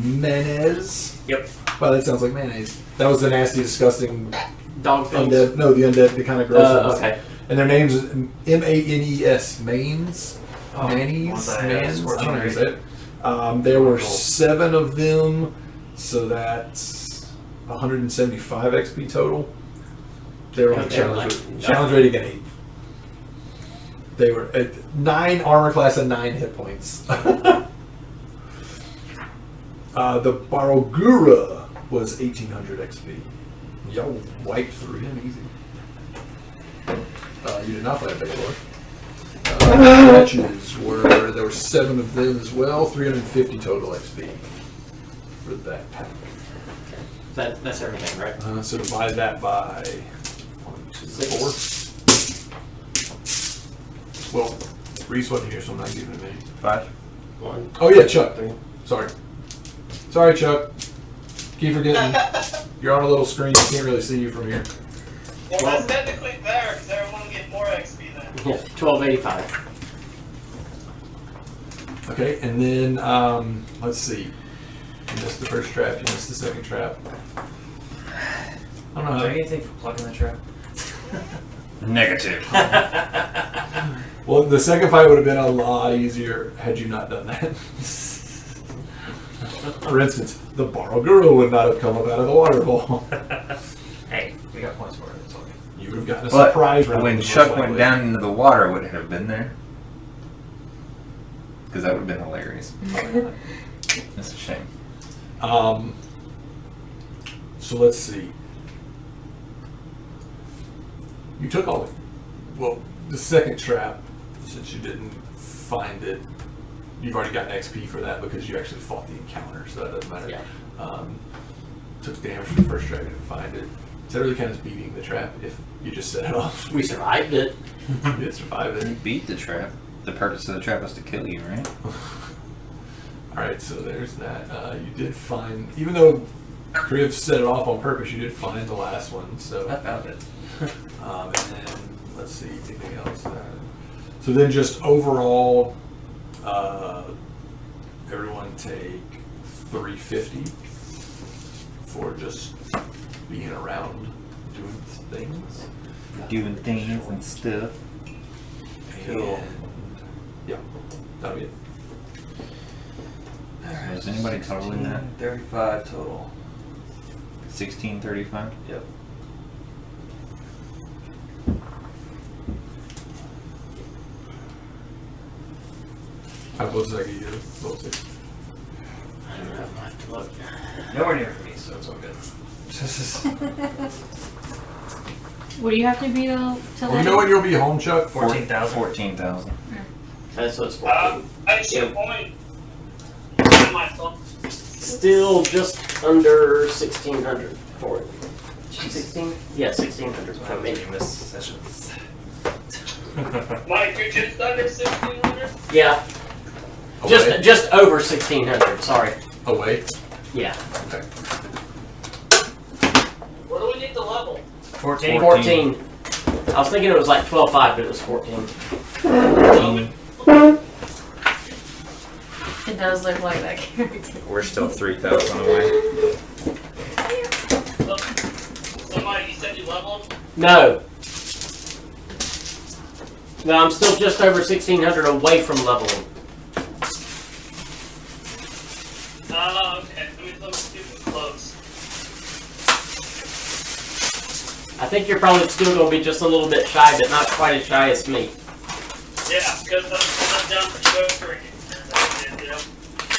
mayonnaise. Yep. Wow, that sounds like mayonnaise. That was the nasty, disgusting Dog things. undead. No, the undead, the kind of gross ones. Okay. And their names is Manes. Manes? Oh, Manes? once I, Mans? I scorching don't know how you ray. say it. There were 7 of them, so that's 175 XP total. They were on Okay, challenge rating at 8. They were at 9 armor class and 9 hit points. The Barogura was 1800 XP. Yo, wiped through him easy. You did not fight a Baylor. Wretches there were 7 of them as well, 350 total XP for that pack. That's everything, right? So divide that by 1, 2, 4. Well, Reese wasn't here, so I'm not giving him any. 5. 1. Oh yeah, Chuck. 3. Sorry, Chuck. Keep forgetting. You're on a little screen. You can't really see you from here. Well, that's technically fair, because everyone will get more XP then. Yeah, 1285. Okay, and then let's see. You missed the first trap. You missed the second trap. I don't know. Is there anything for plugging the trap? Negative. Well, the second fight would have been a lot easier had you not done that. For instance, the Barogura would not have come up out of the waterfall. Hey, we got points for it. It's okay. You would have gotten a But surprise round. when most Chuck likely. went down into the water, would it have been there? Because that would have been hilarious. That's a shame. So let's see. You took all the second trap, since you didn't find it, you've already gotten XP for that because you actually fought the encounter, so that doesn't matter. Yeah. Took damage from the first trap, you didn't find it. So that really kind of beating the trap if you just set it off. We survived it. You did survive You it. beat the trap. The purpose of the trap was to kill you, right? Alright, so there's that. You did find, even though Kriv set it off on purpose, you did find the last one, so. I found it. And then, let's see, anything else? So then just overall, everyone take 350 for just being around doing things. Doing things and stuff. Cool. And, yeah, that'll be it. Is anybody totaling that? 35 total. 1635? Yep. How close is that going to you? Level 6. I don't know. I have to look. Nowhere near for me, so it's all good. What do you have to be to Well, you let know when you'll be home, Chuck? 14,000. 14,000. That's what's 14. I should point on my phone. Still just under 1600 for it. 16? Yeah, 1600 for me. You missed sessions. Mike, you're just under 1,600? Yeah, Away? just over 1600. Sorry. Away? Yeah. Okay. What do we need to level? 14. 14. I was thinking it was like 12.5, but it was 14. It does look like that character. We're still 3,000 away. So Mike, you said you leveled? No. No, I'm still just over 1600 away from leveling. Okay. Let me look super close. I think you're probably still going to be just a little bit shy, but not quite as shy as me. Yeah, because I'm down for sure. You know?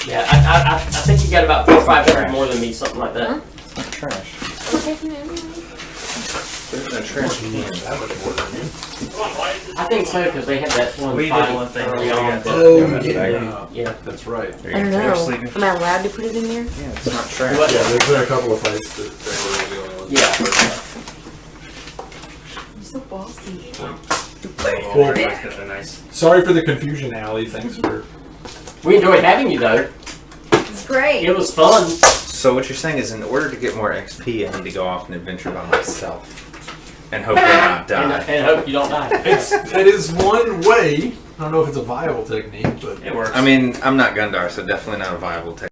Yeah, I think you got about 400 or 500 more than me, something like that. It's not trash. Okay, anyway. There's no trash in here. That much more than you. Come on, why is this? I think so, because they had that one We did fight one thing early where we on. got that. Oh, yeah. Yeah. That's right. There I you don't go. know. Sleeping. Am I allowed to put it in there? Yeah, it's not trash. What? Yeah, there's been a couple of fights that they were the only ones. Yeah. You're so bossy. Cool. They're nice. Sorry for the confusion, Allie. Thanks for. We enjoyed having you, though. It's great. It was fun. So what you're saying is, in order to get more XP, I need to go off and adventure by myself, and hopefully not die. And hope you don't die. It is one way don't know if it's a viable technique, but It works. I mean, I'm not Gundar, so definitely not a viable technique.